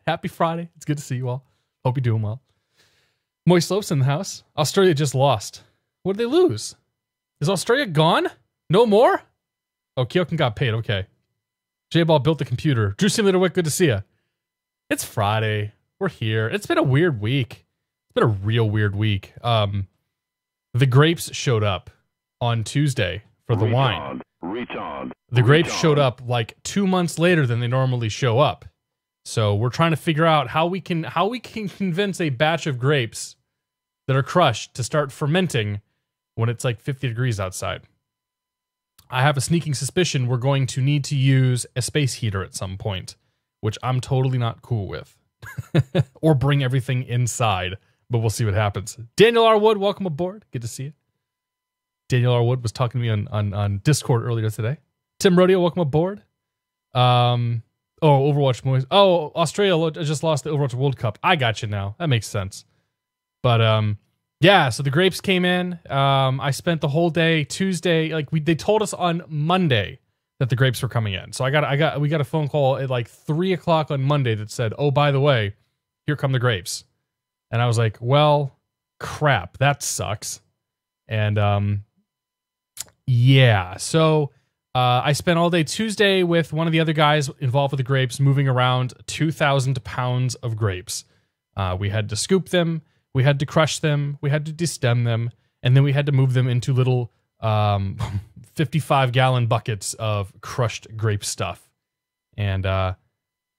Happy Friday. It's good to see you all. Hope you're doing well. Moist Slopes in the house. Australia just lost. What did they lose? Is Australia gone? No more? Oh, Kyokin got paid. Okay. J-Ball built the computer. Drew Simulator Wick, good to see you. It's Friday. We're here. It's been a weird week. It's been a real weird week. The grapes showed up on Tuesday for the wine. The grapes showed up like 2 months later than they normally show up. So we're trying to figure out how we can convince a batch of grapes that are crushed to start fermenting when it's like 50 degrees outside. I have a sneaking suspicion we're going to need to use a space heater at some point, which I'm totally not cool with. Or bring everything inside, but we'll see what happens. Daniel R. Wood, welcome aboard. Good to see you. Daniel R. Wood was talking to me on Discord earlier today. Tim Rodeo, welcome aboard. Overwatch boys. Oh, Australia just lost the Overwatch World Cup. I got you now. That makes sense. But yeah, so the grapes came in. I spent the whole day Tuesday. They told us on Monday that the grapes were coming in. So we got a phone call at like 3:00 on Monday that said, "Oh, by the way, here come the grapes." And I was like, "Well, crap, that sucks." And yeah, so I spent all day Tuesday with one of the other guys involved with the grapes, moving around 2,000 pounds of grapes. We had to scoop them, we had to crush them, we had to destem them, and then we had to move them into little 55-gallon buckets of crushed grape stuff. And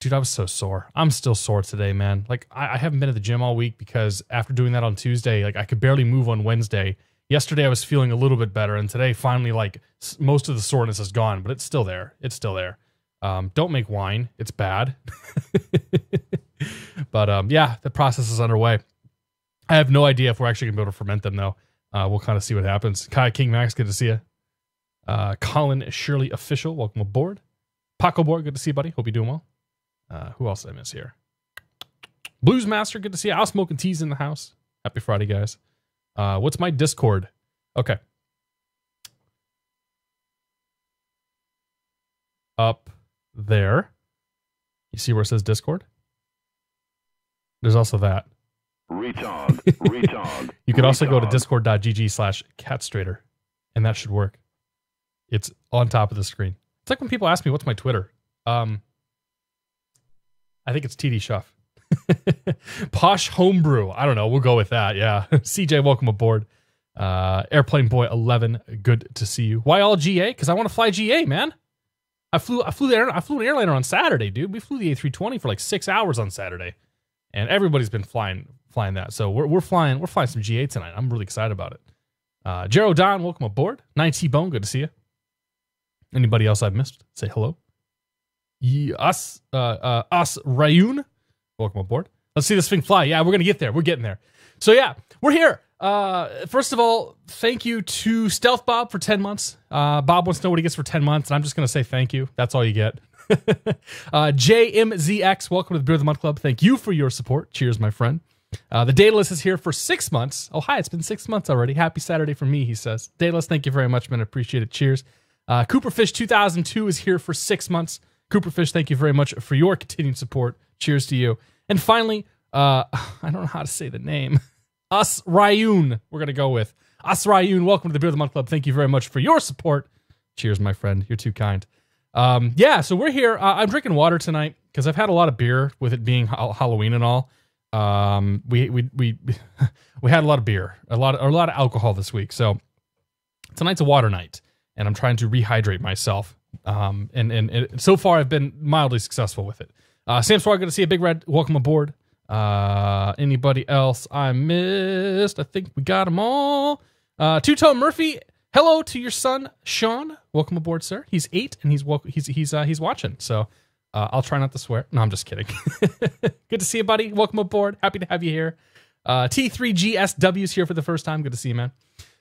dude, I was so sore. I'm still sore today, man. Like, I haven't been at the gym all week because after doing that on Tuesday, like I could barely move on Wednesday. Yesterday I was feeling a little bit better, and today finally, like, most of the soreness is gone, but it's still there. It's still there. Don't make wine. It's bad. But yeah, the process is underway. I have no idea if we're actually going to be able to ferment them, though. We'll kind of see what happens. Kai King Max, good to see you. Colin Shirley Official, welcome aboard. Paco Board, good to see you, buddy. Hope you're doing well. Who else did I miss here? Blues Master, good to see you. I'll smoking teas in the house. Happy Friday, guys. What's my Discord? Okay. Up there. You see where it says Discord? There's also that. Retard. You could also go to discord.gg/catstrator, and that should work. It's on top of the screen. It's like when people ask me, what's my Twitter? I think it's TD Shuff. Posh Homebrew. I don't know. We'll go with that. Yeah. CJ, welcome aboard. Airplane Boy 11. Good to see you. Why all GA? Because I want to fly GA, man. I flew an airliner on Saturday, dude. We flew the A320 for like 6 hours on Saturday, and everybody's been flying that. So we're flying some GA tonight. I'm really excited about it. Jero Don, welcome aboard. 9T Bone, good to see you. Anybody else I've missed? Say hello. Us Rayun, welcome aboard. Let's see this thing fly. Yeah, we're gonna get there. We're getting there. So yeah, we're here. First of all, thank you to Stealth Bob for 10 months. Bob wants to know what he gets for 10 months, and I'm just gonna say thank you. That's all you get. JMZX, welcome to the Beer of the Month Club. Thank you for your support. Cheers, my friend. The Daedalus is here for 6 months. Oh, hi, it's been 6 months already. Happy Saturday for me, he says. Daedalus, thank you very much, man. I appreciate it. Cheers. Cooperfish 2002 is here for 6 months. Cooperfish, thank you very much for your continued support. Cheers to you. And finally, I don't know how to say the name. Us Rayun, we're going to go with. Us Rayun, welcome to the Beer of the Month Club. Thank you very much for your support. Cheers, my friend. You're too kind. Yeah, so we're here. I'm drinking water tonight because I've had a lot of beer with it being Halloween and all. We had a lot of beer, a lot of alcohol this week. So tonight's a water night, and I'm trying to rehydrate myself. And so far I've been mildly successful with it. Sam Swar, good to see a Big Red. Welcome aboard. Anybody else I missed? I think we got them all. Two-Tone Murphy, hello to your son, Sean. Welcome aboard, sir. He's 8 and he's watching. So, I'll try not to swear. No, I'm just kidding. Good to see you, buddy. Welcome aboard. Happy to have you here. T3GSW is here for the first time. Good to see you, man.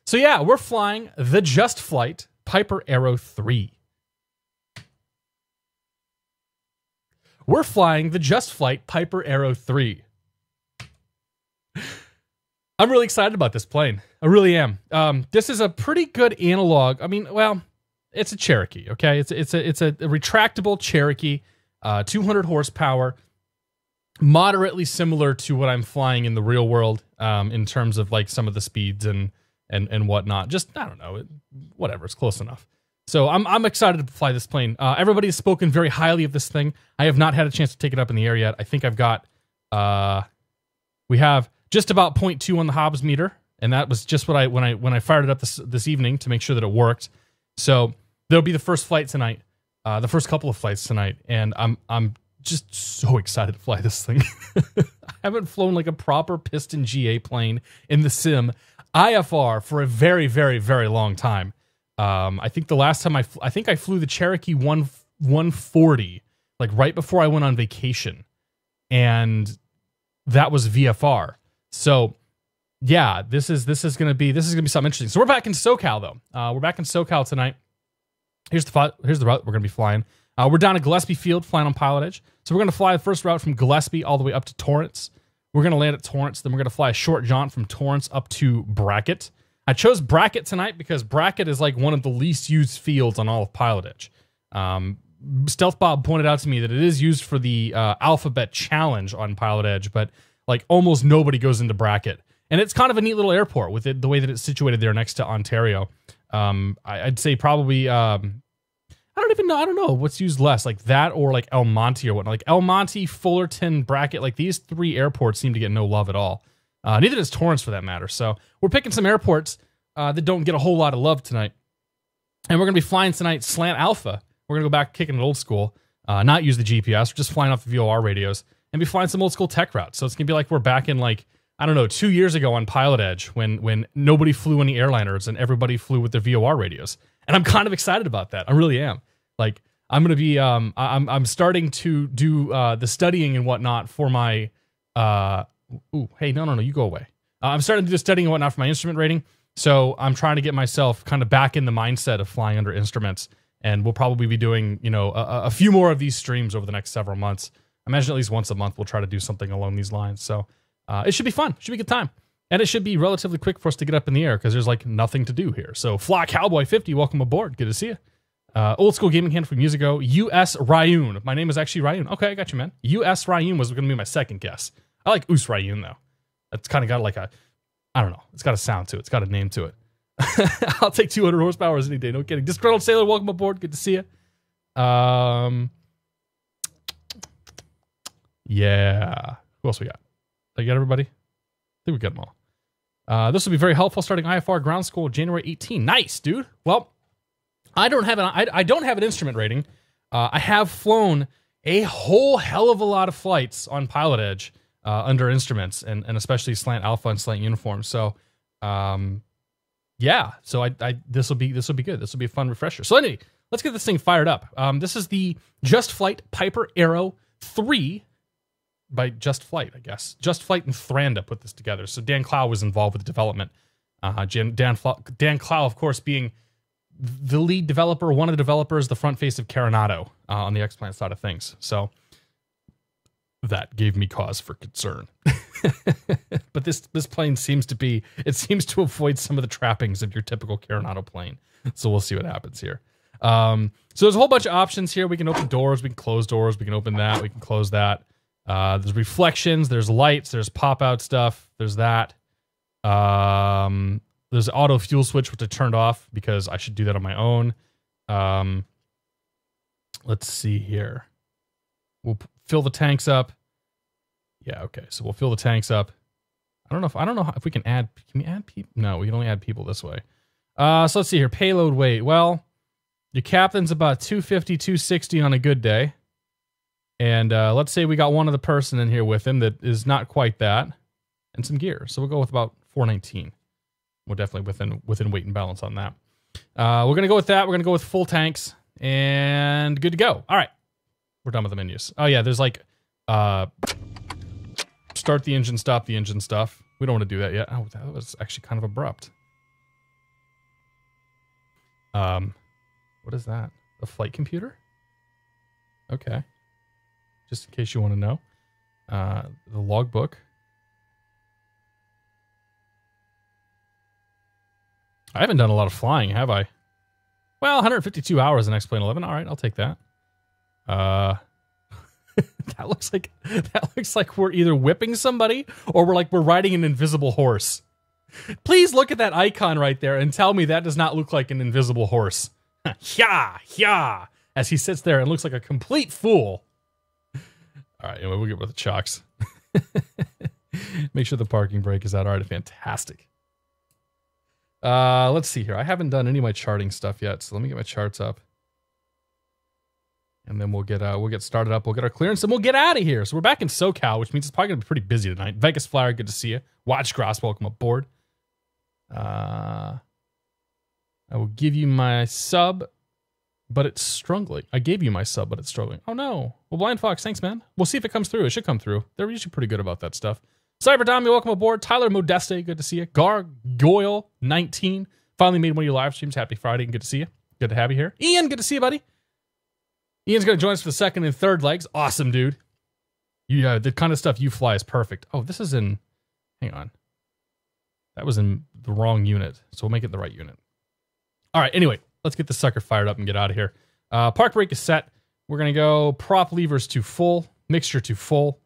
So yeah, we're flying the JustFlight Piper Arrow 3. We're flying the JustFlight Piper Arrow 3. I'm really excited about this plane. I really am. This is a pretty good analog. I mean, well, it's a Cherokee, okay? It's a retractable Cherokee, 200 horsepower. moderately similar to what I'm flying in the real world, in terms of like some of the speeds and whatnot. Just, I don't know, whatever, it's close enough. So I'm excited to fly this plane. Everybody has spoken very highly of this thing. I have not had a chance to take it up in the air yet. I think I've got, we have just about 0.2 on the Hobbs meter, and that was just what when I fired it up this evening to make sure that it worked. So there'll be the first flight tonight, the first couple of flights tonight, and I'm just so excited to fly this thing. I haven't flown like a proper piston GA plane in the sim IFR for a very, very, very long time. I think the last time I think I flew the Cherokee 140, like right before I went on vacation, and that was VFR. So yeah, this is gonna be something interesting. So we're back in SoCal though. We're back in SoCal tonight. Here's the route we're gonna be flying. We're down at Gillespie Field flying on PilotEdge. So we're gonna fly the first route from Gillespie all the way up to Torrance. We're gonna land at Torrance, then we're gonna fly a short jaunt from Torrance up to Brackett. I chose Brackett tonight because Brackett is like one of the least used fields on all of PilotEdge. Stealth Bob pointed out to me that it is used for the Alphabet Challenge on PilotEdge, but like almost nobody goes into Brackett. And it's kind of a neat little airport with it, the way that it's situated there next to Ontario. I'd say probably, I don't know what's used less, like that or like El Monte or whatnot. Like El Monte, Fullerton, Brackett, like these three airports seem to get no love at all. Neither does Torrance for that matter. So we're picking some airports that don't get a whole lot of love tonight. And we're going to be flying tonight Slant Alpha. We're going to go back kicking it old school, not use the GPS. We're just flying off the VOR radios and be flying some old school tech routes. So it's going to be like we're back in like, I don't know, 2 years ago on PilotEdge when nobody flew any airliners and everybody flew with their VOR radios. And I'm kind of excited about that. I really am. Like, I'm going to be, I'm starting to do the studying and whatnot for my, hey, no, you go away. I'm starting to do the studying and whatnot for my instrument rating. So I'm trying to get myself kind of back in the mindset of flying under instruments. And we'll probably be doing, a few more of these streams over the next several months. I imagine at least once a month we'll try to do something along these lines. So it should be fun. It should be a good time. And it should be relatively quick for us to get up in the air because there's like nothing to do here. So Fly Cowboy 50, welcome aboard. Good to see you. Old school gaming hand from years ago. US Ryun. My name is actually Ryun. Okay, I got you, man. US Ryun was going to be my second guess. I like Us Ryun though. It's kind of got like I don't know. It's got a sound to it. It's got a name to it. I'll take 200 horsepower any day. No kidding. Disgruntled Sailor, welcome aboard. Good to see you. Yeah. Who else we got? Did I get everybody? I think we got them all. This will be very helpful starting IFR ground school January 18. Nice, dude. Well, I don't have an instrument rating. I have flown a whole hell of a lot of flights on PilotEdge under instruments and especially Slant Alpha and Slant Uniform. So, yeah. So this will be good. This will be a fun refresher. So anyway, let's get this thing fired up. This is the JustFlight Piper Arrow 3 by JustFlight, I guess. JustFlight and Thranda put this together. So Dan Clow was involved with the development. Dan Clow, of course, being the lead developer, one of the developers, the front face of Carenado on the X-Plant side of things. So that gave me cause for concern. But this plane seems to avoid some of the trappings of your typical Carenado plane. So we'll see what happens here. So there's a whole bunch of options here. We can open doors, we can close doors, we can open that, we can close that. There's reflections, there's lights, there's pop-out stuff, there's that. There's an auto fuel switch, which I turned off because I should do that on my own. Let's see here. We'll fill the tanks up. Yeah, okay. So we'll fill the tanks up. I don't know if we can add. Can we add people? No, we can only add people this way. So let's see here. Payload weight. Well, your captain's about 250, 260 on a good day. And let's say we got one other person in here with him that is not quite that, and some gear. So we'll go with about 419. We're definitely within weight and balance on that. We're going to go with that. We're going to go with full tanks and good to go. All right. We're done with the menus. Oh, yeah. There's like start the engine, stop the engine stuff. We don't want to do that yet. Oh, that was actually kind of abrupt. What is that? A flight computer? Okay. Just in case you want to know. The logbook. I haven't done a lot of flying, have I? Well, 152 hours in X-Plane 11. All right, I'll take that. That looks like we're either whipping somebody or we're riding an invisible horse. Please look at that icon right there and tell me that does not look like an invisible horse. Yeah, as he sits there and looks like a complete fool. All right, anyway, we'll get with the chalks. Make sure the parking brake is out. All right, fantastic. Let's see here. I haven't done any of my charting stuff yet, so let me get my charts up. And then we'll get started up. We'll get our clearance, and we'll get out of here. So we're back in Socal, which means it's probably going to be pretty busy tonight. Vegas Flyer, good to see you. Watch Gross, welcome aboard. I will give you my sub, but it's struggling. I gave you my sub, but it's struggling. Oh, no. Well, Blind Fox, thanks, man. We'll see if it comes through. It should come through. They're usually pretty good about that stuff. Cyber Dommy, welcome aboard. Tyler Modeste, good to see you. Gargoyle 19, finally made one of your live streams. Happy Friday, and good to see you. Good to have you here. Ian, good to see you, buddy. Ian's going to join us for the second and third legs. Awesome, dude. Yeah, the kind of stuff you fly is perfect. Oh, this is in... Hang on. That was in the wrong unit, so we'll make it the right unit. All right, anyway, let's get this sucker fired up and get out of here. Park brake is set. We're going to go prop levers to full, mixture to full.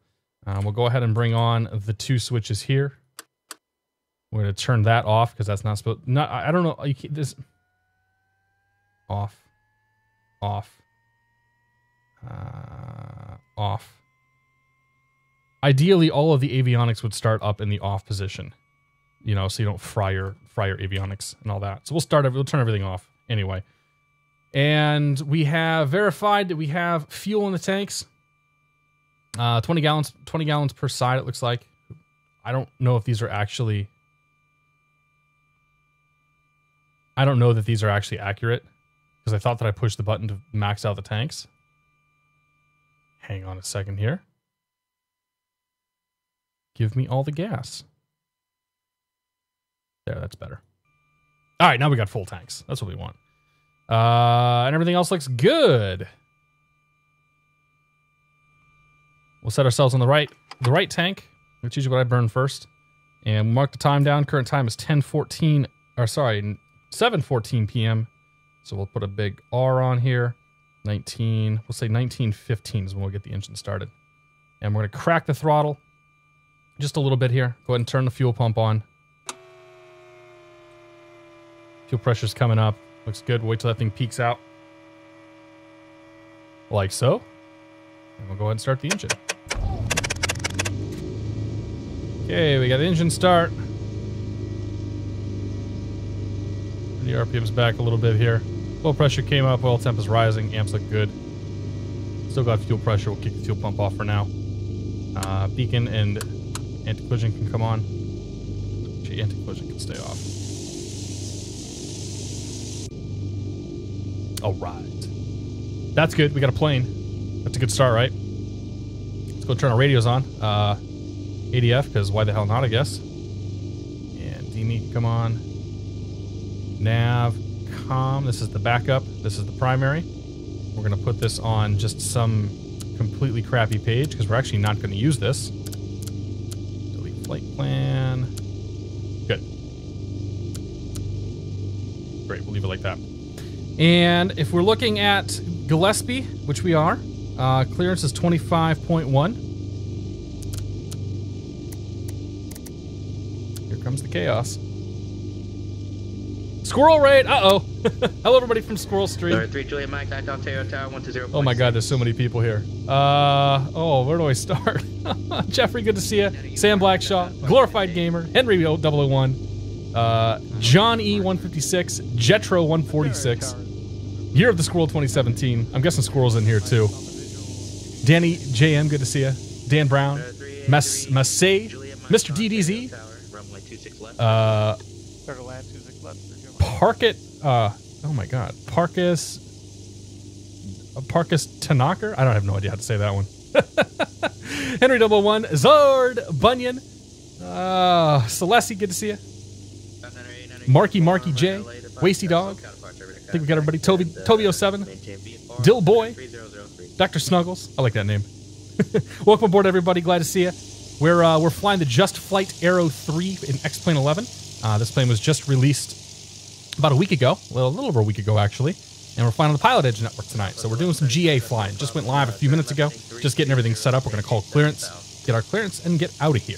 We'll go ahead and bring on the two switches here. We're going to turn that off because that's not supposed... I don't know. You can't, this... Off. Off. Ideally, all of the avionics would start up in the off position, you know, so you don't fry your avionics and all that. So we'll turn everything off anyway. And we have verified that we have fuel in the tanks. 20 gallons per side, it looks like. I don't know if these are actually... I don't know that these are actually accurate because I thought that I pushed the button to max out the tanks. Hang on a second here. Give me all the gas. There, that's better. All right, now we got full tanks. That's what we want. And everything else looks good. We'll set ourselves on the right tank, which is usually what I burn first. And we'll mark the time down. Current time is 7:14 p.m. So we'll put a big R on here. 19, we'll say 19:15 is when we'll get the engine started. And we're going to crack the throttle just a little bit here. Go ahead and turn the fuel pump on. Fuel pressure's coming up. Looks good. Wait till that thing peaks out. Like so. And we'll go ahead and start the engine. Okay, we got the engine start. The RPM's back a little bit here. Oil pressure came up, oil temp is rising, amps look good. Still got fuel pressure, we'll kick the fuel pump off for now. Beacon and anti-collision can come on. Actually, anti-collision can stay off. All right. That's good, we got a plane. That's a good start, right? Let's go turn our radios on. ADF, because why the hell not, I guess. And DME, come on. Nav. This is the backup. This is the primary. We're going to put this on just some completely crappy page because we're actually not going to use this. Delete flight plan. Good. Great. We'll leave it like that. And if we're looking at Gillespie, which we are, clearance is 25.1. Here comes the chaos. Squirrel raid! Uh-oh. Hello, everybody from Squirrel Street. 3 Juliet Mike, 9 Tower, 120. Oh my god, there's so many people here. Oh, where do I start? Jeffrey, good to see you. Sam Blackshaw, Glorified Gamer, Henry 001, John E 156, Jetro 146, Year of the Squirrel 2017. I'm guessing Squirrel's in here too. Danny JM, good to see you. Dan Brown, Massey, Mr. DDZ, Parkett, oh my god, Parkus Tanaka? I don't have no idea how to say that one. Henry 001, Zard, Bunyan, Celeste, good to see you. Marky J, Wasty Dog, I think we got everybody. Toby 07, Dill Boy, Dr. Snuggles, I like that name. Welcome aboard, everybody, glad to see you. We're flying the JustFlight Aero 3 in X-Plane 11. This plane was just released about a week ago, a little over a week ago actually, And we're flying on the PilotEdge network tonight. So we're doing some GA flying. Just went live a few minutes ago. Just getting everything set up. We're going to call clearance, get our clearance, and get out of here.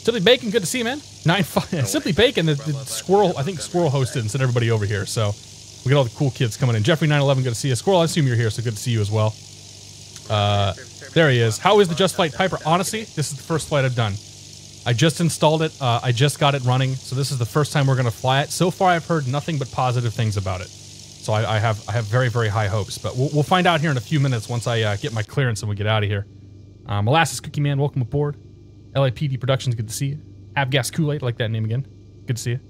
Simply Bacon, good to see you, man. 9-5. Simply Bacon, the Squirrel, I think Squirrel hosted and sent everybody over here. So we got all the cool kids coming in. Jeffrey 911, good to see you. Squirrel, I assume you're here, so good to see you as well. There he is. How is the JustFlight Piper? Honestly, this is the first flight I've done. I just installed it. I just got it running. So this is the first time we're going to fly it. So far, I've heard nothing but positive things about it. So I have very, very high hopes. But we'll find out here in a few minutes once I get my clearance and we get out of here. Molasses Cookie Man, welcome aboard. LAPD Productions, good to see you. Abgas Kool-Aid, I like that name again. Good to see you.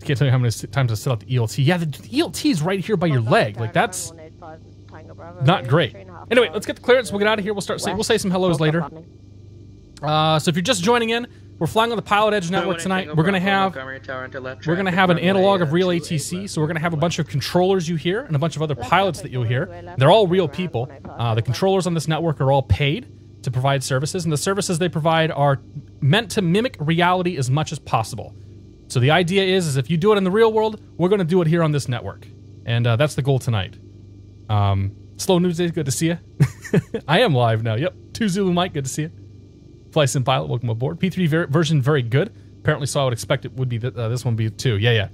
Can't tell you how many times I set out the ELT. Yeah, the ELT is right here by your leg. Like, that's not great. Anyway, let's get the clearance. We'll get out of here. We'll say some hellos later. So if you're just joining in, we're flying on the PilotEdge network tonight. We're gonna have an analog of real ATC. So we're gonna have a bunch of controllers you hear and a bunch of other pilots that you'll hear. They're all real people. The controllers on this network are all paid to provide services, and the services they provide are meant to mimic reality as much as possible. So the idea is if you do it in the real world, we're gonna do it here on this network, and that's the goal tonight. Slow News Day, good to see you. I am live now. Yep. 2 Zulu Mike, good to see you. Fly Sim Pilot, welcome aboard. P3 version, very good. Apparently, so I would expect it would be this one be too. Yeah,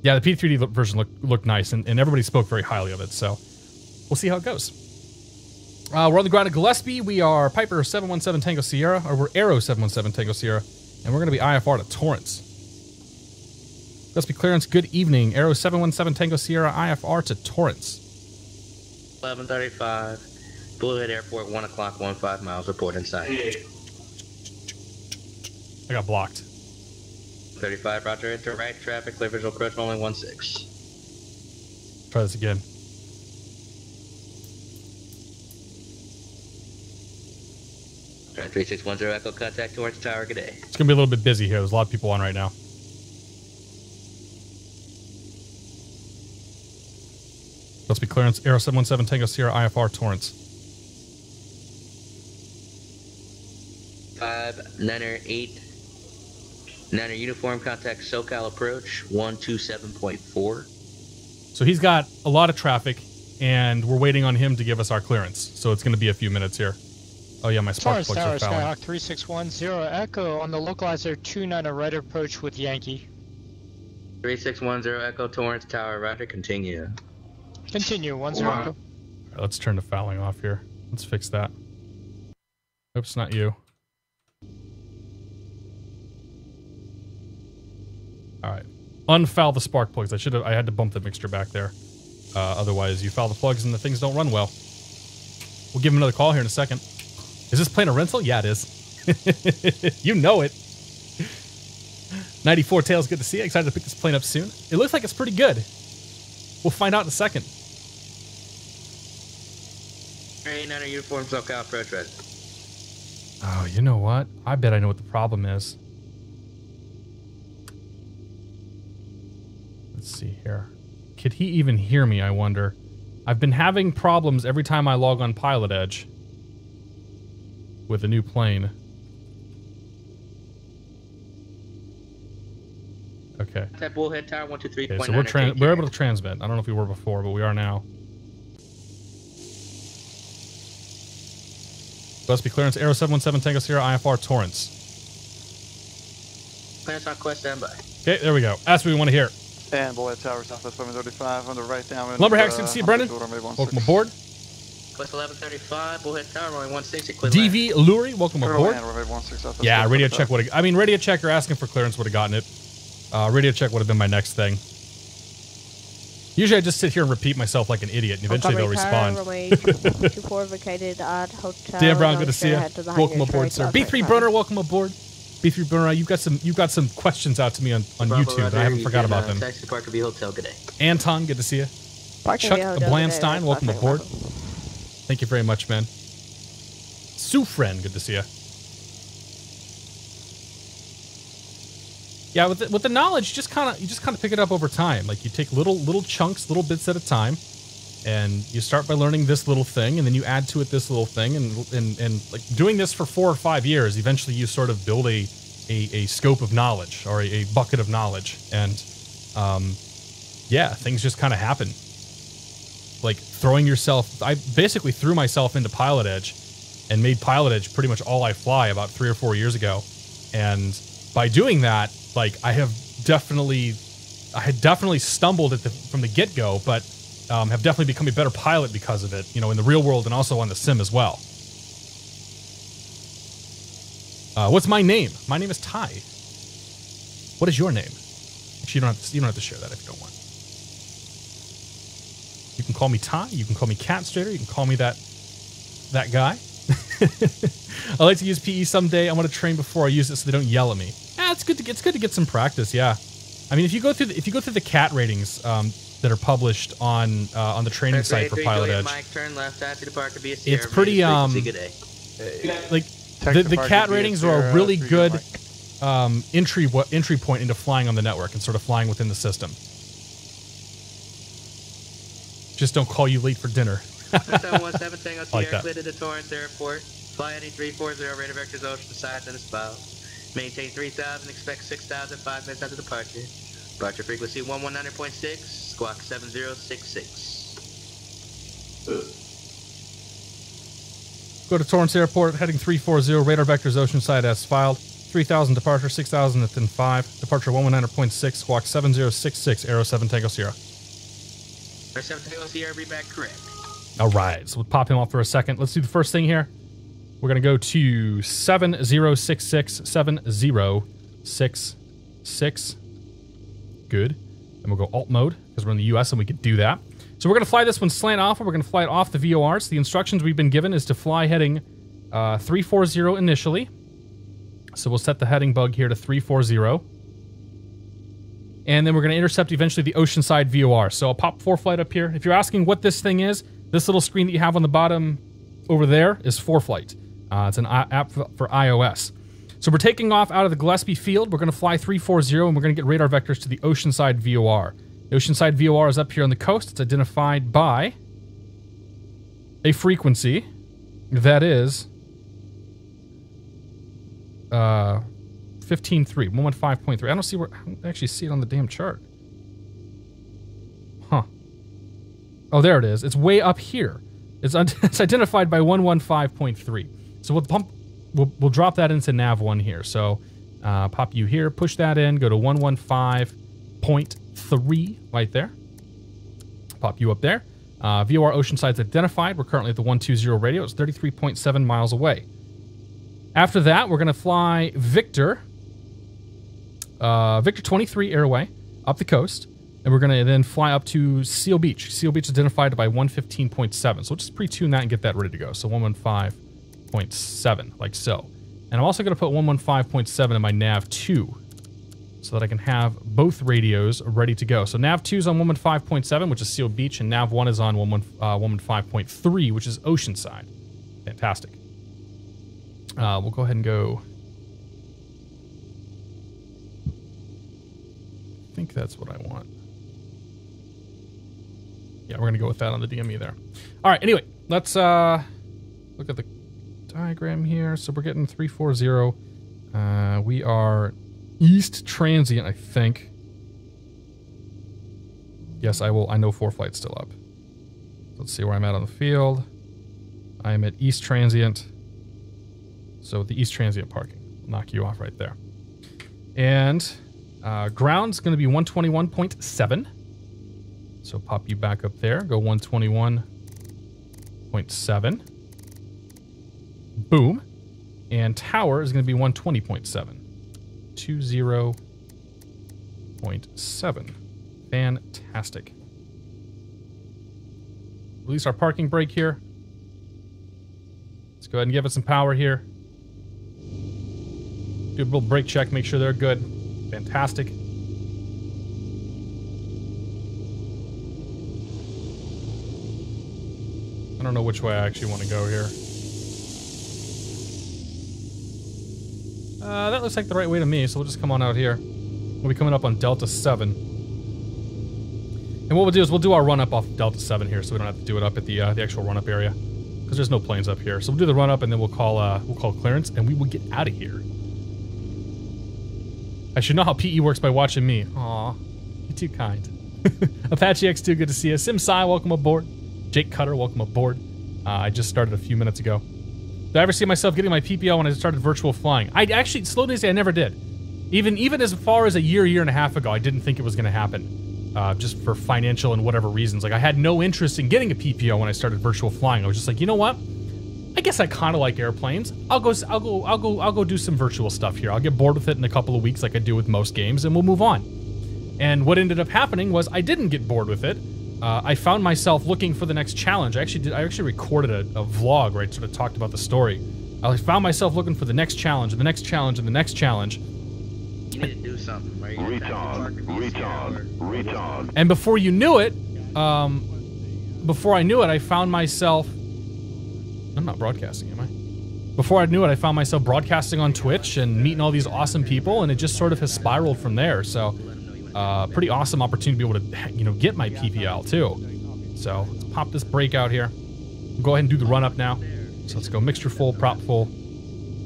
the P3D version looked nice, and everybody spoke very highly of it. So we'll see how it goes. We're on the ground at Gillespie. We are Piper 717 Tango Sierra, or we're Arrow 717 Tango Sierra, and we're going to be IFR to Torrance. Gillespie clearance. Good evening, Arrow 717 Tango Sierra, IFR to Torrance. 11:35. Bluehead Airport, 1 o'clock, 15 miles. Report inside. I got blocked. 35, roger. Enter right traffic. Clear visual approach, only 16. Try this again. Right, 3610 Echo, contact Torrance Tower. Good day. It's going to be a little bit busy here. There's a lot of people on right now. Let's be clearance. Aero 717 Tango Sierra, IFR Torrance. 5, Niner 8. Niner uniform, contact Socal approach, 127.4. So he's got a lot of traffic, and we're waiting on him to give us our clearance. So it's going to be a few minutes here. Oh yeah, my spark plugs are fouling. Skyhawk 3610 Echo on the localizer 29 right approach with Yankee. 3610 Echo, Torrance Tower, roger, continue. Continue, 10 Echo. Right, let's turn the fouling off here. Let's fix that. Oops, not you. All right, unfoul the spark plugs. I had to bump the mixture back there. Otherwise, you foul the plugs and the things don't run well. We'll give him another call here in a second. Is this plane a rental? Yeah, it is. You know it. 94 Tails, good to see you. Excited to pick this plane up soon. It looks like it's pretty good. We'll find out in a second. Hey, Niner uniform, Socal approach, red. Oh, you know what? I bet I know what the problem is. Let's see here. Could he even hear me, I wonder? I've been having problems every time I log on PilotEdge with a new plane. Okay. Bullhead Tower 123.9. Okay, so we're able to transmit. I don't know if we were before, but we are now. Must be clearance. Aero 717 Tango Sierra, IFR Torrance. Clearance on quest, standby. Okay, there we go. That's what we want to hear. And Bullhead Tower, Southwest 535 on the right down. Lumberhacks, good to see you, Brendan. Welcome aboard. Quest 1135, Bullhead Tower, only 160, clear DV Lurie, welcome aboard. Yeah, radio check would have. I mean, radio check, you're asking for clearance, would have gotten it. Radio check would have been my next thing. Usually I just sit here and repeat myself like an idiot, and eventually they'll respond. Dan Brown, good to see you. Welcome aboard, sir. B3 Brunner, welcome aboard. B3 Brunner, you've got some questions out to me on YouTube, and I haven't forgot about them. Taxi Parker View Hotel, good day. Anton, good to see you. Chuck Blandstein, welcome aboard. Thank you very much, man. Sufren, good to see you. Yeah, with the knowledge, you just kind of pick it up over time. Like you take little chunks, little bits at a time, and you start by learning this little thing, and then you add to it this little thing, and like doing this for 4 or 5 years, eventually you sort of build a scope of knowledge or a bucket of knowledge, and yeah, things just kind of happen. Like throwing yourself, I basically threw myself into PilotEdge and made PilotEdge pretty much all I fly about 3 or 4 years ago. And by doing that, like I had definitely stumbled from the get-go, but have definitely become a better pilot because of it, you know, in the real world and also on the sim as well. What's my name? My name is Ty. What is your name? Actually, you don't have to share that if you don't want. You can call me Ty. You can call me catstrator. You can call me that guy. I like to use PE someday. I want to train before I use it so they don't yell at me. It's good to get some practice. Yeah, I mean, if you go through the cat ratings that are published on the training site for PilotEdge, it's pretty like the cat ratings are a really good entry point into flying on the network and sort of flying within the system. Just don't call you late for dinner. 717 Tango like Sierra, cleared to Torrance Airport. Fly heading 340, radar vectors ocean side and spout. Maintain 3000, expect 6000, 5 minutes after departure. Departure frequency 119.6, squawk 7066. Go to Torrance Airport, heading 340, radar vectors ocean side as filed. 3000 departure, 6000 within 5. Departure 119.6, squawk 7066, Aero 7 Tango Sierra. Aero 7 Tango Sierra, be back correct. All right, so we'll pop him off for a second. Let's do the first thing here. We're going to go to 7066, 7066. Good. And we'll go alt mode because we're in the US and we can do that. So we're going to fly this one slant off, and we're going to fly it off the VORs. The instructions we've been given is to fly heading 340 initially. So we'll set the heading bug here to 340. And then we're going to intercept eventually the Oceanside VOR. So I'll pop ForeFlight up here. If you're asking what this thing is, this little screen that you have on the bottom over there is ForeFlight. It's an app for iOS. So we're taking off out of the Gillespie Field. We're going to fly 340, and we're going to get radar vectors to the Oceanside VOR. The Oceanside VOR is up here on the coast. It's identified by a frequency that is 15.3, 115.3. I don't actually see it on the damn chart. Huh. Oh, there it is. It's way up here. It's identified by 115.3. So we'll drop that into nav1 here. So pop you here, push that in, go to 115.3 right there. Pop you up there. VOR Oceanside's identified. We're currently at the 120 radio. It's 33.7 miles away. After that, we're going to fly Victor 23 airway up the coast. And we're going to then fly up to Seal Beach. Seal Beach is identified by 115.7. So we'll just pre-tune that and get that ready to go. So 115.7, like so. And I'm also going to put 115.7 in my nav2 so that I can have both radios ready to go. So nav2 is on 115.7, which is Seal Beach, and nav1 is on 115.3, which is Oceanside. Fantastic. We'll go ahead and go... I think that's what I want. Yeah, we're going to go with that on the DME there. All right, anyway, let's look at the diagram here. So we're getting 340. We are east transient, I think. Yes, I know ForeFlight's still up. Let's see where I'm at on the field. I am at east transient. So the east transient parking. I'll knock you off right there. And ground's going to be 121.7. So pop you back up there. Go 121.7. Boom. And tower is going to be 120.7. 20.7. Fantastic. Release our parking brake here. Let's go ahead and give it some power here. Do a little brake check, make sure they're good. Fantastic. I don't know which way I actually want to go here. That looks like the right way to me, so we'll just come on out here. We'll be coming up on Delta 7. And what we'll do is we'll do our run-up off Delta 7 here, so we don't have to do it up at the actual run-up area. Because there's no planes up here. So we'll do the run-up, and then we'll call clearance, and we will get out of here. I should know how PE works by watching me. Aw, you're too kind. Apache X2, good to see you. Sim Sai, welcome aboard. Jake Cutter, welcome aboard. I just started a few minutes ago. Did I ever see myself getting my PPL when I started virtual flying? I actually, slow to say, I never did. Even as far as a year and a half ago, I didn't think it was going to happen. Just for financial and whatever reasons. Like, I had no interest in getting a PPO when I started virtual flying. I was just like, you know what? I guess I kind of like airplanes. I'll go do some virtual stuff here. I'll get bored with it in a couple of weeks, like I do with most games, and we'll move on. And what ended up happening was I didn't get bored with it. I found myself looking for the next challenge. I actually recorded a vlog where I sort of talked about the story. I found myself looking for the next challenge, and the next challenge, and the next challenge. You need to do something, right? Retard. And before you knew it, I found myself... I'm not broadcasting, am I? Before I knew it, I found myself broadcasting on Twitch and meeting all these awesome people, and it just sort of has spiraled from there. So, pretty awesome opportunity to be able to, you know, get my PPL too. So, let's pop this brake out here. We'll go ahead and do the run up now. So let's go mixture full, prop full,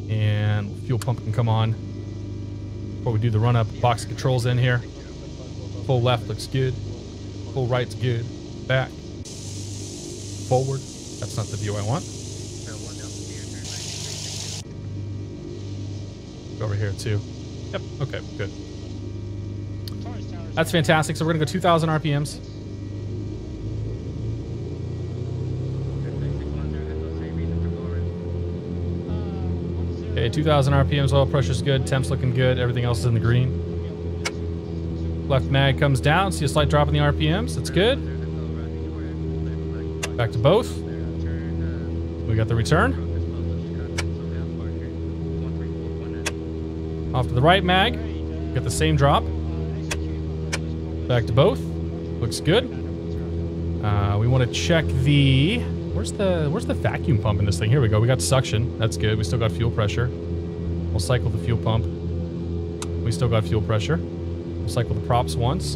and fuel pump can come on. Before we do the run up, box of controls in here. Full left looks good. Full right's good. Back. Forward. That's not the view I want. Go over here too. Yep, okay, good. That's fantastic. So we're gonna go 2,000 RPMs. Okay, 2,000 RPMs, oil pressure's good, temps looking good, everything else is in the green. Left mag comes down, see a slight drop in the RPMs, that's good. Back to both. We got the return. Off to the right mag, got the same drop. Back to both, looks good. We want to check the, where's the vacuum pump in this thing? Here we go, we got suction, that's good. We still got fuel pressure. We'll cycle the fuel pump. We still got fuel pressure. We'll cycle the props once.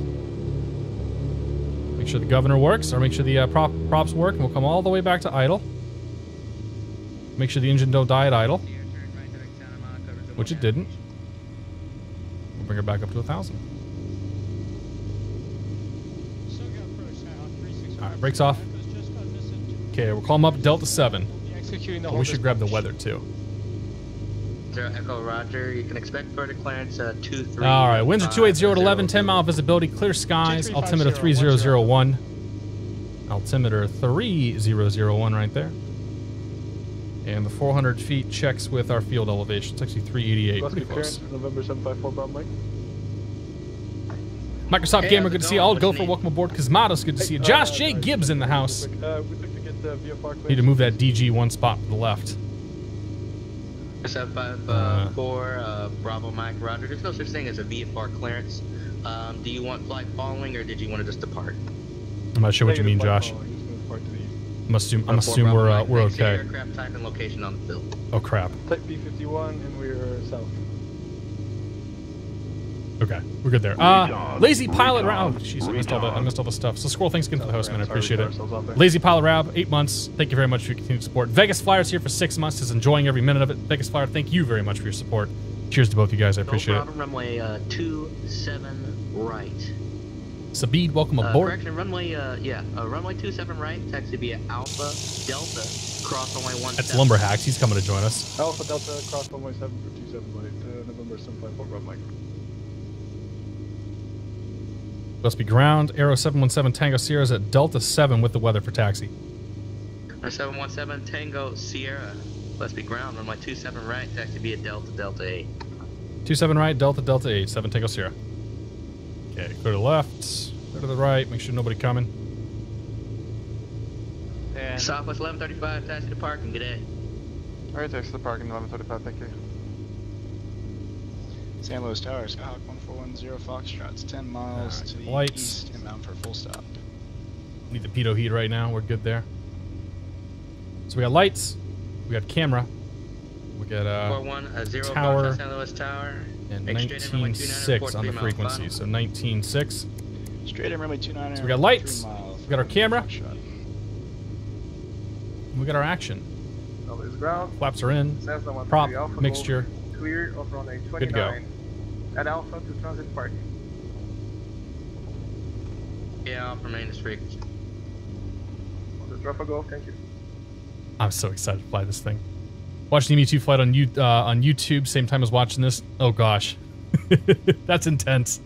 Make sure the governor works, or make sure the props work, and we'll come all the way back to idle. Make sure the engine don't die at idle, which it didn't. We'll bring it back up to 1,000. Alright, brakes off. Okay, we'll call them up Delta 7. But we should grab the weather too. Echo Roger, you can expect further clearance 23. Alright, winds are 280 at 11, 10 mile visibility, clear skies, altimeter 3001. Altimeter 3001 right there. And the 400 feet checks with our field elevation. It's actually 388, pretty close. November 754 Bob Mike. Microsoft Gamer, good to see you. All Gopher, welcome aboard. Cosmatos, good to see you. Josh J. Gibbs in the house. We'd like to get the Need to move that DG one spot to the left. 754 Bravo Mike Roger. There's no such thing as a VFR clearance. Do you want flight following, or did you want to just depart? I'm not sure what you mean, Josh. I'm assume we're okay. Aircraft type and location on the field. Oh crap. Type B51 and we're south. Okay, we're good there. Lazy Pilot Rab. Oh, jeez, I missed all the stuff. So Squirrel, thanks again for the host, man. I appreciate it. Lazy Pilot Rab, 8 months. Thank you very much for your continued support. Vegas Flyers here for 6 months. Is enjoying every minute of it. Vegas Flyer, thank you very much for your support. Cheers to both you guys. I appreciate it. Runway 27 right. Sabid, welcome aboard. Correction, runway runway 27 right. Taxi via Alpha Delta. Cross runway 17. That's Lumberhacks. He's coming to join us. Alpha Delta cross runway 7 for 27 right. November 754 Bob Mike. Must be ground. Aero 717 Tango Sierra's at Delta 7 with the weather for taxi. 717 Tango Sierra. Must be ground. Runway 27 right. Taxi via Delta 8. 27 right, Delta 8, 7 Tango Sierra. Okay, go to the left, go to the right, make sure nobody coming. And Southwest 1135, taxi to parking. Good day. Alright, taxi to parking 1135, thank you. San Luis Tower, Skyhawk 1410 Foxtrot's 10 miles to the lights. east, inbound for full stop. Need the pitot heat right now, we're good there. So we got lights, we got camera, we got tower, San Luis Tower, and 19.6 on the frequency, so 19.6. Straight in runway 29. So we got lights, we got our camera, we got our action. Flaps are in, prop, mixture, Clear of runway 29 good to go. At Alpha to transit parking. Alpha, remain as frequency. Just drop a go, thank you. I'm so excited to fly this thing. Watching the Me2 flight on YouTube, same time as watching this. Oh gosh. That's intense.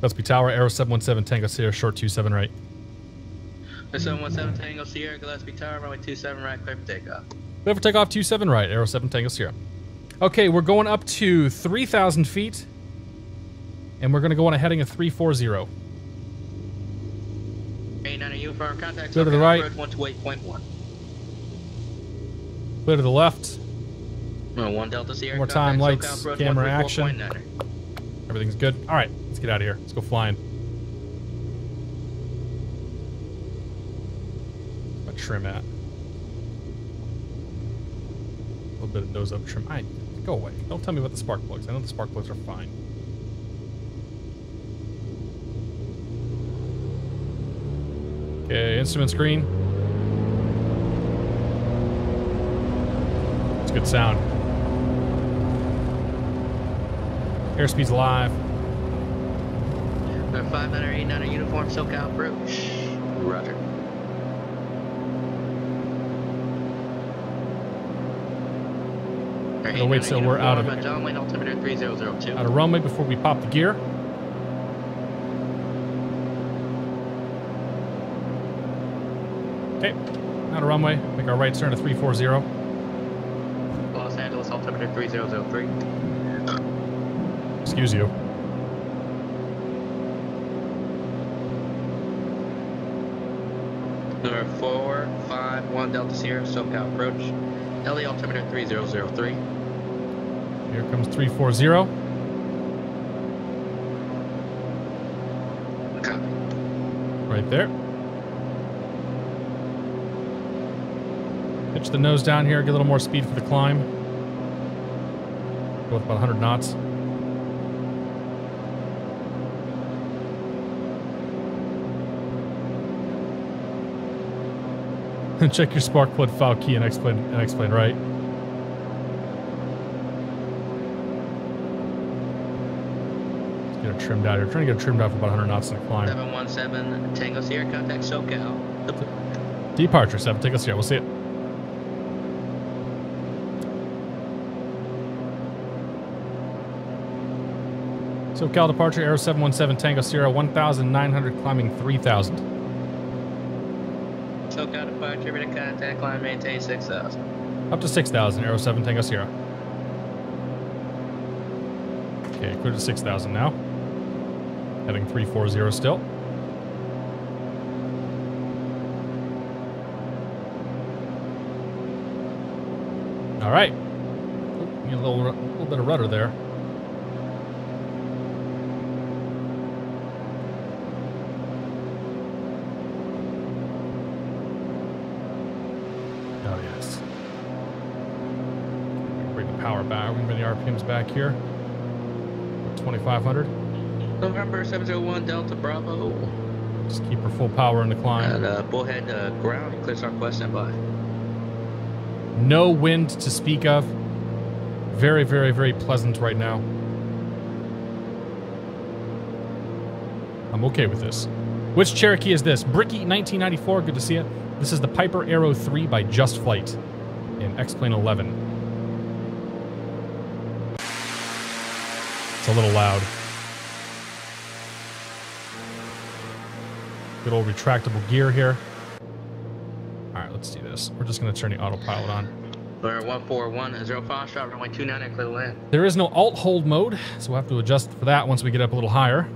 Gillespie Tower, Aero 717, Tango Sierra, short 27 right. 717 Tango Sierra, Gillespie Tower, runway 27 right, clear for takeoff. Clear for takeoff 27 right, Aero 7 Tango Sierra. Okay, we're going up to 3,000 feet. And we're going to go on a heading of 340. 89 uniform contact. Clear to the right. 128.1. Clear to the left. 1 Delta Sierra. More time, contact, lights, SoCal, camera 124.9. action. Everything's good. All right, let's get out of here. Let's go flying. Where's my trim at? A little bit of nose up trim. Go away. Don't tell me about the spark plugs. I know the spark plugs are fine. Okay, instrument screen. It's good sound. Airspeed's live. 589 uniform, SoCal approach. Roger. Gonna wait till we're out of it. John Wayne altimeter 3002. Out of runway before we pop the gear. Okay, out of runway. Make our right turn to 340. Los Angeles altimeter 3003. Excuse you. Number 451 Delta Sierra, SoCal approach. LE altimeter 3003. Here comes 340. Copy. Right there. Pitch the nose down here, get a little more speed for the climb. Go with about 100 knots. Check your spark plug file key and explain right. Let's get it trimmed out here. Trying to get it trimmed out for about 100 knots in the climb. 717 Tango Sierra, contact SoCal. Departure 7, take us here. We'll see it. SoCal departure, Aero 717 Tango Sierra, 1,900 climbing 3,000. SoCal departure, ready to contact, climb, maintain 6,000. Up to 6,000, Aero 7 Tango Sierra. Okay, clear to 6,000 now. Heading 340 still. All right. Ooh, need a little bit of rudder there. Oh yes. Bring the power back. We can bring the RPMs back here. 2,500. November 701 Delta Bravo. Just keep her full power in the climb. And bullhead ground, clear Southwest, stand by. No wind to speak of. Very, very, very pleasant right now. I'm okay with this. Which Cherokee is this? Bricky 1994, good to see it. This is the Piper Aero 3 by JustFlight in X-Plane 11. It's a little loud. Good old retractable gear here. Alright, let's do this. We're just going to turn the autopilot on. We're 141, 0 Foxtrot, runway 29 at clear land. There is no alt-hold mode, so we'll have to adjust for that once we get up a little higher.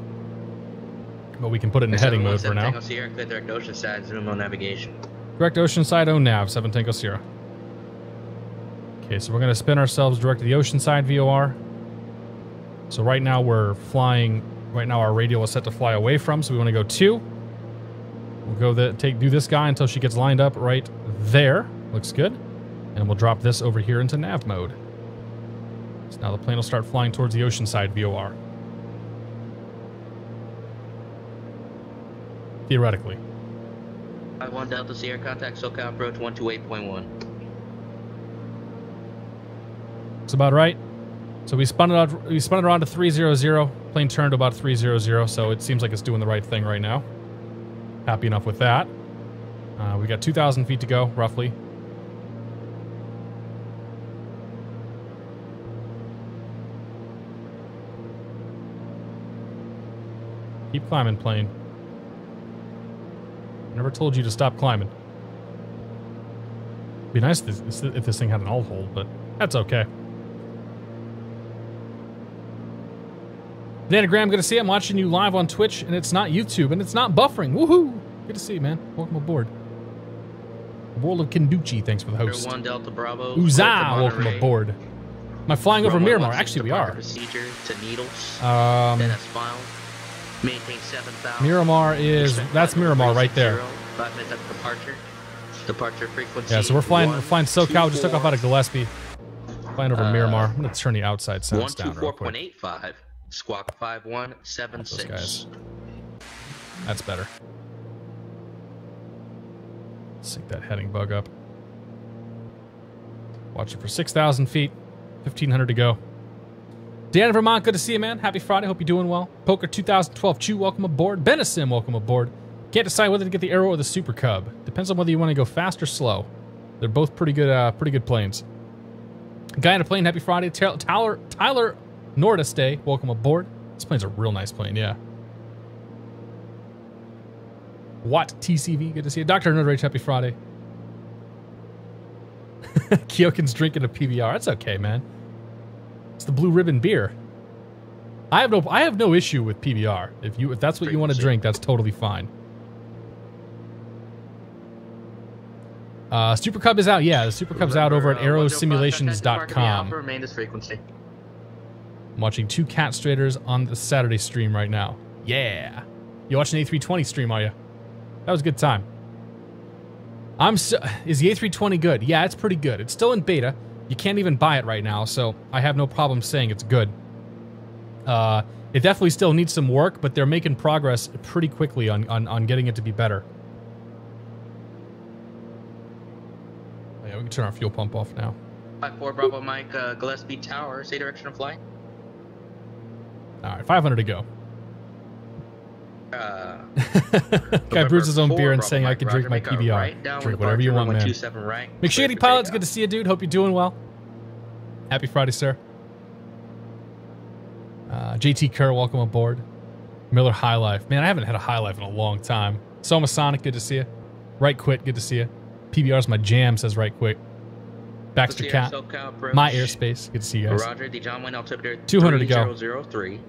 But we can put it in heading mode for now. Tango Sierra, clear direct ocean side, zoom on navigation. Direct ocean side, nav, 7 Tango Sierra. Okay, so we're going to spin ourselves direct to the ocean side VOR. So right now we're flying, right now our radial is set to fly away from, so we want to go 2. We'll go do this guy until she gets lined up right there. Looks good. And we'll drop this over here into nav mode. So now the plane will start flying towards the ocean side VOR. Theoretically. 51 Delta Sierra, contact SoCal approach 128.1. That's about right. So we spun it around to 300. Plane turned to about 300, so it seems like it's doing the right thing right now. Happy enough with that. We got 2,000 feet to go, roughly. Keep climbing, plane. Never told you to stop climbing. Be nice if this thing had an alt hold, but that's okay. Nanagram, good to see you. I'm watching you live on Twitch, and it's not YouTube, and it's not buffering. Woohoo! Good to see you, man. Welcome aboard. World of Kenduchi, thanks for the host. 1 Delta Bravo. Uzzah, welcome aboard. Am I flying over Miramar? Actually, we are. Procedure to needles. That's file. Maintain 7,000. Miramar is, that's Miramar right there. 5 minutes after departure. Departure frequency. Yeah, so we're flying Socal. Just took off out of Gillespie. Flying over Miramar. I'm gonna turn the outside sounds down real quick. 124.85. Squawk 5176. Those guys. That's better. Sync that heading bug up. Watch it for 6,000 feet. 1,500 to go. Dan in Vermont, good to see you, man. Happy Friday. Hope you're doing well. Poker 2012 Chew, welcome aboard. Benasim, welcome aboard. Can't decide whether to get the Arrow or the Super Cub. Depends on whether you want to go fast or slow. They're both pretty good planes. Guy in a plane, happy Friday. Tyler Nordeste, welcome aboard. This plane's a real nice plane, yeah. Watt TCV, good to see you. Dr. Nerd Rage, happy Friday. Kyokin's drinking a PBR. That's okay, man. It's the Blue Ribbon beer. I have no issue with PBR. If that's what you want to drink, that's totally fine. Super Cub is out. Yeah, the Super Cub's out over at aerosimulations.com. Remain this frequency. I'm watching 2 catstrators on the Saturday stream right now. Yeah. You watching the A320 stream, are you? That was a good time. Is the A320 good? Yeah, it's pretty good. It's still in beta. You can't even buy it right now, so I have no problem saying it's good. It definitely still needs some work, but they're making progress pretty quickly on getting it to be better. Oh, yeah, we can turn our fuel pump off now. 54 Bravo Mike, Gillespie Tower, say direction of flight. Alright, 500 to go. Guy brews his own beer and saying I can drink my PBR. Drink whatever you want, man. McShady Pilots, good to see you, dude. Hope you're doing well. Happy Friday, sir. JT Kerr, welcome aboard. Miller High Life. Man, I haven't had a High Life in a long time. Soma Sonic, good to see you. Right Quit, good to see you. PBR's my jam, says Right Quit. Baxter Cat. My Airspace, good to see you guys. Roger, the John Wayne altimeter 200 to go. 3003.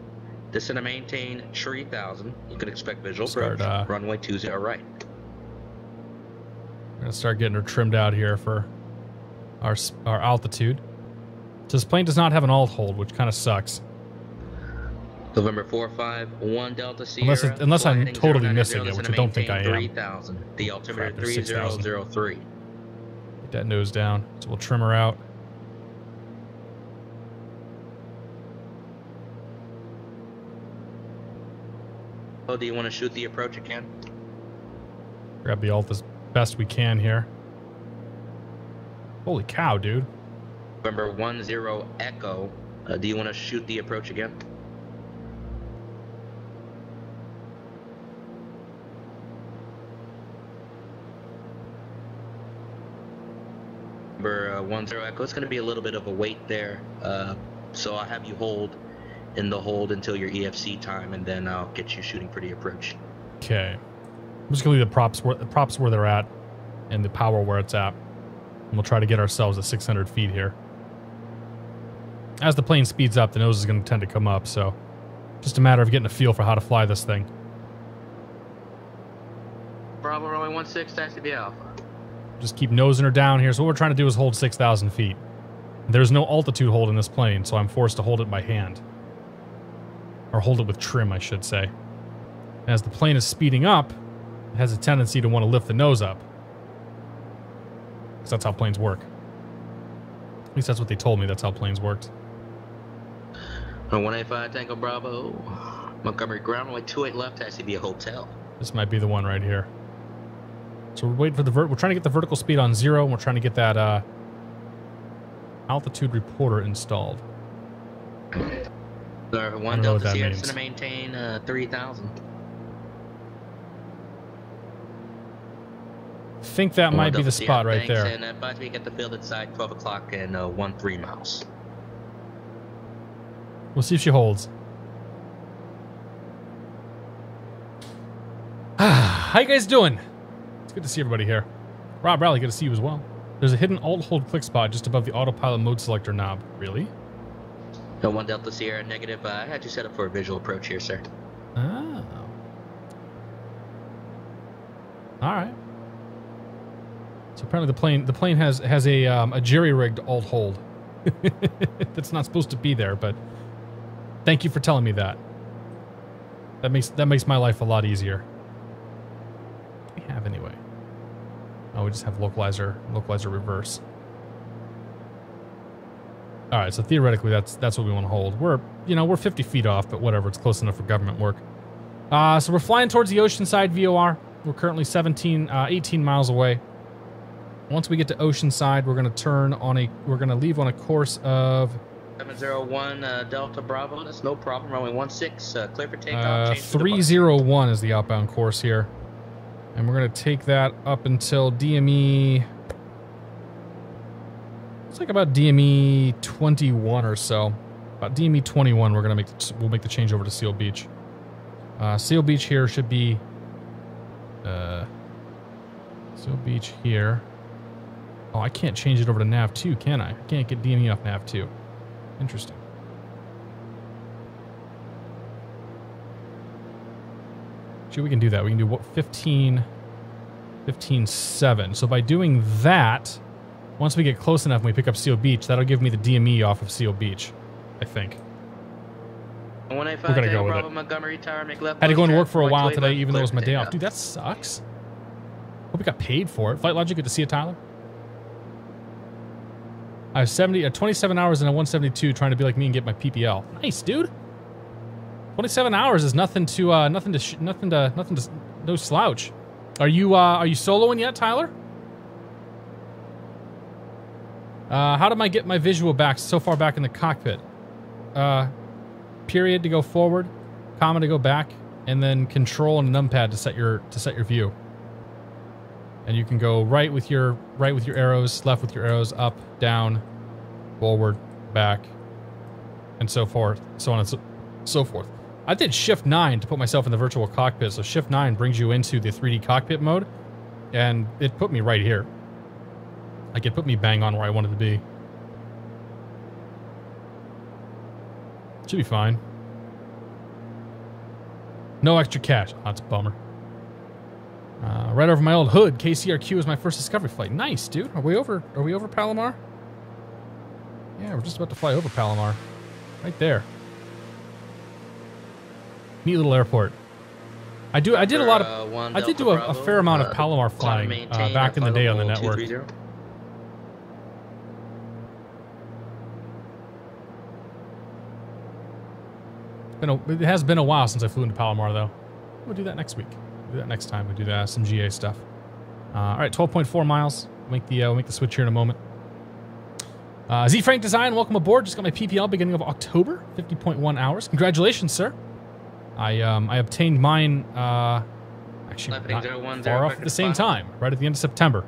Descend and maintain 3,000. You can expect visual approach. Runway 20 right. We're gonna start getting her trimmed out here for our altitude. So this plane does not have an alt hold, which kind of sucks. November 451 Delta Sierra. Unless I'm totally missing it, which I don't think I am. 3,000. The altimeter 3003. Get that nose down. So we'll trim her out. Oh, do you want to shoot the approach again? Grab the alt as best we can here. Holy cow, dude. November 10 Echo. Do you want to shoot the approach again? Number 10 Echo. It's going to be a little bit of a wait there, so I'll have you hold in the hold until your EFC time, and then I'll get you shooting for the approach. Okay. I'm just going to leave the props where they're at and the power where it's at. And we'll try to get ourselves at 600 feet here. As the plane speeds up, the nose is going to tend to come up, so just a matter of getting a feel for how to fly this thing. Bravo runway 16, taxi to Alpha. Just keep nosing her down here. So what we're trying to do is hold 6,000 feet. There's no altitude hold in this plane, so I'm forced to hold it by hand. Or hold it with trim, I should say. As the plane is speeding up, it has a tendency to want to lift the nose up. Because that's how planes work. At least that's what they told me, that's how planes worked. 185 Tango Bravo. Montgomery ground runway 28 left, taxi via hotel. This might be the one right here. So we're waiting for the we're trying to get the vertical speed on 0, and we're trying to get that altitude reporter installed. Or I 1 don't know what Delta that Sierra, means. it's going to maintain 3,000. I think that might be the spot right there. And advise me get the field at side 12 o'clock and 13 miles. We'll see if she holds. How you guys doing? It's good to see everybody here. Rob Rowley, good to see you as well. There's a hidden alt-hold click spot just above the autopilot mode selector knob. Really? 1 Delta Sierra, negative. I had you set up for a visual approach here, sir. Oh. All right. So apparently the plane has a jerry-rigged alt-hold. That's not supposed to be there, but thank you for telling me that. That makes my life a lot easier. What do we have anyway? Oh, we just have localizer reverse. All right, so theoretically that's what we want to hold. We're 50 feet off, but whatever, it's close enough for government work. So we're flying towards the Oceanside VOR. We're currently 18 miles away. Once we get to Oceanside, we're going to leave on a course of 701 Delta Bravo. That's no problem. Runway 16, clear for takeoff. 301 is the outbound course here. And we're going to take that up until DME. It's like about DME 21 or so. About DME 21, we'll make the change over to Seal Beach. Seal Beach here should be Seal Beach here. Oh, I can't change it over to Nav 2, can I? I can't get DME off Nav 2. Interesting. Actually, we can do that. We can do 15.7. So by doing that, once we get close enough and we pick up Seal Beach, that'll give me the DME off of Seal Beach, I think. We're gonna go with it. Montgomery Tower, make left. Had to go into work for a while today, even though it was my day off. Dude, that sucks. Hope we got paid for it. Flight Logic, good to see you, Tyler. I have 27 hours in a 172 trying to be like me and get my PPL. Nice, dude. 27 hours is nothing to no slouch. Are you soloing yet, Tyler? How do I get my visual back so far back in the cockpit? Period to go forward, comma to go back, and then control and a numpad to set your view. And you can go right with your arrows, left with your arrows, up, down, forward, back, and so forth, so on and so forth. I did Shift 9 to put myself in the virtual cockpit, so Shift 9 brings you into the 3D cockpit mode, and it put me right here. Like, it put me bang on where I wanted to be. Should be fine. No extra cash. Oh, that's a bummer. Right over my old hood. KCRQ is my first discovery flight. Nice, dude. Are we over Palomar? Yeah, we're just about to fly over Palomar. Right there. Neat little airport. I did do a fair amount of Palomar flying back in the day on the network. It has been a while since I flew into Palomar, though. We'll do that next week. We'll do that next time. We'll do some GA stuff. All right, 12.4 miles. We'll make the switch here in a moment. Z Frank Design, welcome aboard. Just got my PPL beginning of October, 50.1 hours. Congratulations, sir. I obtained mine actually not far off at the same time, right at the end of September.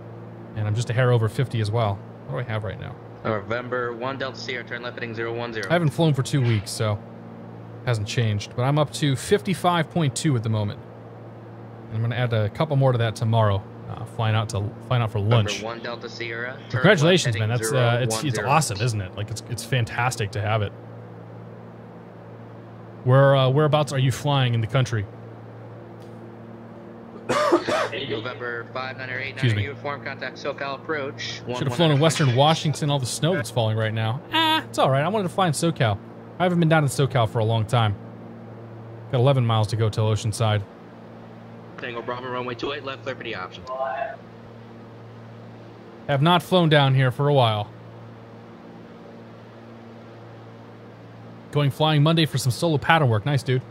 And I'm just a hair over 50 as well. What do I have right now? November 1 Delta Sierra, turn left heading 010. I haven't flown for 2 weeks, so hasn't changed. But I'm up to 55.2 at the moment. And I'm going to add a couple more to that tomorrow. Flying out for lunch. 1 Delta Sierra. Congratulations, man! That's it's awesome, isn't it? Like it's fantastic to have it. Whereabouts are you flying in the country? November 5908 uniform contact Socal approach. Should have flown in Western Washington. All the snow that's falling right now. It's all right. I wanted to fly in SoCal. I haven't been down in SoCal for a long time. Got 11 miles to go till Oceanside. Tango Bravo runway 28 left, clear for the option. Have not flown down here for a while. Going flying Monday for some solo pattern work. Nice, dude.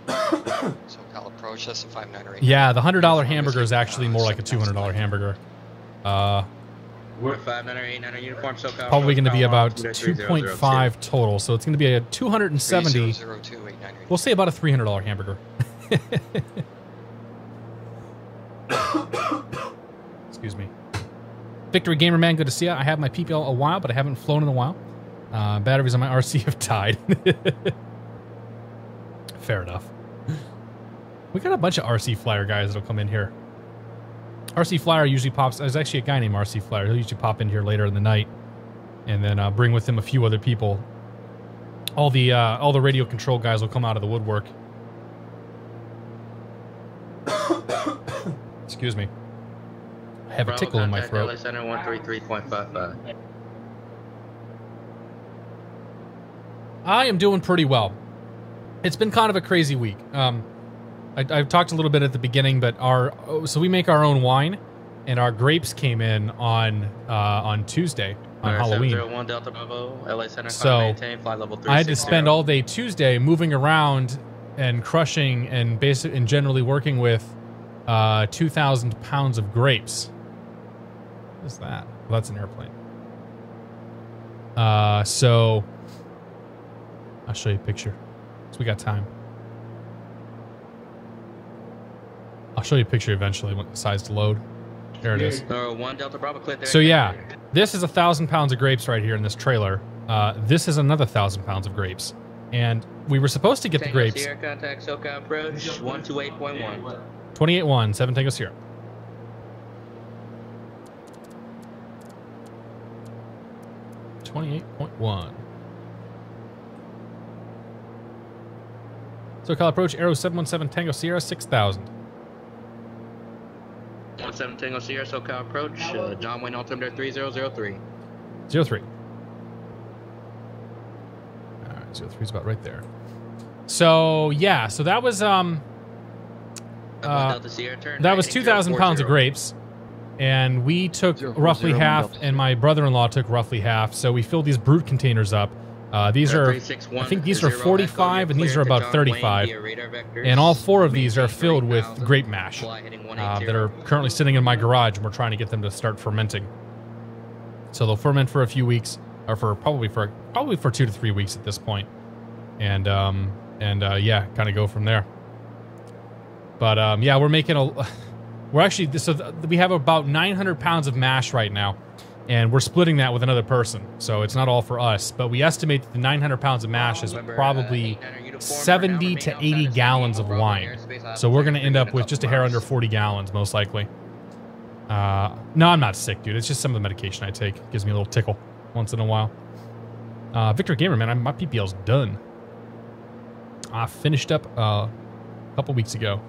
SoCal approach, that's a 5908. Yeah, the $100 hamburger is actually more like a $200 hamburger. We're 500, 800 uniform SoCal. Probably going to be about approach, 2.5 total. So it's going to be a 270. 3002, 800. We'll say about a $300 hamburger. Excuse me. Victory Gamer Man, good to see you. I have my PPL a while, but I haven't flown in a while. Batteries on my RC have died. Fair enough. We got a bunch of RC Flyer guys that'll come in here. RC Flyer usually pops. There's actually a guy named RC Flyer. He'll usually pop in here later in the night, and then bring with him a few other people. All the radio control guys will come out of the woodwork. Excuse me. I have a tickle in my throat. LA Center 133.55. I am doing pretty well. It's been kind of a crazy week. I've talked a little bit at the beginning, but so we make our own wine, and our grapes came in on Tuesday, on Halloween. 701 Delta Bravo, LA Center, so maintain, flight level 360. I had to spend all day Tuesday moving around and crushing and generally working with 2,000 pounds of grapes. What is that? Well, that's an airplane. So I'll show you a picture. So we got time. I'll show you a picture eventually when it decides to load. There it is. 1 Delta Bravo, clear there. So yeah, this is 1,000 pounds of grapes right here in this trailer. This is another 1,000 pounds of grapes. And we were supposed to get the grapes. Sierra, contact SoCal approach 128.1. 28-1, 7 Tango Sierra. .1. SoCal approach, Arrow 717 Tango Sierra 6,000. 17 Tango Sierra, SoCal approach, John Wayne altimeter 3003. 03. All right, 03 is about right there. So yeah, so that was Delta Sierra, turn that right, was 2,000 pounds of grapes, and we took roughly half, and my brother-in-law took roughly half. So we filled these brute containers up. These are, I think these are 45, and these are about 35. And all 4 of these are filled with grape mash that are currently sitting in my garage, and we're trying to get them to start fermenting. So they'll ferment for a few weeks, or for probably for 2 to 3 weeks at this point, and yeah, kind of go from there. But yeah, we're making we're actually, so we have about 900 pounds of mash right now, and we're splitting that with another person. So it's not all for us, but we estimate that the 900 pounds of mash is probably 70 to 80 gallons of wine. So we're going to end up with just a hair under 40 gallons, most likely. No, I'm not sick, dude. It's just some of the medication I take. It gives me a little tickle once in a while. Victor Gamer, man, my PPL's done. I finished up a couple weeks ago.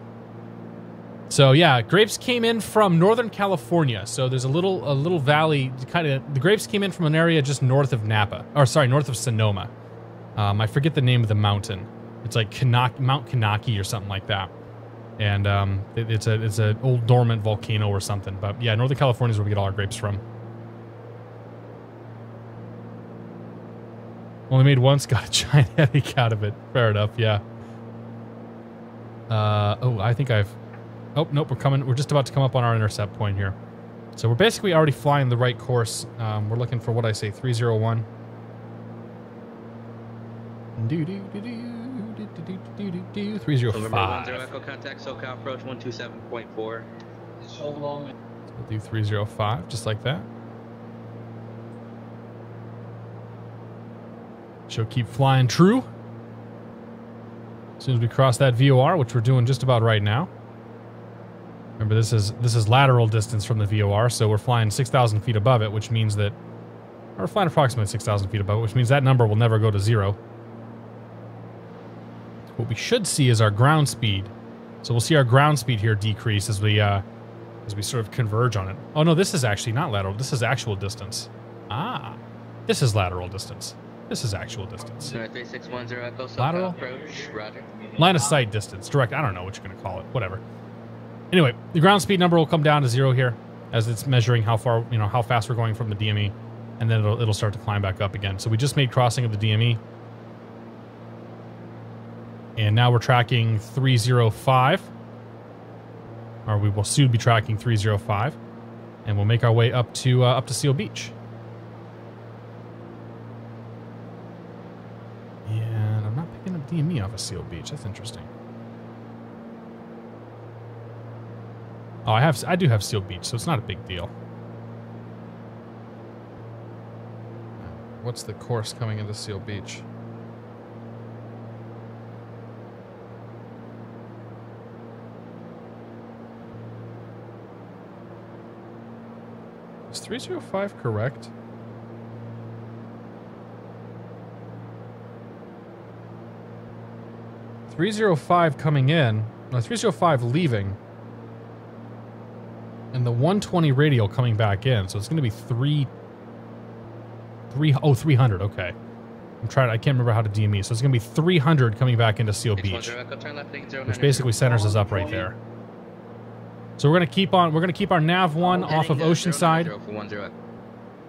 So yeah, grapes came in from Northern California. So there's a little valley, the grapes came in from an area just north of Napa, or sorry, north of Sonoma. I forget the name of the mountain. It's like Mount Kanaki or something like that. And it's an old dormant volcano or something. But yeah, Northern California is where we get all our grapes from. Only made once, got a giant headache out of it. Fair enough, yeah. Oh, I think I've... Oh, nope, we're just about to come up on our intercept point here. So we're basically already flying the right course. We're looking for, what I say, 301. 305. Echo contact SoCal approach 127.4. So we'll do 305, just like that. She'll keep flying true. As soon as we cross that VOR, which we're doing just about right now. Remember, this is lateral distance from the VOR, so we're flying 6,000 feet above it, which means that... Or we're flying approximately 6,000 feet above it, which means that number will never go to 0. What we should see is our ground speed. So we'll see our ground speed here decrease as we sort of converge on it. Oh no, this is actually not lateral. This is actual distance. Ah, this is lateral distance. This is actual distance. 3610 Echo SoCal Lateral? approach, roger. Line of sight distance. Direct. I don't know what you're going to call it. Whatever. Anyway, the ground speed number will come down to 0 here as it's measuring how far, how fast we're going from the DME, and then it'll start to climb back up again. So we just made crossing of the DME, and now we're tracking 305, or we will soon be tracking 305, and we'll make our way up to Seal Beach. And I'm not picking up DME off of Seal Beach. That's interesting. Oh, I do have Seal Beach, so it's not a big deal. What's the course coming into Seal Beach? Is 305 correct? .305 coming in, no, 305 leaving, and the 120 radial coming back in. So it's going to be 300. Okay, I can't remember how to DME. So it's going to be 300 coming back into Seal Beach, which basically centers us up right there. So we're going to keep our nav one off of Oceanside.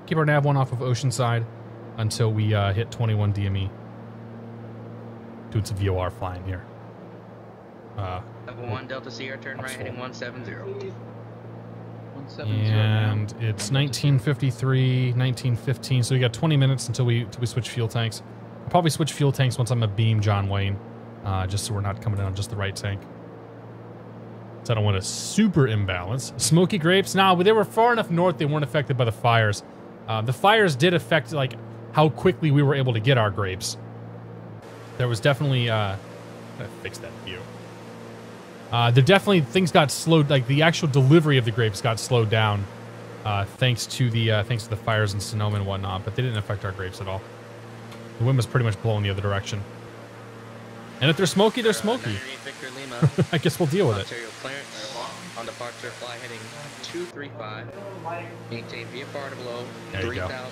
Keep our nav one off of Oceanside until we hit 21 DME. Doing some VOR flying here. 1 Delta Sierra, turn right, heading 170. And it's 19:53, 19:15. So we got 20 minutes until we switch fuel tanks. I'll probably switch fuel tanks once I'm a beam John Wayne, just so we're not coming in on just the right tank. So I don't want a super imbalance. Smoky grapes? No, they were far enough north they weren't affected by the fires. The fires did affect like how quickly we were able to get our grapes. There was definitely fix that view. There definitely things got slowed, like the actual delivery of the grapes got slowed down, thanks to the fires in Sonoma and whatnot. But they didn't affect our grapes at all. The wind was pretty much blowing the other direction. And if they're smoky, they're smoky. I guess we'll deal with it. On departure, fly heading 235. Maintain VFR to below 3,000.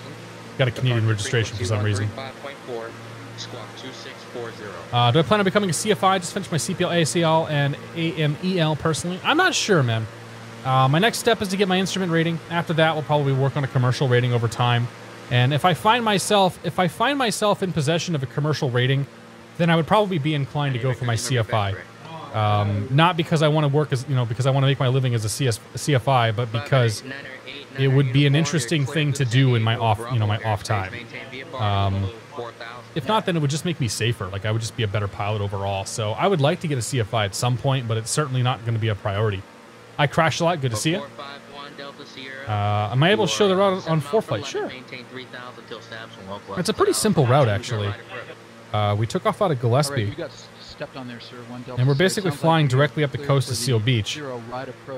Got a Canadian registration for some reason. 5.4. Squawk 2640. Do I plan on becoming a CFI? Just finished my CPL, ASCL, and AMEL personally. I'm not sure, man. My next step is to get my instrument rating. After that, we'll probably work on a commercial rating over time. And if I find myself in possession of a commercial rating, then I would probably be inclined to go for my CFI. Not because I want to work as, because I want to make my living as a CFI, but because it would be an interesting thing to do in my off time. If not, then it would just make me safer. Like, I would just be a better pilot overall. So I would like to get a CFI at some point, but it's certainly not going to be a priority. I crashed a lot. Good to see you. Am I able to show the route on 4Flight? Sure. It's a pretty simple route, actually. We took off out of Gillespie. And we're basically flying directly up the coast to Seal Beach.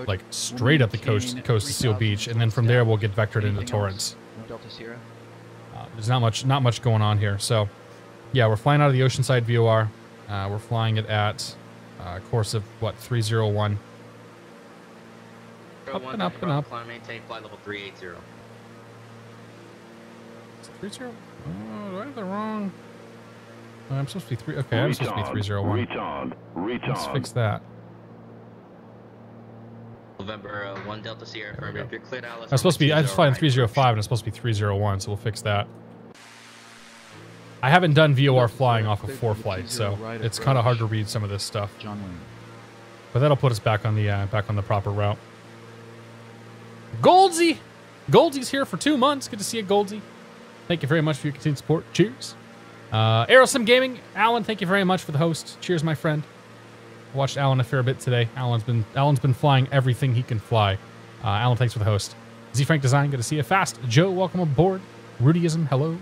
Like, straight up the coast to Seal Beach. And then from there, we'll get vectored into Torrance. There's not much going on here. So, yeah, we're flying out of the Oceanside VOR. We're flying it at a course of, 301. Up and up and up. Maintain flight level 380. Is it 30? Oh, do I have the wrong? Oh, I'm supposed to be 3. Okay, I'm supposed to be 301. Let's fix that. November 1 Delta Sierra. If you're cleared out, I was flying 305 and it's supposed to be 301, so we'll fix that. I haven't done VOR flying off of 4Flight, so it's kind of hard to read some of this stuff. But that'll put us back on the proper route. Goldsy! Goldsy's here for 2 months. Good to see you, Goldsy. Thank you very much for your continued support. Cheers. Aerosim Gaming, Alan, thank you very much for the host. Cheers, my friend. I watched Alan a fair bit today. Alan's been flying everything he can fly. Alan, thanks for the host. Z Frank Design, good to see you. Fast Joe, welcome aboard. Rudyism, hello.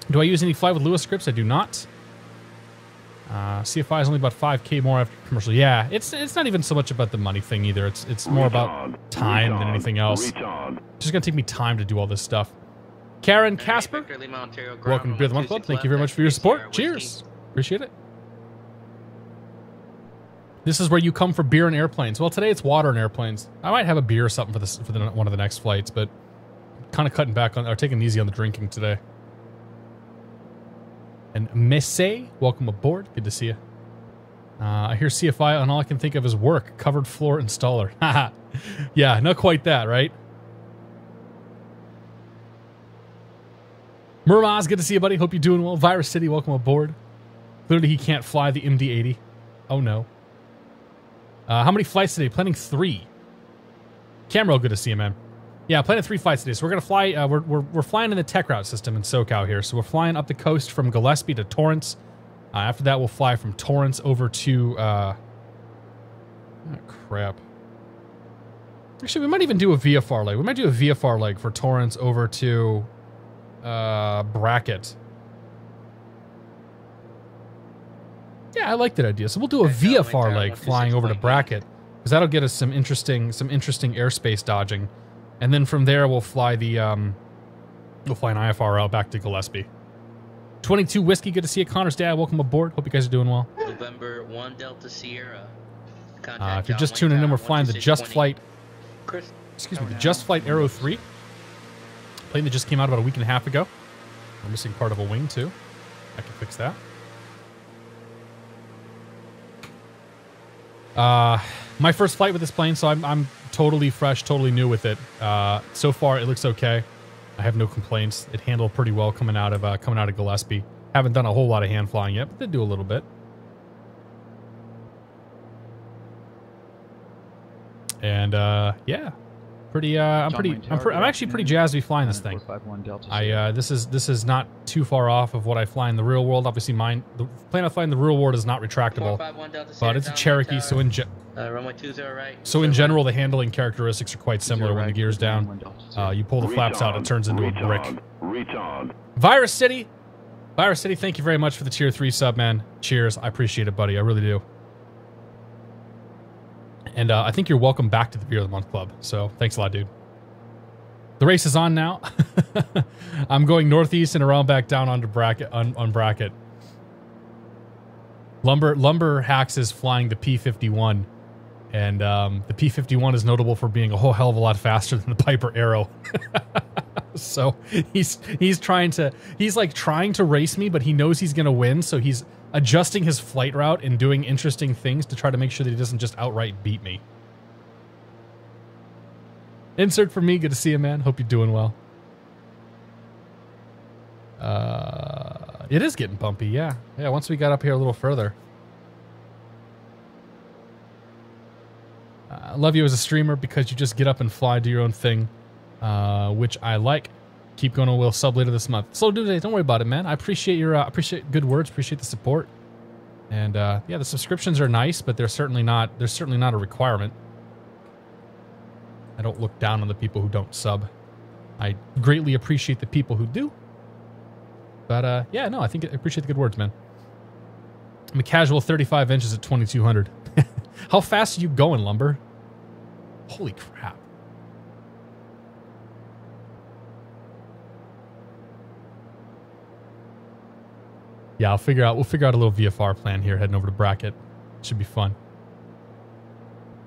Do I use any Fly with Lewis scripts? I do not. CFI is only about 5K more after commercial. Yeah, it's not even so much about the money thing either. It's more about time than anything else. It's just gonna take me time to do all this stuff. Karen Casper, welcome to Beer of the Month Club. Thank you very much for your support. Cheers. Appreciate it. This is where you come for beer and airplanes. Well, today it's water and airplanes. I might have a beer or something for one of the next flights, but kind of cutting back on, or taking it easy on the drinking today. And Messe, welcome aboard. Good to see you. I hear CFI, and all I can think of is work. Covered floor installer. Haha. Yeah, not quite that, right? Murmaz, good to see you, buddy. Hope you're doing well. Virus City, welcome aboard. Clearly, he can't fly the MD-80. Oh, no. How many flights today? Planning 3. Camero, good to see you, man. Yeah, planning 3 flights today. So we're gonna fly. We're flying in the tech route system in Socal here. So we're flying up the coast from Gillespie to Torrance. After that, we'll fly from Torrance over to. Oh, crap. Actually, we might even do a VFR leg. We might do a VFR leg for Torrance over to Brackett. Yeah, I like that idea. So we'll do a VFR leg flying over to Brackett, because that'll get us some interesting airspace dodging, and then from there we'll fly the we'll fly an IFRL back to Gillespie. 22 Whiskey, good to see you. Connor's dad, welcome aboard. Hope you guys are doing well. November 1 Delta Sierra. If you're just tuning in, we're flying the JustFlight. Excuse me, the JustFlight Aero 3. Plane that just came out about a week and a half ago. We're missing part of a wing too. I can fix that. My first flight with this plane, so I'm totally fresh, totally new with it. So far, it looks okay. I have no complaints. It handled pretty well coming out of Gillespie. Haven't done a whole lot of hand flying yet, but did do a little bit. And yeah, I'm actually pretty jazzed to be flying this thing. This is not too far off of what I fly in the real world. Obviously, the plane I fly in the real world is not retractable, but it's a Cherokee, so in general, the handling characteristics are quite similar. When the gear's down, you pull the flaps out, it turns into a brick. Virus City, thank you very much for the tier 3 sub, man. Cheers, I appreciate it, buddy. I really do. And I think you're welcome back to the Beer of the Month Club. So thanks a lot, dude. The race is on now. I'm going northeast and around back down onto Brackett on Brackett. Lumber Hacks is flying the P-51, and the P-51 is notable for being a whole hell of a lot faster than the Piper Arrow. So he's trying to race me, but he knows he's gonna win, so he's adjusting his flight route and doing interesting things to try to make sure that he doesn't just outright beat me. Insert for me, good to see you, man. Hope you're doing well. It is getting bumpy, yeah. Yeah, once we got up here a little further. I love you as a streamer because you just get up and fly, do your own thing, which I like. Keep going, we'll sub later this month. Slow do today, don't worry about it, man. I appreciate your appreciate good words, appreciate the support. And yeah, the subscriptions are nice, but they're certainly not a requirement. I don't look down on the people who don't sub. I greatly appreciate the people who do. But yeah, no, I appreciate the good words, man. I'm a casual 35 inches at 2200. How fast are you going, Lumber? Holy crap. Yeah, we'll figure out a little VFR plan here heading over to Brackett. Should be fun.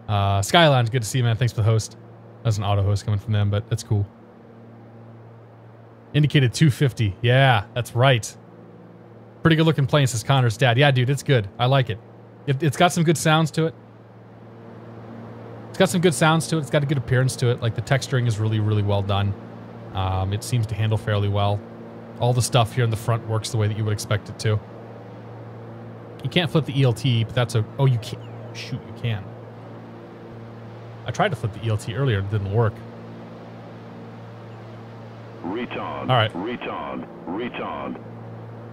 Skyline, good to see you, man. Thanks for the host. That's an auto host coming from them, but that's cool. Indicated 250. Yeah, that's right. Pretty good looking plane, says Connor's dad. Yeah, dude, it's good. I like it. It's got some good sounds to it. It's got a good appearance to it. Like, the texturing is really, really well done. It seems to handle fairly well. All the stuff here in the front works the way that you would expect it to. You can't flip the ELT, but that's oh, you can't. Shoot, you can. I tried to flip the ELT earlier, it didn't work. Reach-on. All right. Reach-on.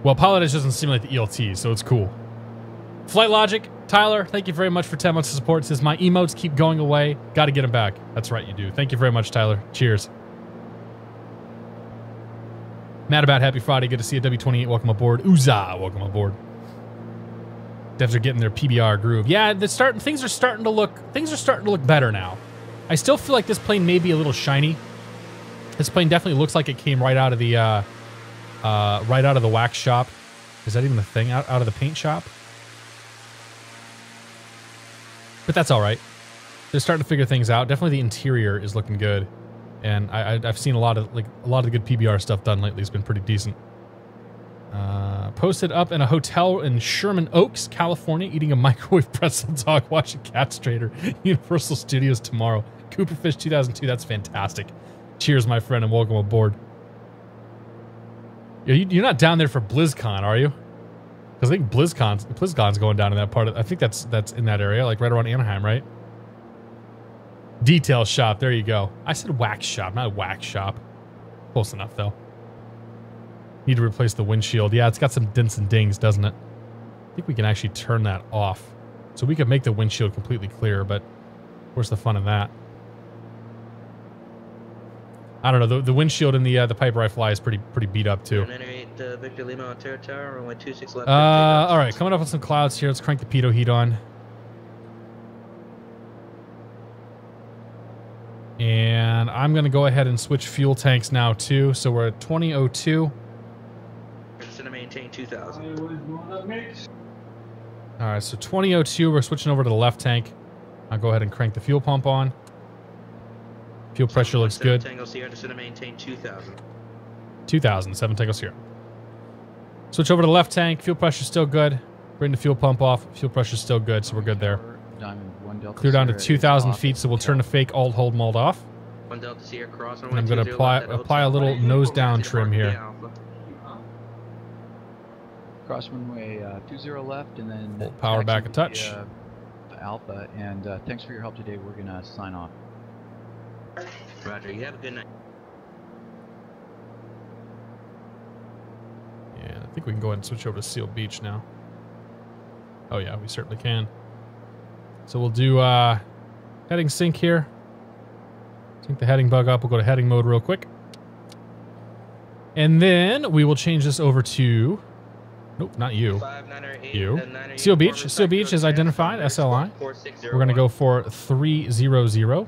Well, PilotEdge doesn't simulate the ELT, so it's cool. Flight Logic, Tyler, thank you very much for 10 months of support. It says, my emotes keep going away. Got to get them back. That's right, you do. Thank you very much, Tyler. Cheers. Mad About Happy Friday. Good to see you, W28. Welcome aboard. Uza, welcome aboard. Devs are getting their PBR groove. Yeah, things are starting to look better now. I still feel like this plane may be a little shiny. This plane definitely looks like it came right out of the wax shop. Is that even the thing? Out of the paint shop? But that's all right. They're starting to figure things out. Definitely the interior is looking good. And I've seen a lot of the good PBR stuff done lately. It's been pretty decent. Posted up in a hotel in Sherman Oaks, California, eating a microwave pretzel dog, watching Catstrator, Universal Studios tomorrow. Cooperfish 2002, that's fantastic. Cheers, my friend, and welcome aboard. You're not down there for BlizzCon, are you? Because I think BlizzCon's going down in that part of. I think that's in that area, like right around Anaheim, right? Detail shop. There you go. I said wax shop, not wax shop. Close enough, though. Need to replace the windshield. Yeah, it's got some dents and dings, doesn't it? I think we can actually turn that off. So we could make the windshield completely clear, but where's the fun in that? I don't know. The windshield in the Piper I Fly is pretty beat up, too. Victor Lima on Terra Tower, runway 26 left. All right, coming up with some clouds here. Let's crank the pitot heat on. And I'm going to go ahead and switch fuel tanks now, too. So we're at 2002. We're just going to maintain 2,000. All right, so 2002, we're switching over to the left tank. I'll go ahead and crank the fuel pump on. Fuel pressure looks good. Tango Sierra, just going to maintain 2,000. 2,000, 7 Tango Sierra. Switch over to the left tank. Fuel pressure's still good. Bring the fuel pump off. Fuel pressure's still good, so we're good there. Clear down to 2,000 feet, so we'll turn the fake alt hold mold off. 1 Delta Sierra cross. And I'm going to apply a little nose down trim here. Cross runway 20 left, and then we'll power back a touch. Alpha, and thanks for your help today. We're gonna sign off. Roger. You have a good night. Yeah, I think we can go ahead and switch over to Seal Beach now. Oh yeah, we certainly can. So we'll do heading sync here. Sync the heading bug up. We'll go to heading mode real quick. And then we will change this over to... Nope, not you. You. Seal Beach. Seal Beach is identified, SLI. We're going to go for 300. 30.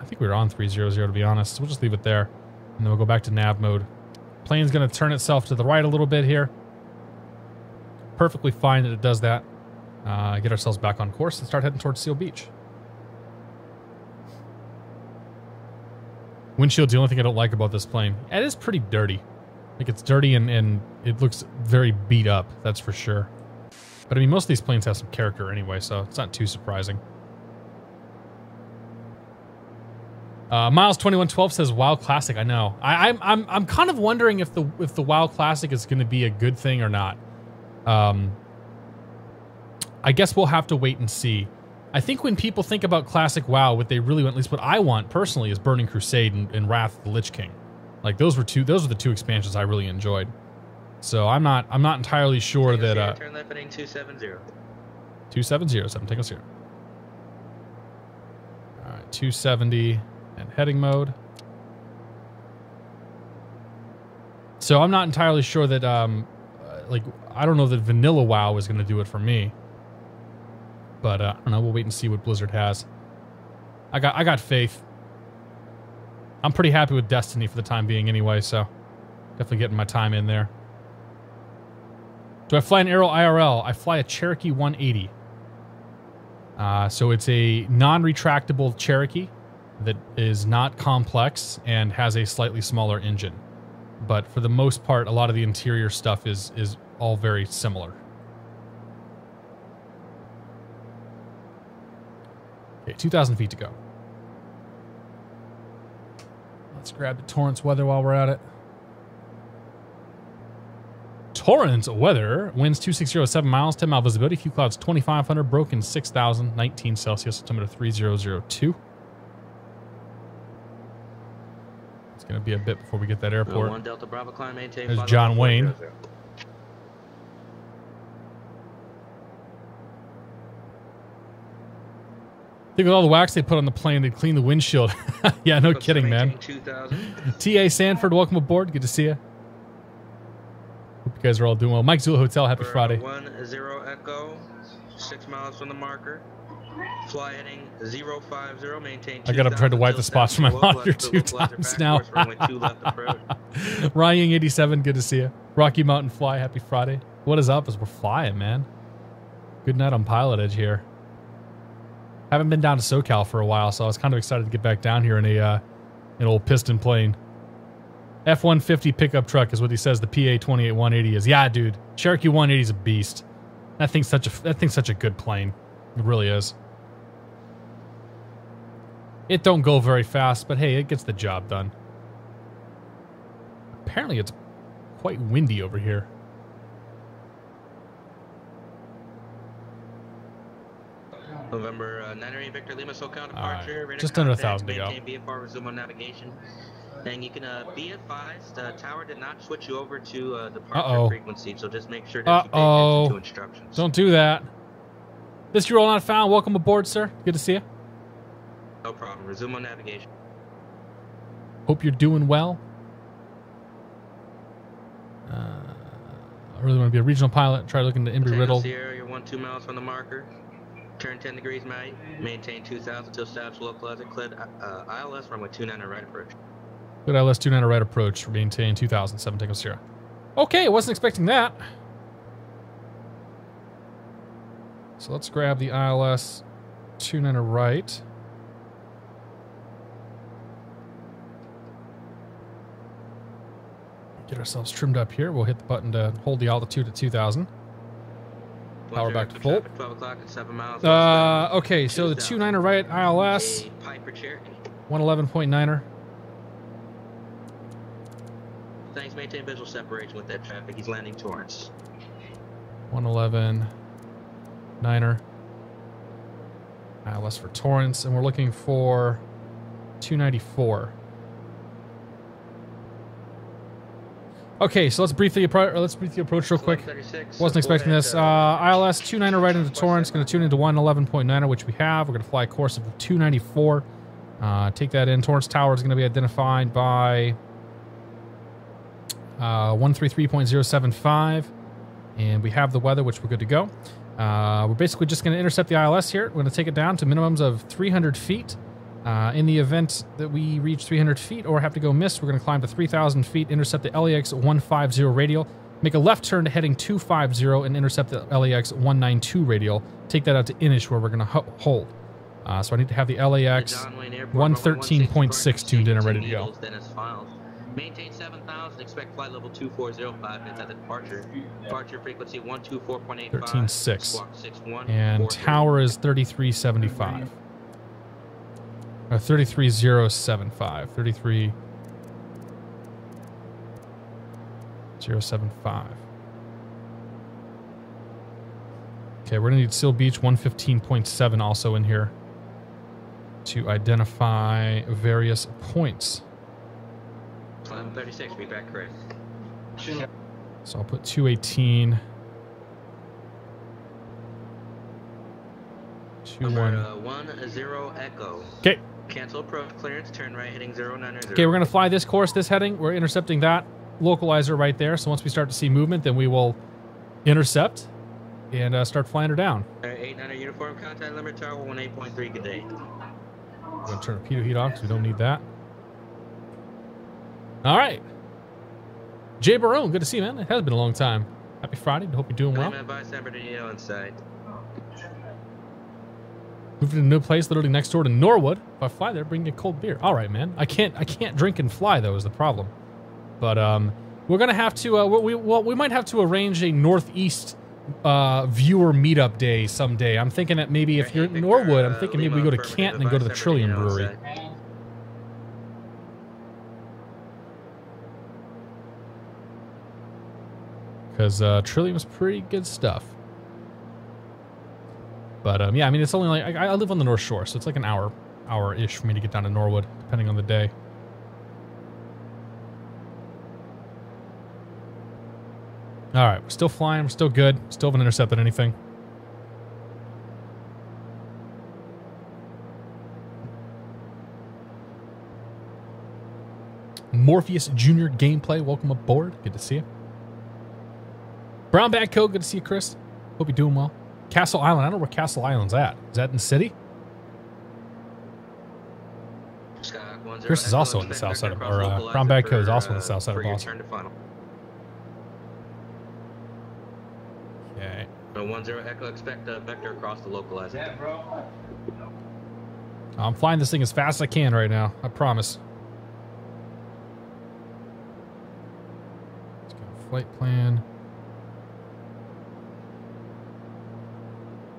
I think we were on 300 to be honest. So we'll just leave it there. And then we'll go back to nav mode. Plane's going to turn itself to the right a little bit here. Perfectly fine that it does that. Get ourselves back on course and start heading towards Seal Beach. Windshield's the only thing I don't like about this plane. It is pretty dirty. Like, it's dirty and it looks very beat up, that's for sure. But I mean, most of these planes have some character anyway, so it's not too surprising. Miles 2112 says WoW Classic. I know. I'm kind of wondering if the WoW Classic is going to be a good thing or not. I guess we'll have to wait and see. I think when people think about Classic WoW, what they really want, at least what I want personally, is Burning Crusade and Wrath of the Lich King. Like those were the two expansions I really enjoyed. So I'm not entirely sure that turn left heading 270. 270, 7 Tango Sierra. All right, 270 and heading mode. So I'm not entirely sure that like I don't know that vanilla WoW is going to do it for me. But I don't know. We'll wait and see what Blizzard has. I got faith. I'm pretty happy with Destiny for the time being, anyway. So definitely getting my time in there. Do I fly an Aero IRL? I fly a Cherokee 180. So it's a non-retractable Cherokee that is not complex and has a slightly smaller engine. But for the most part, a lot of the interior stuff is all very similar. Okay, 2,000 feet to go. Let's grab the Torrance weather while we're at it. Torrance weather, winds 2607 miles, 10 mile visibility, few clouds 2,500, broken 6,000, 19 Celsius, altimeter 3002. It's going to be a bit before we get that airport. 1 Delta Bravo climb, maintain. There's John Wayne. I think with all the wax they put on the plane, they'd clean the windshield. Yeah, no kidding, man. 2,000. T.A. Sanford, welcome aboard. Good to see you. Hope you guys are all doing well. Mike Zula Hotel, happy Friday. 10 Echo, 6 miles from the marker. Fly heading 050, maintain 2,000. I got to try to wipe the spots from my monitor 2 times now. Ryan 87, good to see you. Rocky Mountain Fly, happy Friday. What is up as we're flying, man? Good night on PilotEdge here. Haven't been down to Socal for a while, so I was kind of excited to get back down here in an old piston plane. F-150 pickup truck is what he says the PA-28 180 is. Yeah, dude. Cherokee 180 is a beast. That thing's such a good plane. It really is. It don't go very fast, but hey, it gets the job done. Apparently it's quite windy over here. November 9 Victor Lima SoCal departure. Right. Just under 1,000 to go. Maintain VFR, resume on navigation. And you can be advised, tower did not switch you over to departure frequency, so just make sure that you pay attention to instructions. Don't do that. This roll not found. Welcome aboard, sir. Good to see you. No problem. Resume on navigation. Hope you're doing well. I really want to be a regional pilot. Try looking to Embry-Riddle. Sierra, you're 1-2 miles from the marker. Turn 10 degrees right. Maintain 2,000 until stops localizer. Clear ILS runway 29 right approach. Good ILS 29 right approach. Maintain 2,000. 7 Tango Sierra. Okay, I wasn't expecting that. So let's grab the ILS 29 right. Get ourselves trimmed up here. We'll hit the button to hold the altitude at 2,000. Power back to full. 12 o'clock and 7 miles. Okay, so the 29er right ILS. Piper Cherokee. 111.9er. Thanks. Maintain visual separation with that traffic. He's landing Torrance. 111. 9er. ILS for Torrance. And we're looking for 294. Okay, so let's brief the approach real quick. Wasn't expecting this. ILS 29er right into Torrance. Going to tune into 111.9er, which we have. We're going to fly a course of 294. Take that in. Torrance Tower is going to be identified by 133.075. And we have the weather, which we're good to go. We're basically just going to intercept the ILS here. We're going to take it down to minimums of 300 feet. In the event that we reach 300 feet or have to go miss, we're going to climb to 3,000 feet, intercept the LAX 150 radial, make a left turn to heading 250 and intercept the LAX 192 radial. Take that out to Inish where we're going to hold. So I need to have the LAX 113.6 tuned in and ready to go. Maintain 7,000. Expect flight level 2405 minutes at the departure. Departure frequency 124.85. 13.6. And tower is 3375. 33075. 33075. Okay, we're gonna need Seal Beach 115.7 also in here to identify various points. 36, be back correct. So I'll put 218. 10 Echo. Okay. Cancel approach clearance. Turn right heading 090. Okay, we're gonna fly this course, this heading. We're intercepting that localizer right there. So once we start to see movement, then we will intercept and start flying her down. 89er uniform contact limit tower 18.3. Good day. We're gonna turn torpedo heat off because we don't need that. All right. Jay Barone, good to see you, man. It has been a long time. Happy Friday. Hope you're doing well. Moving to a new place, literally next door to Norwood. If I fly there, bring me a cold beer. All right, man. I can't drink and fly though. Is the problem. But we're gonna have to. We might have to arrange a Northeast viewer meetup day someday. I'm thinking that maybe if you're in Norwood, I'm thinking maybe we go to Canton and go to the Trillium Brewery. Because Trillium is pretty good stuff. But yeah, I mean, it's only like I live on the North Shore, so it's like an hour-ish for me to get down to Norwood, depending on the day. All right, we're still flying, we're still good, still haven't intercepted anything. Morpheus Jr. gameplay, welcome aboard. Good to see you. Brown Bag Code, good to see you, Chris. Hope you're doing well. Castle Island, I don't know where Castle Island's at. Is that in the city? Chris is also on the south side of, or Brown Bag Code is also on the south side of Boston. Okay. 10 Echo, expect a vector across the localizer. Yeah, bro. I'm flying this thing as fast as I can right now. I promise. Let's go flight plan.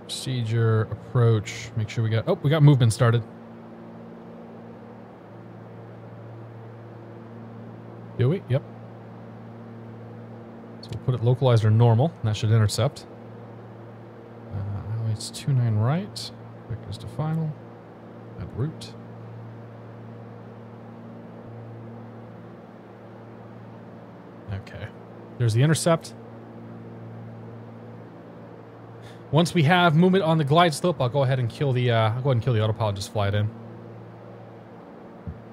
Procedure, approach. Make sure we got movement started. Do we? Yep. So we'll put it localizer normal. And that should intercept. It's 29 right. Vectors to final. Add route. Okay. There's the intercept. Once we have movement on the glide slope, I'll go ahead and kill the autopilot, just fly it in.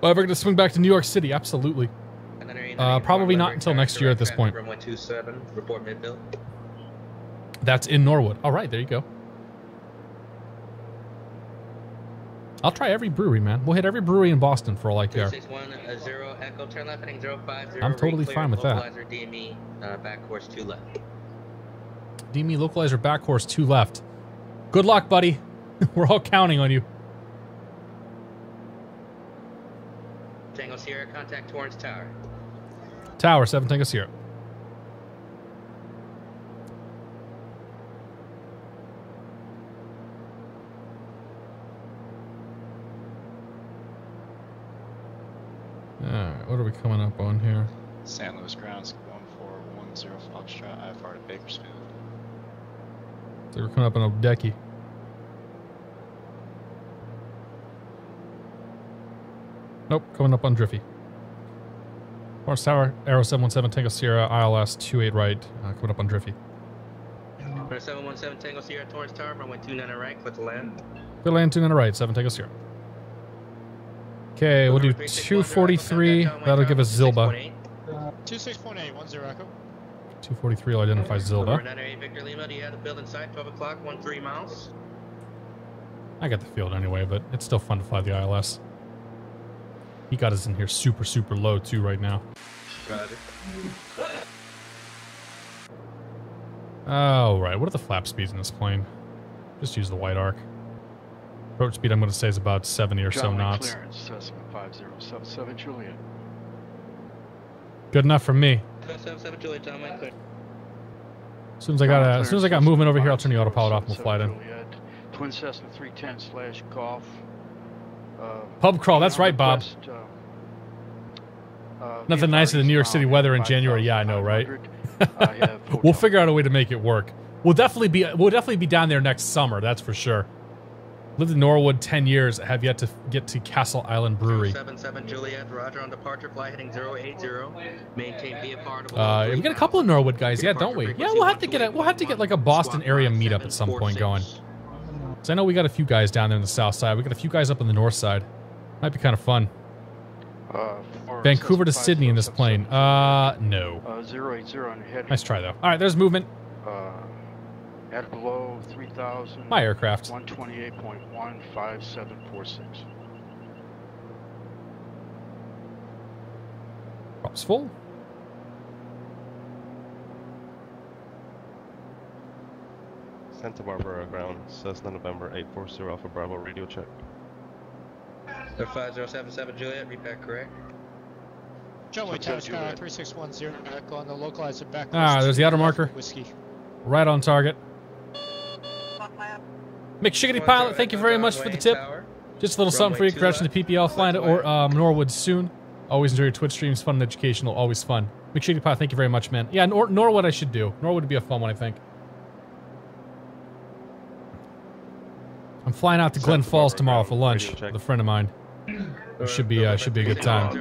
But we're going to swing back to New York City, absolutely. Probably not until next year at this point. Runway 27, report mid-build. That's in Norwood. All right, there you go. I'll try every brewery, man. We'll hit every brewery in Boston for all I care. 361 Echo, turn left heading 050. I'm totally fine with that. Localizer DME, back course 2 left. DME localizer back course 2 left. Good luck, buddy. We're all counting on you. Tango Sierra, contact Torrance Tower. Tower, 7 Tango Sierra. Alright, what are we coming up on here? San Luis grounds 1410 Foxtrot IFR to Bakersfield. So we're coming up on Odeki. Nope, coming up on Driffy. Torrance Tower, Arrow 717 Tango Sierra, ILS 28 right, coming up on Driffy. 717 Tango Sierra, Torrance Tower, runway 29 right, click to land. Good land, 29 right, 7 Tango Sierra. Okay, we'll do 243. That'll give us Zilba. 26.8, 10 Echo. 243 will identify Zilba. 98 Victor Lima, do you have the build in sight? 12 o'clock, 13 miles. I got the field anyway, but it's still fun to fly the ILS. He got us in here super, super low too right now. Roger. Oh, right. What are the flap speeds in this plane? Just use the white arc. Approach speed, I'm going to say, is about 70 or so knots. Clearance, Cessna 5077 Juliet. Good enough for me. 77 Juliet, Tom, I'm clear. As soon as I got movement over here, I'll turn the autopilot off and we'll fly it in. Juliet. Twin Cessna 310/Golf. Pub crawl, that's right, Bob. Nothing nicer than New York City weather in January. Yeah, I know, right? We'll figure out a way to make it work. We'll definitely be down there next summer, that's for sure. Lived in Norwood 10 years. Have yet to get to Castle Island Brewery. 77 Juliet, Roger on departure, fly heading 080. Maintain VFR. We got a couple of Norwood guys, yeah, don't we? Yeah, we'll have to get like a Boston area meetup at some point going. So I know we got a few guys down there in the south side. We got a few guys up on the north side. Might be kind of fun. Vancouver to Sydney in this plane. No. 080 on heading. Nice try though. All right, there's movement. At below 3,000. My aircraft. 128.15746. Props full. Santa Barbara ground, Cessna November 840 Alpha Bravo radio check. 5077 Juliet, repack correct. Runway Tower Sky 3610 Echo on the localizer back. There's the outer marker. Whiskey. Right on target. McShiggity Pilot, thank you very much for the tip. Just a little something for you. Congratulations to PPL. Flying to Norwood soon. Always enjoy your Twitch streams. Fun and educational. Always fun. McShiggity Pilot, thank you very much, man. Yeah, Norwood I should do. Norwood would be a fun one, I think. I'm flying out to Glen Falls tomorrow for lunch with a friend of mine. It should be a good time.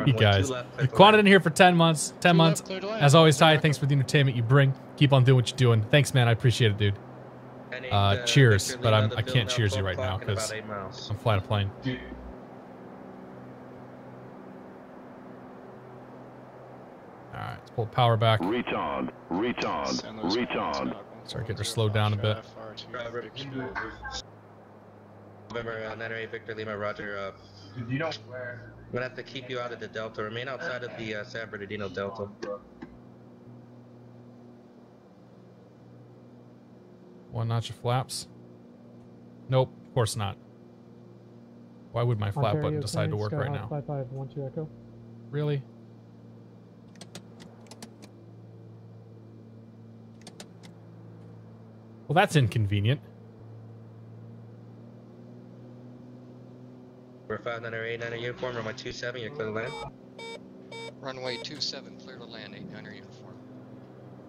You guys. You've quanted in here for 10 months. 10 months. As always, Ty, thanks for the entertainment you bring. Keep on doing what you're doing. Thanks, man. I appreciate it, dude. Cheers, but I can't cheers you right now because I'm flying a plane. Alright, let's pull the power back. Reach on, reach on, reach on. Start getting her slowed down a bit. November 98 Victor Lima, Roger. I'm gonna have to keep you out of the Delta. Remain outside of the San Bernardino Delta. One notch of flaps. Nope, of course not. Why would my flap button decide to work right now? 5512 Echo. Really? Well, that's inconvenient. We're 598, 9 uniform, runway 27, you're clear to land. Runway 27, clear to land, 89er uniform.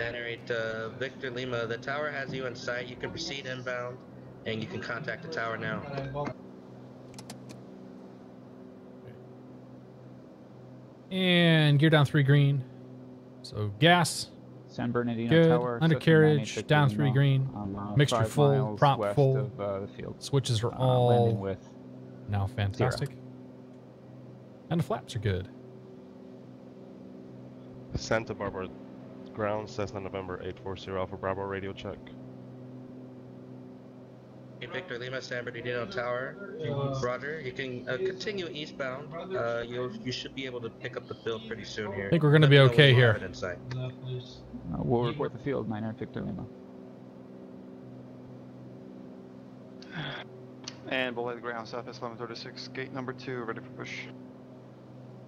908 Victor Lima, the tower has you in sight. You can proceed inbound. and you can contact the tower now. And gear down 3 green. So gas. San Bernardino Good. Tower. Undercarriage down 3 green. Mixture 5 full. miles Prop west full. of, the field. Switches are Landing all with now fantastic. And the flaps are good. Santa Barbara ground, Cessna November 840 Alpha Bravo radio check. Victor Lima, San Bernardino Tower. Roger. You can continue eastbound. You should be able to pick up the field pretty soon here. I think we're going to be okay here. We'll report the field, 9 Victor Lima. And below the ground, Southwest 1136, gate number 2, ready for push.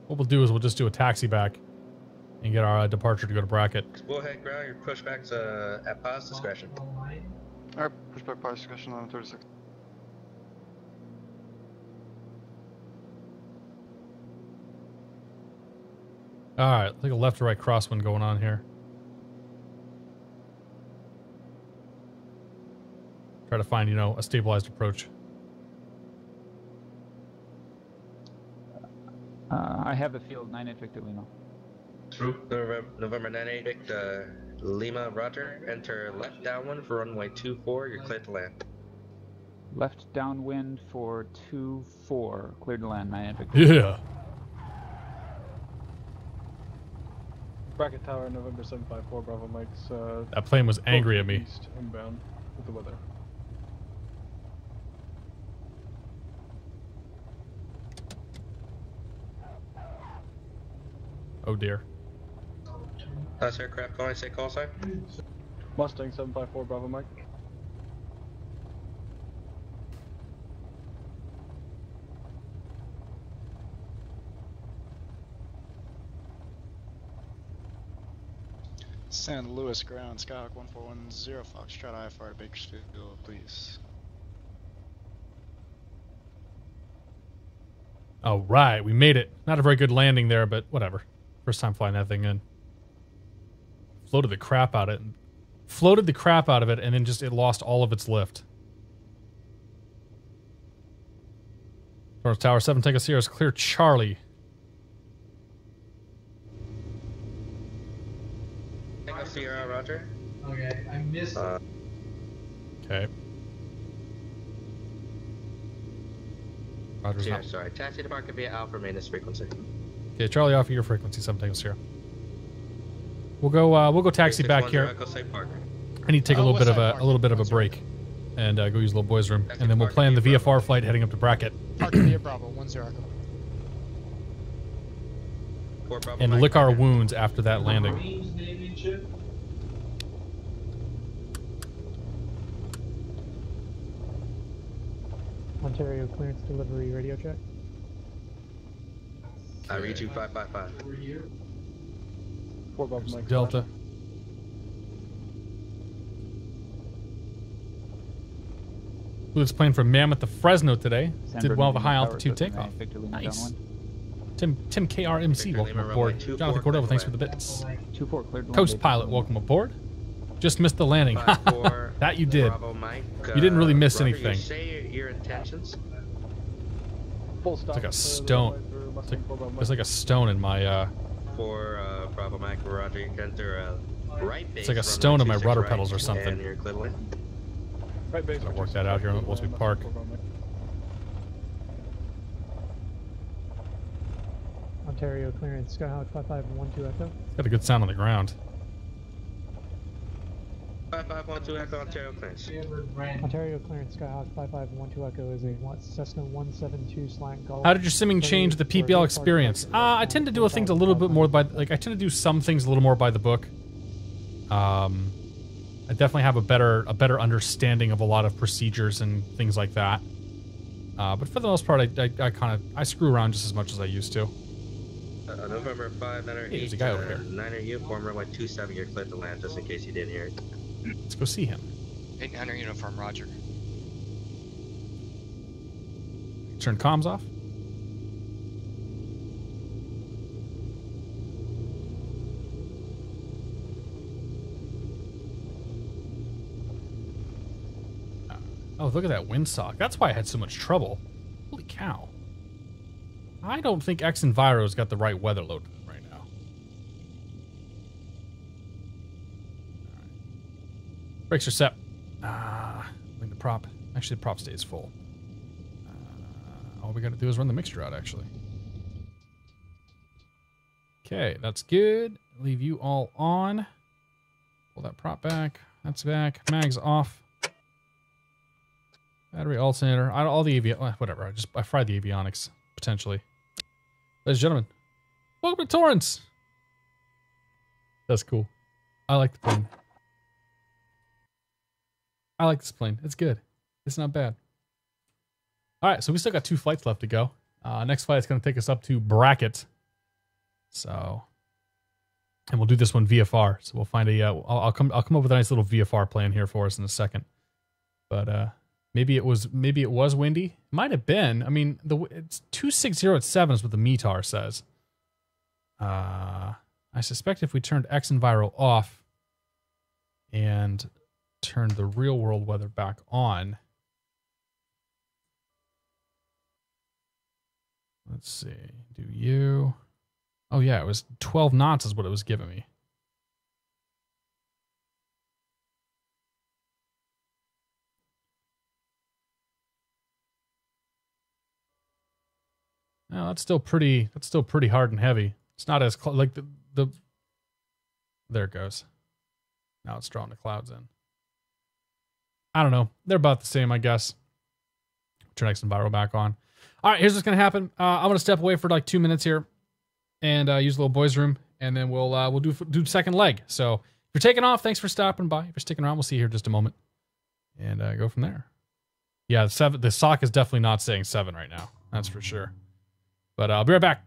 What we'll do is we'll just do a taxi back and get our departure to go to Brackett. Bullhead ground, your pushback's at pilot's discretion. Alright, pushback pilot discussion 1136. Alright, like a left to right crosswind going on here. Try to find, a stabilized approach. I have the field, 9 Victor Lima. November 9-8, Victor Lima, Roger. Enter left downwind for runway 24. You're cleared to land. Left downwind for 24, cleared to land, 9 Victor. Yeah. Brackett Tower, November 754, Bravo Mike's. That plane was angry at me. East, inbound with the weather. Oh dear. Last aircraft going, say call sign. Mustang 754, Bravo Mike. San Luis ground, Skyhawk 1410, Foxtrot IFR to Bakersfield, please. All right, we made it. Not a very good landing there, but whatever. First time flying that thing in. Floated the crap out of it, and then just it lost all of its lift. North Tower 7, take us here. Is clear Charlie. Take us Sierra, Roger. Okay, I missed Okay. Roger's Sierra, not. sorry. Taxi to market via Alpha maintenance frequency. Okay, Charlie, off of your frequency. 7, take us here. We'll go taxi back here. Echo Site Park. I need to take a little bit of a break and go use little boy's room, and then we'll plan the VFR flight heading up to Brackett. Park via Bravo, 10 Echo. And lick our wounds after that landing. Ontario clearance delivery radio check. I read you 555. Over here. 4 Bravo Mike. Delta. Flew this plane from Mammoth to Fresno today. Did well with a high altitude takeoff. Nice. Tim KRMC, welcome aboard. Jonathan Cordova, thanks for the bits. Coast Pilot, welcome aboard. Just missed the landing. That you did. You didn't really miss anything. Say your intentions. It's like a stone. There's like a stone in my. For Bravo Mike, Roger, you can enter right base. It's like a stone in my rudder pedals or something. And you're clear to land. Right base. I'll work that out here once we park. Ontario clearance, Skyhawk 5512 Echo. Got a good sound on the ground. 5512 Echo, Ontario clearance. Ontario clearance, Skyhawk 5512 Echo is a Cessna 172 slant Golf. How did your simming change the PPL experience? I tend to do things a little bit more by, I tend to do some things a little more by the book. I definitely have a better understanding of a lot of procedures and things like that. But for the most part, I screw around just as much as I used to. November 5, 9 Hey, there's a guy over here. 9er uniform, runway 27, you're clear to land, just in case you didn't hear it. Let's go see him. 8-9er uniform, Roger. Turn comms off. Oh, look at that windsock. That's why I had so much trouble. Holy cow. I don't think X Enviro's got the right weather load right now. Alright. Brakes are set. I think the prop... Actually, the prop stays full. All we gotta do is run the mixture out, actually. Okay, that's good. Leave you all on. Pull that prop back. That's back. Mag's off. Battery alternator. All the whatever. I fried the avionics, potentially. Ladies and gentlemen, welcome to Torrance. That's cool. I like the plane. I like this plane. It's good. It's not bad. All right, so we still got 2 flights left to go. Next flight is going to take us up to Brackett. So, and we'll do this one VFR. So we'll find a. I'll come up with a nice little VFR plan here for us in a second. But maybe it was windy. Might have been. I mean, it's 260 at 7 is what the METAR says. I suspect if we turned X Enviro off and turned the real world weather back on. Let's see. Do you? Oh yeah, it was 12 knots is what it was giving me. No, that's still pretty hard and heavy. It's not as like the there it goes. Now it's drawing the clouds in. I don't know. They're about the same, I guess. Turn X Enviro back on. All right, here's what's gonna happen. I'm gonna step away for like 2 minutes here, and use the little boys' room, and then we'll do second leg. So if you're taking off, thanks for stopping by. If you're sticking around, we'll see you here in just a moment, and go from there. Yeah, the sock is definitely not saying 7 right now. That's for sure. But I'll be right back.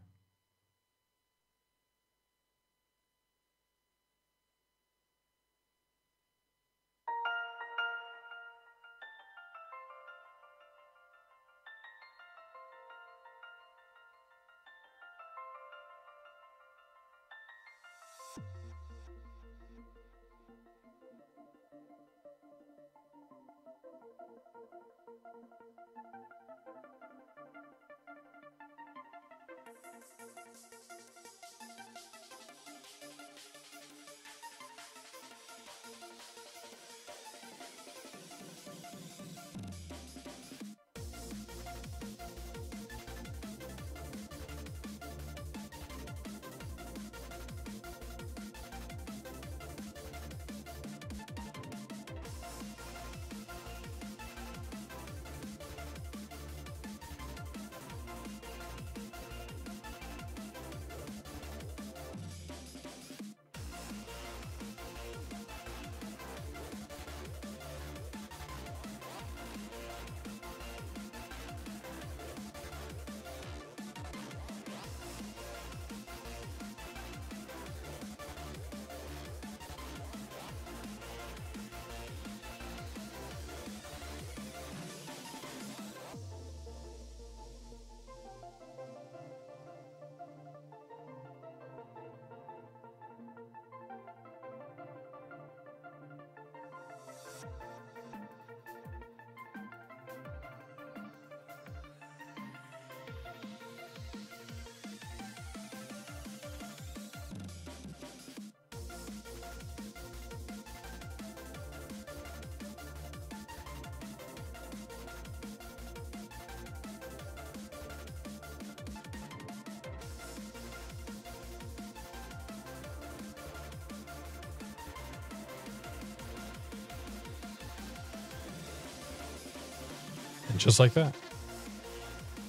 And just like that,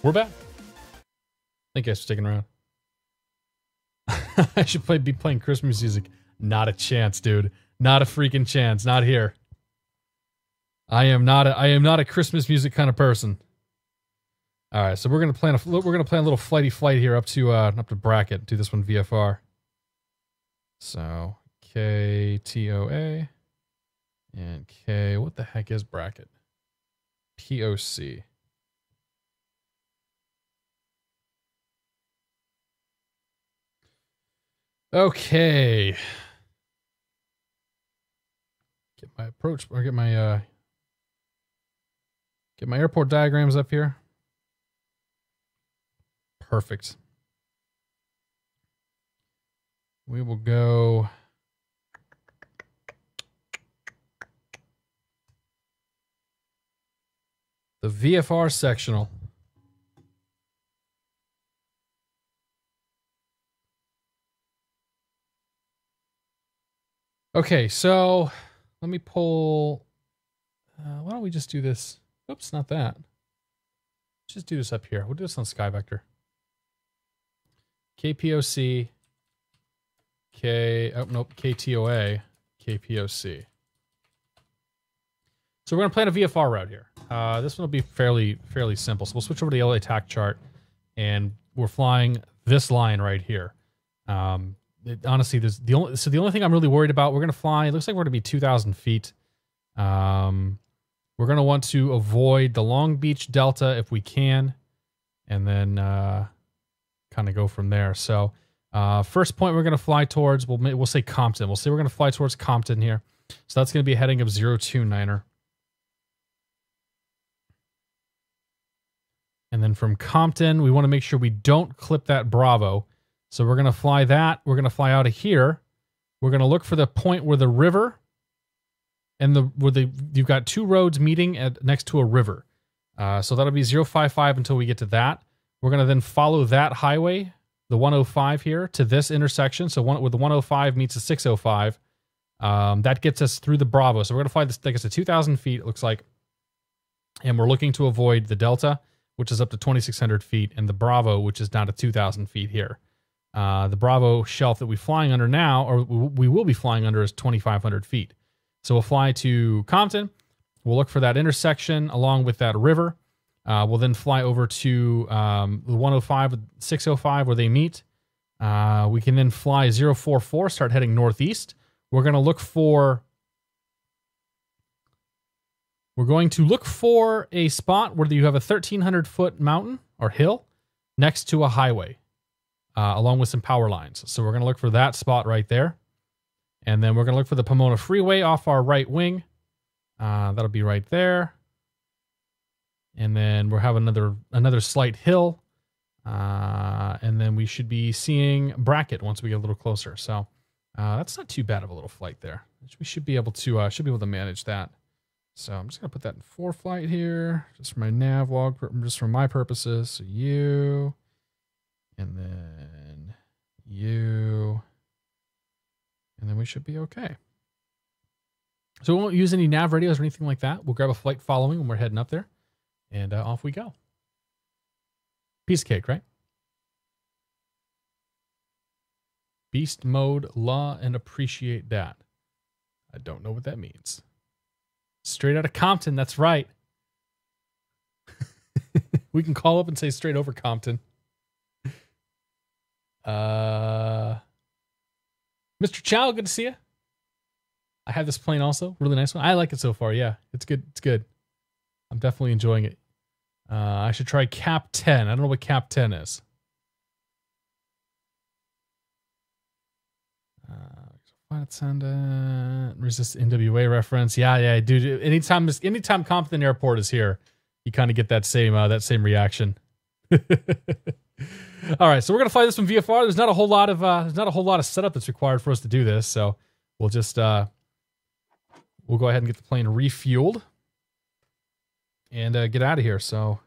we're back. Thank you guys for sticking around. I should be playing Christmas music. Not a chance, dude. Not a freaking chance. Not here. I am not a Christmas music kind of person. All right, so we're gonna plan a little flighty flight here up to Brackett. Do this one VFR. So KTOA and K. What the heck is Brackett? POC. Okay. Get my approach, or get my Get my airport diagrams up here. Perfect. We will go... the VFR sectional. Okay, so let me pull... why don't we just do this? Oops, not that. Let's just do this up here. We'll do this on Sky Vector. KPOC, KTOA, KPOC. So we're going to plan a VFR route here. This one will be fairly simple. So we'll switch over to the LA TAC chart, and we're flying this line right here. Honestly, the only thing I'm really worried about, we're going to fly, it looks like we're going to be 2,000 feet. We're going to want to avoid the Long Beach Delta if we can, and then kind of go from there. So first point we're going to fly towards, we'll say Compton. We'll say we're going to fly towards Compton here. So that's going to be a heading of 029er. And then from Compton, we want to make sure we don't clip that Bravo. So we're going to fly that. We're going to fly out of here. We're going to look for the point where the river and you've got two roads meeting next to a river. So that'll be 055 until we get to that. We're going to then follow that highway, the 105 here, to this intersection. So where the 105 meets the 605, that gets us through the Bravo. So we're going to fly this, like I said, 2,000 feet, it looks like. And we're looking to avoid the Delta, which is up to 2,600 feet, and the Bravo, which is down to 2,000 feet here. The Bravo shelf that we're flying under now, or we will be flying under, is 2,500 feet. So we'll fly to Compton. We'll look for that intersection along with that river. We'll then fly over to the 105, 605 where they meet. We can then fly 044, start heading northeast. We're going to look for a spot where you have a 1,300-foot mountain or hill next to a highway, along with some power lines. So we're going to look for that spot right there. And then we're going to look for the Pomona Freeway off our right wing. That'll be right there. And then we'll have another slight hill. And then we should be seeing Brackett once we get a little closer. So that's not too bad of a little flight there. We should be able to manage that. So I'm just going to put that in 4-flight here, just for my nav log, just for my purposes. So you, and then you, and then we should be okay. So we won't use any nav radios or anything like that. We'll grab a flight following when we're heading up there, and off we go. Piece of cake, right? Beast mode, law, and appreciate that. I don't know what that means. Straight out of Compton, that's right. We can call up and say straight over Compton. Mr. Chow, good to see you. I have this plane also, really nice one. I like it so far, yeah. It's good. It's good. I'm definitely enjoying it. I should try Cap 10. I don't know what Cap 10 is. Resist NWA reference. Yeah, dude. Anytime Compton Airport is here, you kind of get that same reaction. All right, so we're gonna fly this from VFR. There's not a whole lot of setup that's required for us to do this, so we'll just we'll go ahead and get the plane refueled and get out of here. So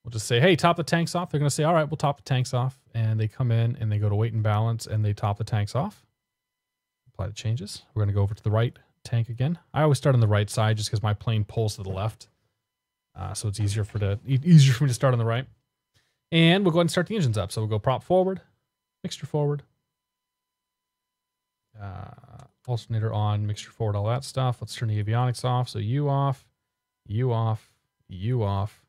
we'll just say, hey, top the tanks off. They're gonna say, all right, we'll top the tanks off, and they come in and they go to weight and balance and they top the tanks off. Apply the changes. We're gonna go over to the right tank again. I always start on the right side just because my plane pulls to the left, so it's easier for me to start on the right. And we'll go ahead and start the engines up. So we'll go prop forward, mixture forward, alternator on, mixture forward, all that stuff. Let's turn the avionics off. So you off, you off, you off.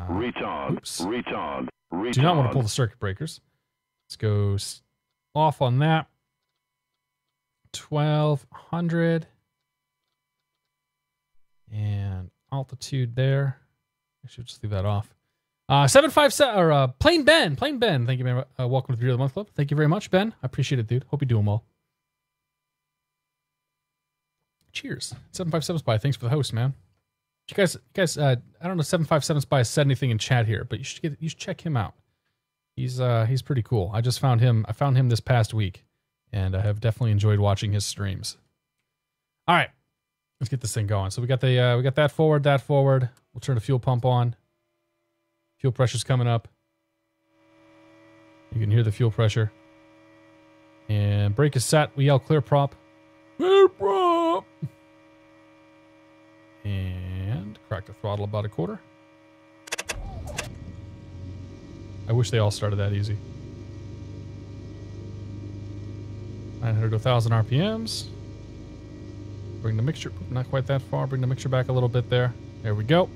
Reach on, reach on, reach Do not on. want to pull the circuit breakers. Let's go off on that. 1200. And altitude there. I should just leave that off. 757 or Plain Ben. Thank you, man. Welcome to the Beer of the Month Club. Thank you very much, Ben. I appreciate it, dude. Hope you're doing well. Cheers. 757 Spy. Thanks for the host, man. You guys, I don't know if 757 Spy said anything in chat here, but you should check him out. He's pretty cool. I found him this past week, and I have definitely enjoyed watching his streams. All right, let's get this thing going. So we got that forward. We'll turn the fuel pump on. Fuel pressure's coming up. You can hear the fuel pressure. And brake is set. We yell clear prop. Clear prop. And crack the throttle about a quarter. I wish they all started that easy. 900 to 1,000 RPMs. Bring the mixture, not quite that far. Bring the mixture back a little bit there. There we go.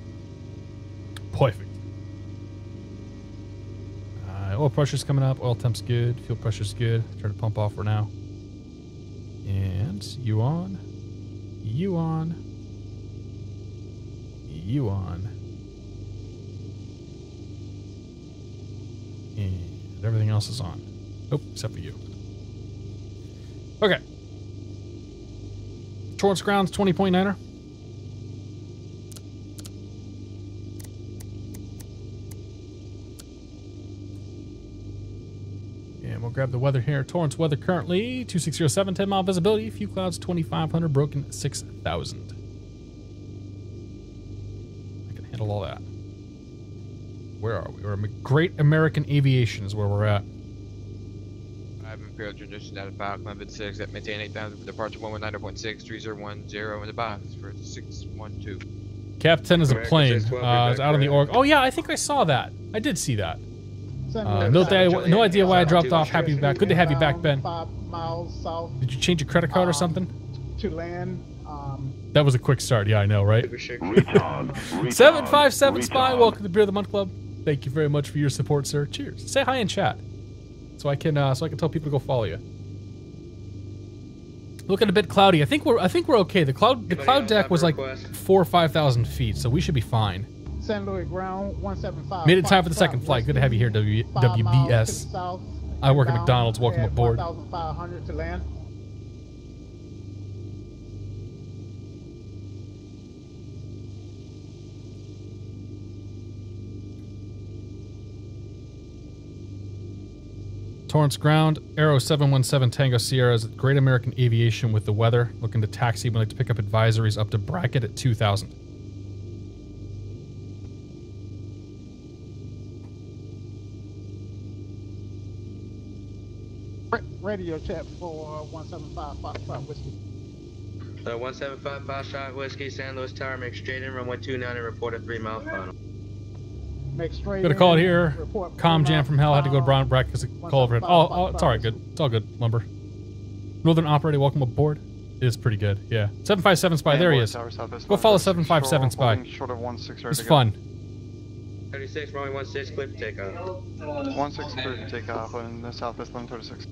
Perfect. Oil pressure's coming up. Oil temp's good. Fuel pressure's good. Turn the pump off for now. And you on. You on. You on. And everything else is on. Nope, except for you. Okay. Torrance grounds 20.9er. And we'll grab the weather here. Torrance weather currently 2607, 10 mile visibility. Few clouds 2500, broken 6000. I can handle all that. Where are we? We're Great American Aviation is where we're at. I've Imperial transition out of Falcon 11.6 at maintain 8,000 for departure 119.6 3010 in the box for 612. Cap 10 is a plane. It's out on the org. Oh yeah, I think I saw that. I did see that. No idea why I dropped off. Happy to be back. Good to have you back, Ben. 5 miles south. Did you change your credit card or something? To land. That was a quick start. Yeah, I know, right? 757 Spy, welcome to the Beer of the Month Club. Thank you very much for your support, sir. Cheers. Say hi in chat, so I can tell people to go follow you. Looking a bit cloudy. I think we're okay. The cloud deck was like 4,000 or 5,000 feet, so we should be fine. St. Louis ground 175. Made it in time for the second flight. Good to have you here, WBS. I work at McDonald's. Welcome aboard. 1,500 to land. Torrance ground, Aero 717 Tango Sierra is at Great American Aviation with the weather. Looking to taxi. We'd like to pick up advisories up to Brackett at 2,000. Radio check for 175 Foxtrot Whiskey. 175 Foxtrot Whiskey, San Luis Tower, make straight in, runway 29 and report a 3 mile final. Make straight Gonna call it here. Calm jam from hell. Had to go to Brown Brack because of call overhead. Oh, it's all right. Good. It's all good. Lumber. Northern Operator, welcome aboard. It is pretty good. Yeah. 757 Spy. There he is. Go follow 757 Spy. It's fun. 36, runway 16, clear for takeoff. 16 clear to takeoff on the southwest 1136.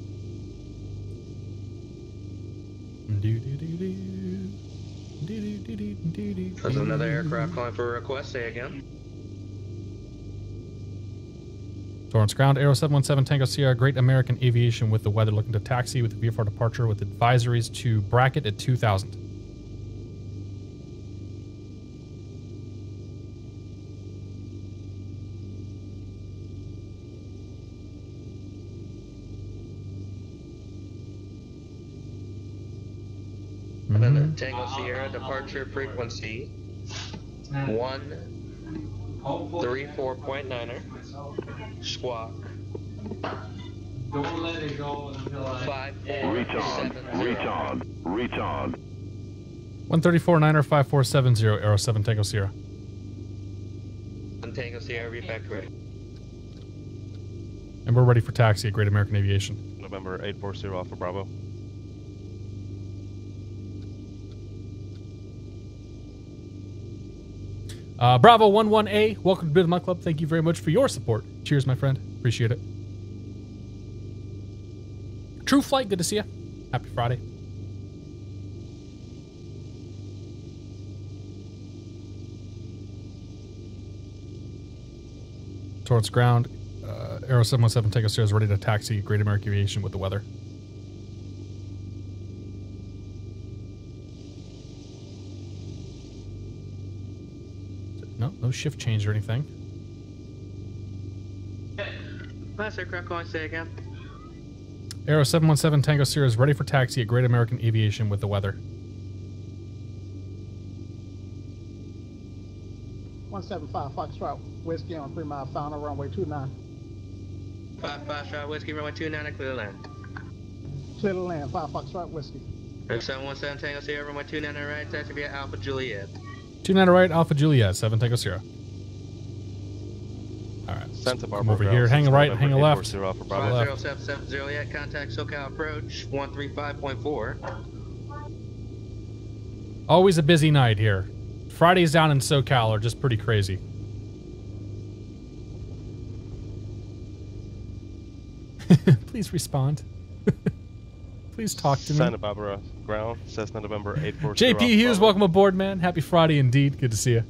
There's another aircraft calling for a request. Say again. Torrance ground, Aero 717 Tango Sierra, Great American Aviation with the weather, looking to taxi with the VFR departure with advisories to Brackett at 2,000. And then the Tango Sierra departure frequency 134.9er. Squawk. Don't let it go until I... Retard. 134.9er 5470, Aero 7 Tango Sierra. Tango Sierra, reback ready. And we're ready for taxi at Great American Aviation. November 840 Alpha Bravo. Bravo 11A, welcome to the Month Club. Thank you very much for your support. Cheers, my friend. Appreciate it. True Flight, good to see you. Happy Friday. Torrance ground, Aero 717 Tango Sierra is ready to taxi Great American Aviation with the weather. No shift change or anything. Last aircraft calling, say again. Aero 717 Tango Sierra is ready for taxi at Great American Aviation with the weather. 175 Foxtrot Whiskey on 3 mile final runway 29. 5 Foxtrot Whiskey, runway 29, clear to land. Clear to land, 5 Foxtrot Whiskey. 717 Tango Sierra, runway 29 right, taxi via Alpha Juliet. 29 right, Alpha Juliet, 7 Tango Sierra. Alright, Santa Barbara come over here, hang a right, hang a left. 5077 Juliet, contact SoCal approach, 135.4. Always a busy night here. Fridays down in SoCal are just pretty crazy. Please respond. Please talk to me. Santa Barbara ground, Cessna November 840. JP Hughes, welcome aboard, man. Happy Friday indeed. Good to see you.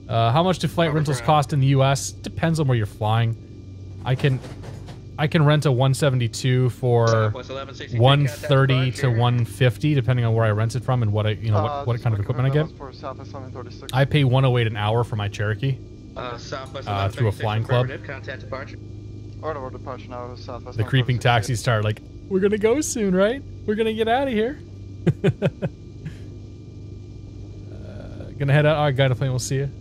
How much do flight rentals cost in the U.S.? Depends on where you're flying. I can rent a 172 for 130 to 150, depending on where I rent it from and what what kind of equipment I get. I pay 108 an hour for my Cherokee through a flying club. Contact departure. Order departure now, Southwest. The creeping taxis start like, we're gonna go soon, right? We're gonna get out of here. Gonna head out. All right, guide a plane. We'll see you.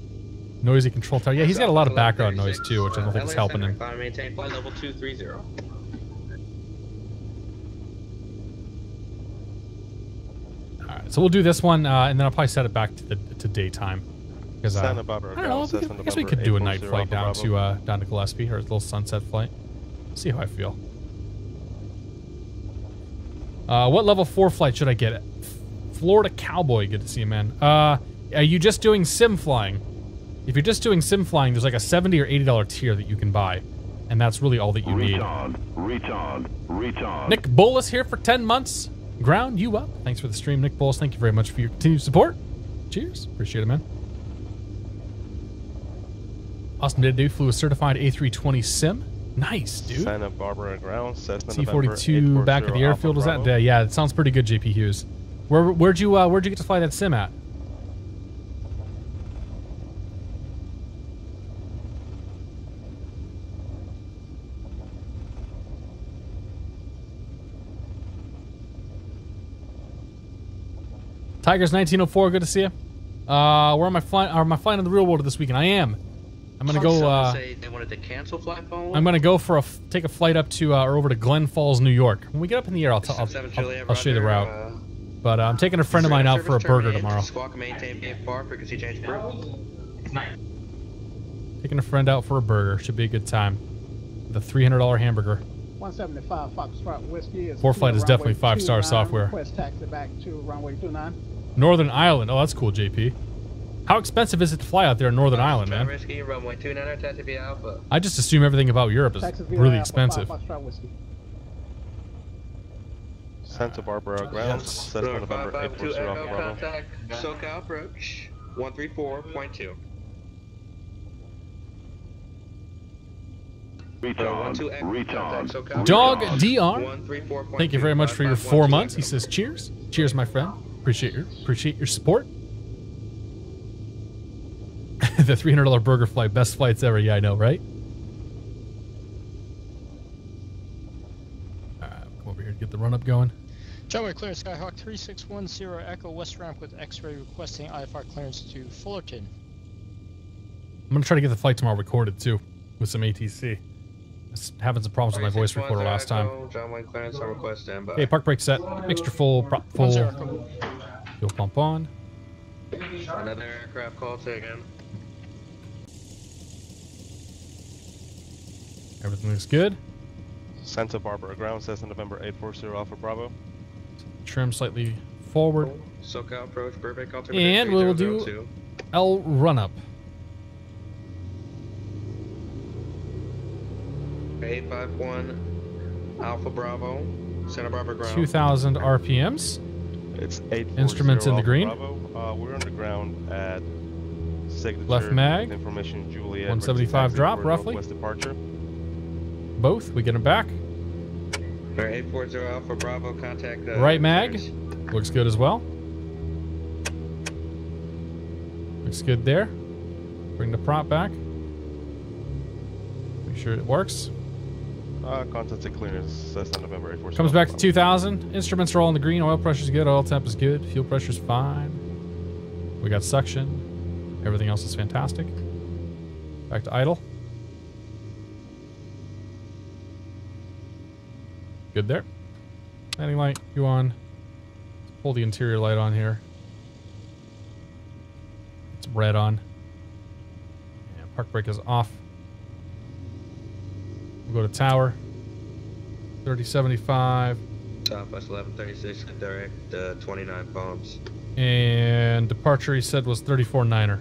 Noisy control tower. Yeah, he's got a lot of background noise too, which I don't think is helping him. Maintain flight level 230. All right, so we'll do this one, and then I'll probably set it back to daytime. Because Santa Barbara, I don't know. I guess we could do a night flight down to Gillespie, or a little sunset flight. See how I feel. What level 4 flight should I get? Florida Cowboy, good to see you, man. Are you just doing sim flying? If you're just doing sim flying, there's like a $70 or $80 tier that you can buy, and that's really all that you need. Nick Bolus here for 10 months. Ground you up. Thanks for the stream, Nick Bolus. Thank you very much for your continued support. Cheers. Appreciate it, man. Awesome day to do. Flew a certified A320 sim. Nice, dude. Santa Barbara ground, Cessna C-42 back at the airfield. Was that day? Yeah, it sounds pretty good, JP Hughes. Where'd you get to fly that sim at? Tigers 1904, good to see you. Where am I flying? Am I flying in the real world this weekend? I am. I'm gonna go. Say they wanted to cancel flight phone. I'm gonna go for take a flight up to or over to Glen Falls, New York. When we get up in the air, I'll show you the route. But I'm taking a friend of mine out for a burger tomorrow. Squawk maintain VFR, frequency change approved. Taking a friend out for a burger. Should be a good time. The $300 hamburger. 175 Foxtrot Whiskey. ForeFlight is definitely 5-star software. Request taxi back to runway 29. Northern Ireland. Oh, that's cool, JP. How expensive is it to fly out there in Northern Ireland, man? Risky, runway 29, taxi via Alpha. I just assume everything about Europe is really expensive. Santa Barbara ground, Cessna November 840 Bravo. Contact SoCal approach, 134.2. Dog DR, thank you very much for your 4 months. He says, cheers. Cheers, my friend. Appreciate your support. The $300 burger flight, best flights ever. Yeah, I know, right? Alright, come over here to get the run-up going. Runway clear, Skyhawk 3610 Echo West ramp with X-ray requesting IFR clearance to Fullerton. I'm going to try to get the flight tomorrow recorded, too, with some ATC. I was having some problems with my voice recorder last time. Okay, park brake set. Mixture full, prop full. Fuel pump on. Another aircraft call taken. Everything looks good. Santa Barbara ground, Cessna November 840 Alpha Bravo. Trim slightly forward. SoCal approach, Burbank altimeter. And we'll do L run up. 851 Alpha Bravo, Santa Barbara ground. 2,000 RPMs. It's 840 Instruments in the green. Bravo. We're on the ground at signature. Left mag. Information Juliet. 175 drop roughly. West departure. Both. We get them back. 840 Alpha Bravo. Contact. Right mag. Looks good as well. Looks good there. Bring the prop back. Make sure it works. Contents and clearance, Cessna November 847. Comes back to 2,000. Instruments are all in the green. Oil pressure's good. Oil temp is good. Fuel pressure's fine. We got suction. Everything else is fantastic. Back to idle. Good there. Landing light, you on. Let's pull the interior light on here. It's red on. And park brake is off. We'll go to tower. 3075. Southwest 1136, direct 29 palms. And departure he said was 34-9er.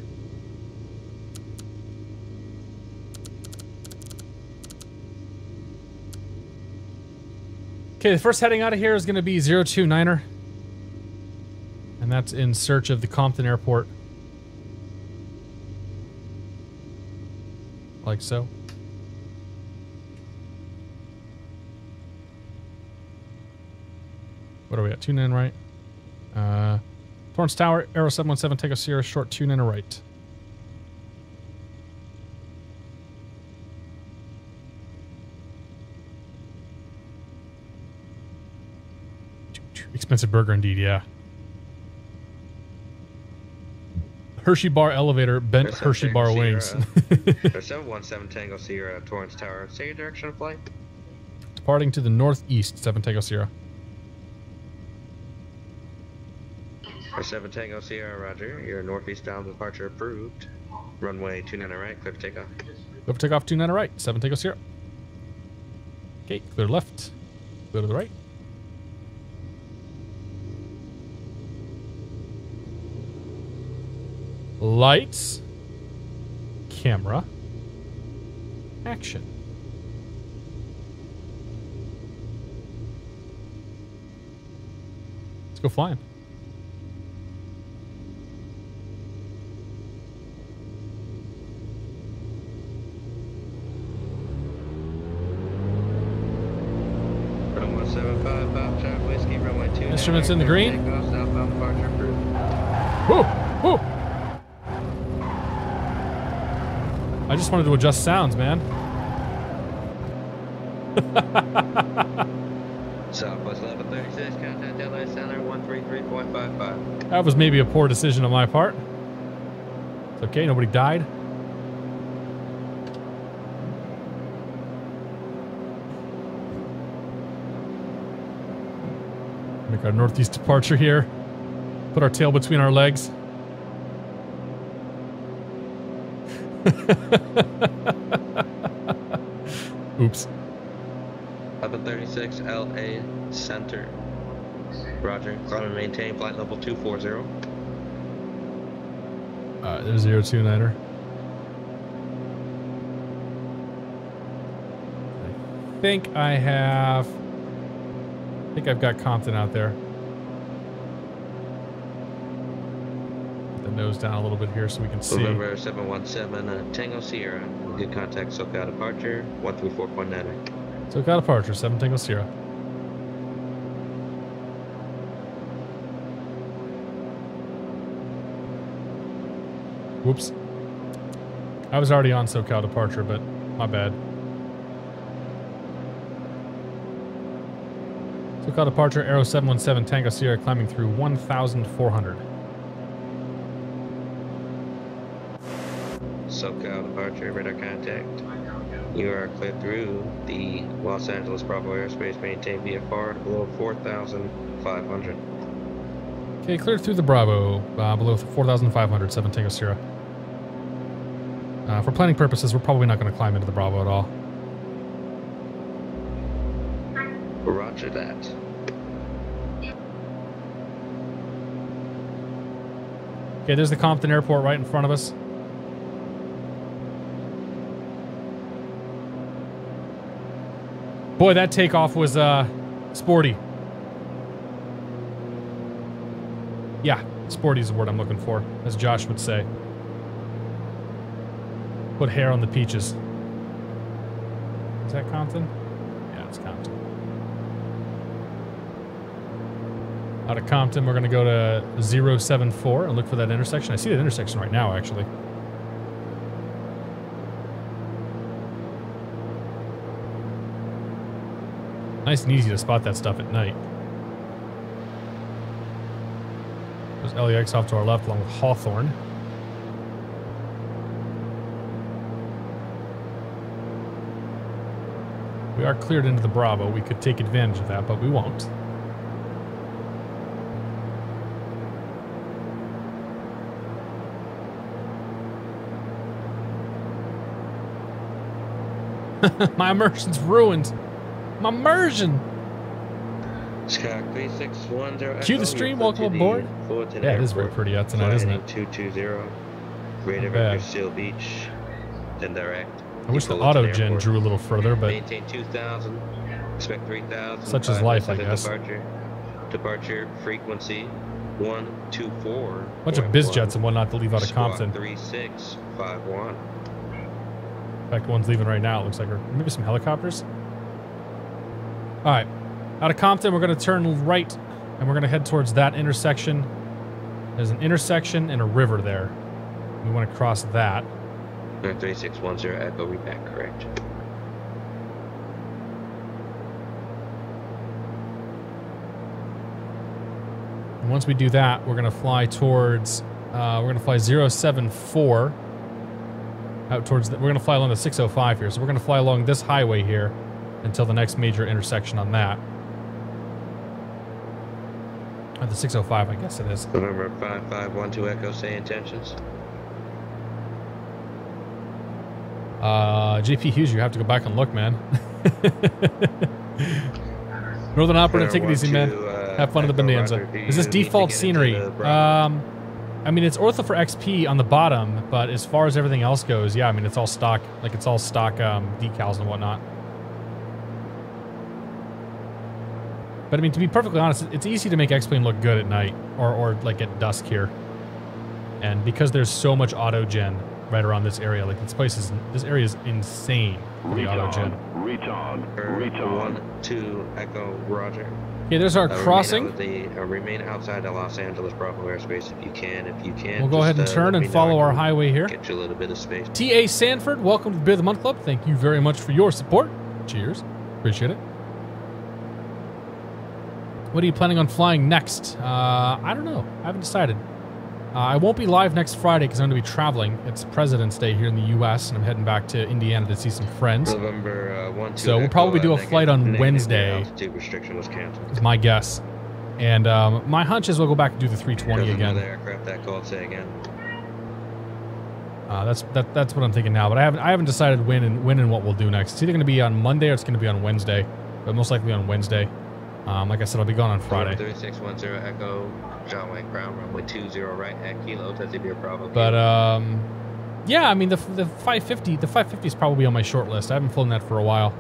Okay, the first heading out of here is going to be 029er. And that's in search of the Compton Airport. Like so. What are we at? 29 right. Torrance Tower, Aero 717, take a Sierra short 29 right. Expensive burger indeed, yeah. Hershey bar elevator, bent Hershey bar wings. 717 Tango Sierra, Torrance Tower. Say your direction of flight. Departing to the northeast, 7 Tango Sierra. 7 Tango Sierra, roger. Your northeastbound departure approved. Runway 29 right, clear for takeoff. Clear for takeoff, 29 right, 7 Tango Sierra. Okay, clear left, clear to the right. Lights, camera, action. Let's go flying. Runway 755, Charlie Whiskey, runway 29. Instruments in the green. Southbound departure approved. Whoa! Whoa! I just wanted to adjust sounds, man. Southwest 1136, contact LA Center 133.55. That was maybe a poor decision on my part. It's okay, nobody died. Make our northeast departure here. Put our tail between our legs. Oops. 1136 LA Center. Roger. Climb and maintain flight level 240. Alright, there's 029er. I think I've got Compton out there. Put the nose down a little bit here so we can see. November 717 Tango Sierra. Good contact SoCal departure 134.9. SoCal departure 7 Tango Sierra. Whoops. I was already on SoCal departure, but my bad. SoCal departure, Aero 717 Tango Sierra, climbing through 1,400. SoCal departure, radar contact. You are cleared through the Los Angeles Bravo airspace. Maintain VFR below 4,500. Okay, cleared through the Bravo, below 4,500, 7 Tango Sierra. For planning purposes, we're probably not going to climb into the Bravo at all. Roger that. Okay, there's the Compton Airport right in front of us. Boy, that takeoff was sporty. Yeah, sporty is the word I'm looking for, as Josh would say. Put hair on the peaches. Is that Compton? Yeah, it's Compton. Out of Compton, we're going to go to 074 and look for that intersection. I see that intersection right now, actually. Nice and easy to spot that stuff at night. There's LEX off to our left along with Hawthorne. We are cleared into the Bravo. We could take advantage of that, but we won't. My immersion's ruined. My immersion. Sky 3610. Cue the stream. Welcome aboard. Yeah, it is very pretty out tonight, isn't it? 220. Radar vector Seal Beach. Then direct. I wish the auto gen drew a little further, but maintain 2,000. Expect 3,000. Such is life, I guess. Departure frequency 124. Bunch of biz jets and whatnot to leave out of Compton. 3651. In fact, one's leaving right now. It looks like, or maybe some helicopters. All right, out of Compton, we're going to turn right, and we're going to head towards that intersection. There's an intersection and a river there. We want to cross that. 3610 Echo, read back correct. And once we do that, we're going to fly towards. We're going to fly 074. Out towards. We're going to fly along the 605 here, so we're going to fly along this highway here until the next major intersection on that. Or the 605, I guess it is. November 5512 Echo, say intentions. JP Hughes, you have to go back and look, man. Northern Operative, take it easy, man. Have fun at the Bonanza. Is this default scenery? I mean, it's ortho for XP on the bottom, but as far as everything else goes, yeah, I mean, it's all stock. Like, it's all stock decals and whatnot. But I mean, to be perfectly honest, it's easy to make X-Plane look good at night or like at dusk here. And because there's so much auto gen right around this area, like this area is insane for the auto gen. Return. 1-2 Echo, roger. Okay, there's our crossing. Remain outside the Los Angeles Bravo airspace if you can. We'll go ahead and turn and follow our highway here. Get you a little bit of space. T.A. Sanford, welcome to the Beer of the Month Club. Thank you very much for your support. Cheers. Appreciate it. What are you planning on flying next? I don't know. I haven't decided. I won't be live next Friday because I'm going to be traveling. It's President's Day here in the U.S., and I'm heading back to Indiana to see some friends. November 1-2 so we'll probably do a flight on Wednesday. Altitude restriction was canceled. Is my guess. And my hunch is we'll go back and do the 320 again. Aircraft that called, say again. That's what I'm thinking now, but I haven't decided when and what we'll do next. It's either going to be on Monday or it's going to be on Wednesday, but most likely on Wednesday. Like I said, I'll be gone on Friday. 3610 Echo, John Wayne ground runway 20 right at Kilo, Tassie Bravo. But yeah, I mean the 550 is probably on my short list. I haven't flown that for a while.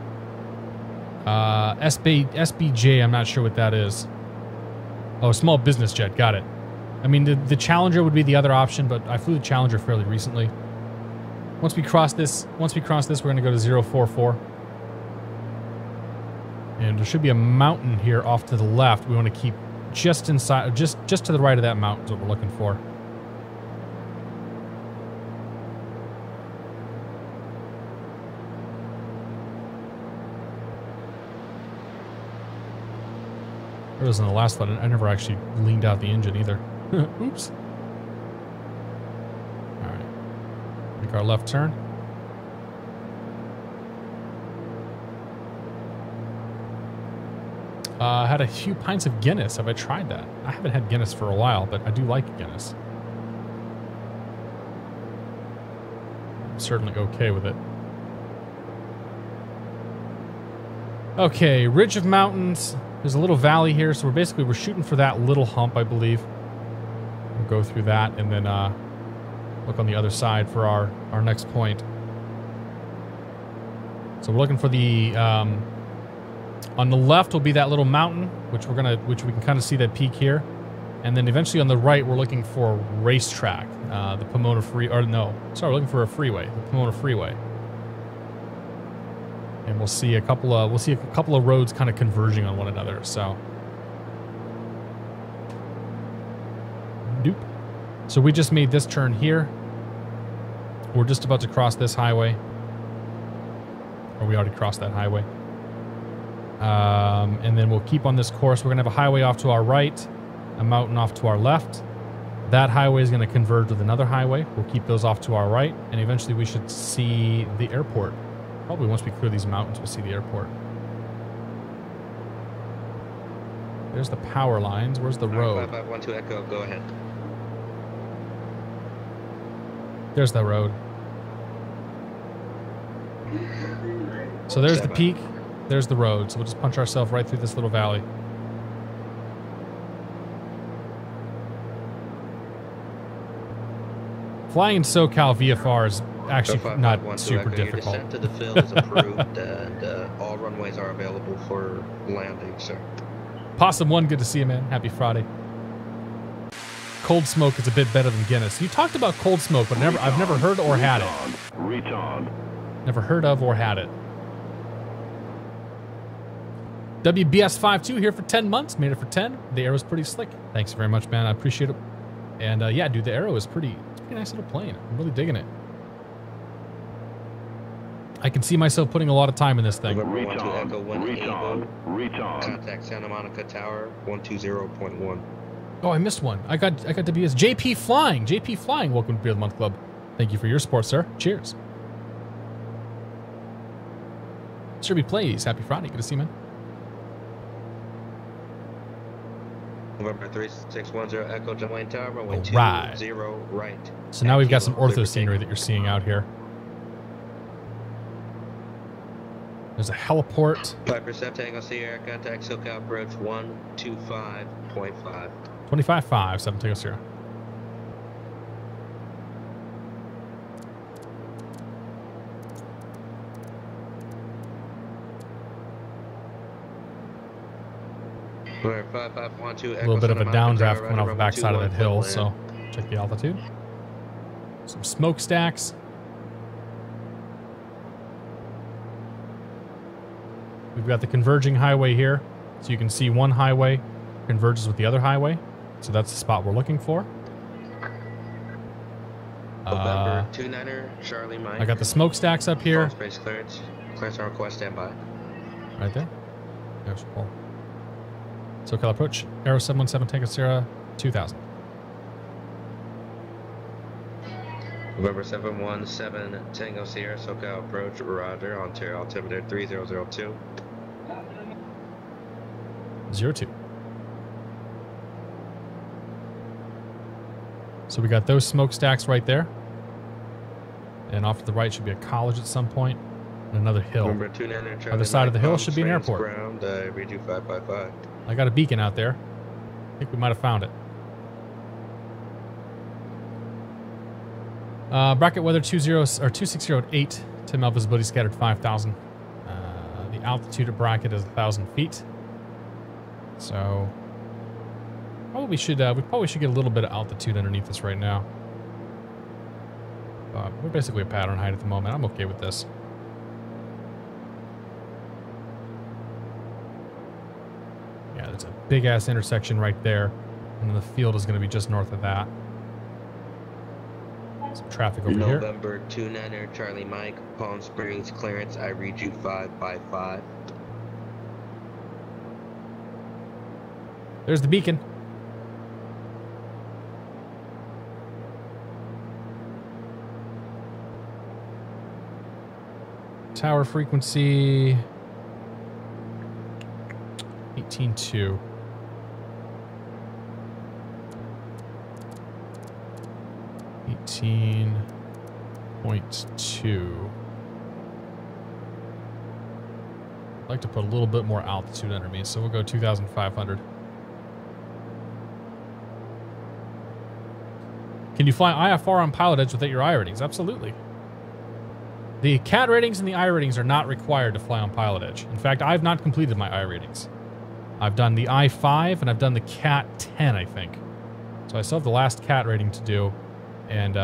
SBJ, I'm not sure what that is. Oh, small business jet, got it. I mean the Challenger would be the other option, but I flew the Challenger fairly recently. Once we cross this, we're going to go to 044. And there should be a mountain here off to the left. We want to keep just inside, just to the right of that mountain is what we're looking for. There was in the last one. I never actually leaned out the engine either. Oops. All right. Make our left turn. Had a few pints of Guinness. Have I tried that? I haven't had Guinness for a while, but I do like Guinness. I'm certainly okay with it. Okay, ridge of mountains. There's a little valley here, so we're shooting for that little hump, I believe. We'll go through that and then look on the other side for our next point. So we're looking for the on the left will be that little mountain, which we can kind of see that peak here, and then eventually on the right we're looking for a racetrack, the Pomona we're looking for a freeway, the Pomona Freeway, and we'll see a couple of roads kind of converging on one another. So, doop. So we just made this turn here. We're just about to cross this highway, or we already crossed that highway. And then we'll keep on this course. We're going to have a highway off to our right, a mountain off to our left. That highway is going to converge with another highway. We'll keep those off to our right, and eventually we should see the airport. Probably once we clear these mountains, we'll see the airport. There's the power lines. Where's the road? 5512 Echo, go ahead. There's the road. So there's the peak. There's the road. So we'll just punch ourselves right through this little valley. Flying in SoCal VFR is actually not super difficult. Your descent to the field is approved, and all runways are available for landing, sir. Possum 1, good to see you, man. Happy Friday. Cold Smoke is a bit better than Guinness. You talked about Cold Smoke, but I've never heard or had it. Never heard of or had it. WBS52 here for 10 months. Made it for 10. The arrow's pretty slick. Thanks very much, man. I appreciate it. And yeah, dude, the arrow is it's a pretty nice little plane. I'm really digging it. I can see myself putting a lot of time in this thing. Contact Santa Monica Tower 120.1. Oh, I missed one. I got WBS. JP Flying. JP Flying, welcome to Beer of the Month Club. Thank you for your support, sir. Cheers. Sherby Plays. Happy Friday. Good to see you, man. November 3610 Echo John Tower, runway 20 right. So now we've got some ortho scenery that you're seeing out here. There's a heliport. 5% Tango Sierra, contact SoCal approach 125.5. 25.5, 7 Tango Sierra. A little bit of a downdraft coming off the backside of that hill, so check the altitude. Some smokestacks. We've got the converging highway here, so you can see one highway converges with the other highway. So that's the spot we're looking for. November 29er, Charlie Mike. I got the smokestacks up here. Space clearance. Clearance on request, standby. Right there. There's Paul. SoCal approach. Aero 717 Tango Sierra 2000. November 717 Tango Sierra, SoCal approach, Roger, Ontario altimeter 3002. 02. So we got those smokestacks right there. And off to the right should be a college at some point. And another hill. Other side of the hill should be an airport. Ground, read you 555. I got a beacon out there. I think we might have found it. Bracket weather 2608. Tim L visibility scattered 5,000. The altitude at Bracket is 1,000 feet. So we probably should get a little bit of altitude underneath us right now. We're basically at pattern height at the moment. I'm okay with this. Yeah, there's a big ass intersection right there, and then the field is going to be just north of that. Some traffic over here. November 29er Charlie Mike, Palm Springs clearance. I read you 555. There's the beacon. Tower frequency 18.2. I'd like to put a little bit more altitude under me, so we'll go 2,500. Can you fly IFR on PilotEdge without your I ratings? Absolutely. The CAT ratings and the I ratings are not required to fly on PilotEdge. In fact, I've not completed my I ratings. I've done the I-5 and I've done the CAT 10, I think. So I still have the last CAT rating to do, and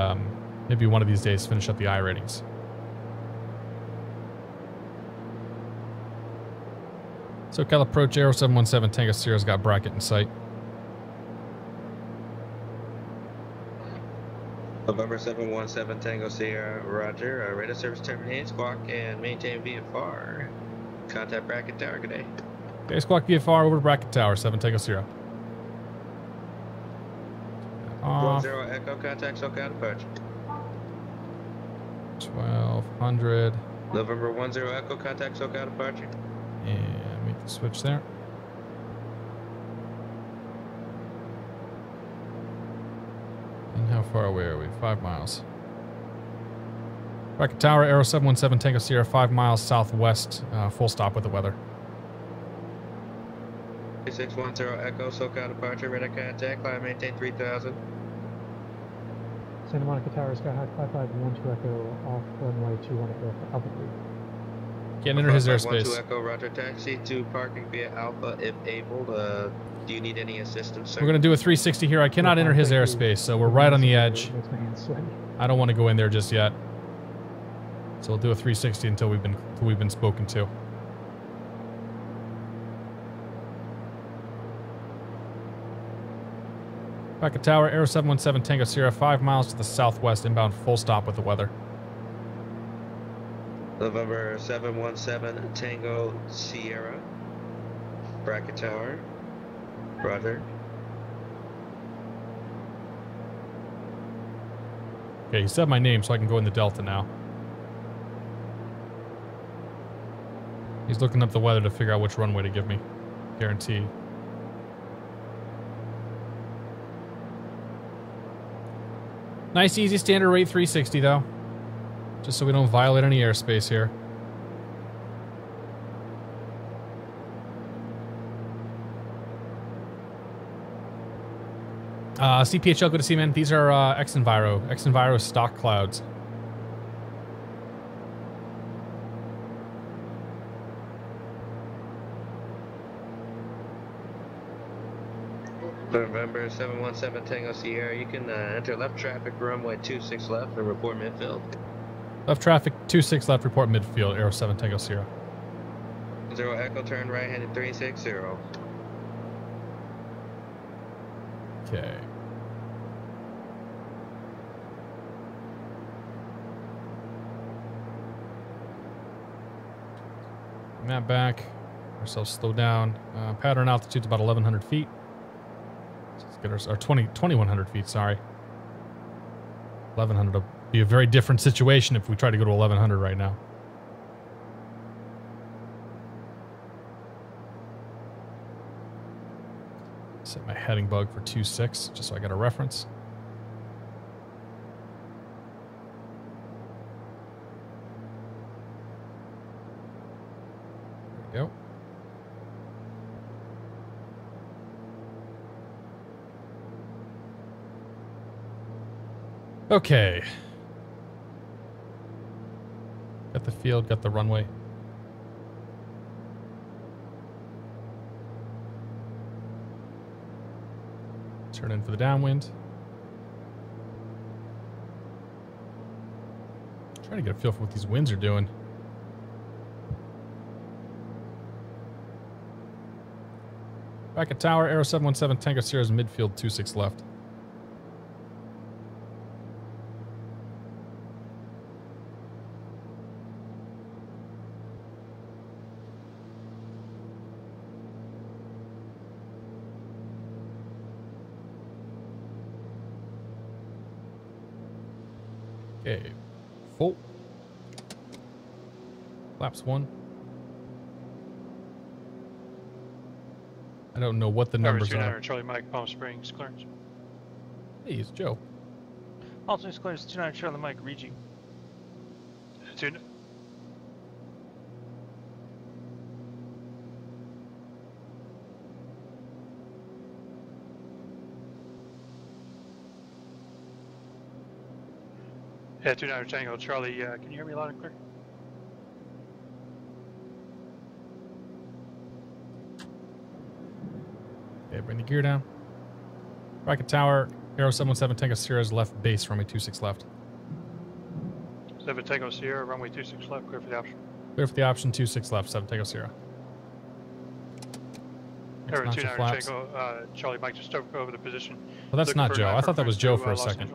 maybe one of these days finish up the I ratings. SoCal approach, Aero 717 Tango Sierra's got Bracket in sight. November 717 Tango Sierra, Roger. Radar service terminated, squawk and maintain VFR. Contact Brackett Tower, good day. Okay, Squawk VFR over to Brackett Tower, 7 Tango Sierra. 10 Echo, contact Socal departure. 1200. November 10 Echo, contact Socal departure. And make the switch there. And how far away are we? 5 miles. Brackett Tower, Aero 717 Tango Sierra, 5 miles southwest, full stop with the weather. 3610 Echo, Socal departure, radar contact, climb maintain 3000. Santa Monica Tower, Skyhawk 5512 Echo, off runway 21 Echo for altitude. Can't enter his 12 airspace. Echo, roger, taxi to parking via Alpha if able. Do you need any assistance, sir? We're going to do a 360 here. I cannot enter his airspace, so we're right on the edge. Makes my hands sweaty. I don't want to go in there just yet. So we'll do a 360 until we've been spoken to. Brackett Tower, Aero 717 Tango Sierra, 5 miles to the southwest, inbound full stop with the weather. November 717 Tango Sierra, Brackett Tower, roger. Okay, he said my name, so I can go in the Delta now. He's looking up the weather to figure out which runway to give me. Guaranteed. Nice, easy, standard rate 360, though. Just so we don't violate any airspace here. CPHL, good to see you, man. These are X-Enviro stock clouds. November 717 Tango Sierra, you can enter left traffic, runway 26 left, and report midfield. Left traffic, 26 left, report midfield, Aero 7 Tango Sierra. 0 Echo, turn right-handed 360. Okay. Map back. Ourselves slow down. Pattern altitude's about 1,100 feet. Let's get our 2,100 feet, sorry. 1,100 will be a very different situation if we try to go to 1,100 right now. Set my heading bug for 2.6, just so I got a reference. There we go. Okay. Got the field, got the runway. Turn in for the downwind. Trying to get a feel for what these winds are doing. Brackett Tower, Aero 717 Tango Sierra's midfield 26 left. Okay, full. Flaps 1. I don't know what the numbers are. Charlie Mike, Palm Springs, clearance. Hey, it's Joe. Palm Springs, clearance, 29 Charlie Mike, reaching. Yeah, 29 Tango, Charlie, can you hear me loud and clear? Okay, bring the gear down. Brackett Tower, Aero 717 Tango Sierra's left base, runway 26 left. 7 Tango Sierra, runway 26 left, clear for the option. Clear for the option, 26 left, 7 Tango Sierra. Aero 29 Tango, Charlie Mike, just over the position. Well, that's not Joe. I thought that was Joe for a second.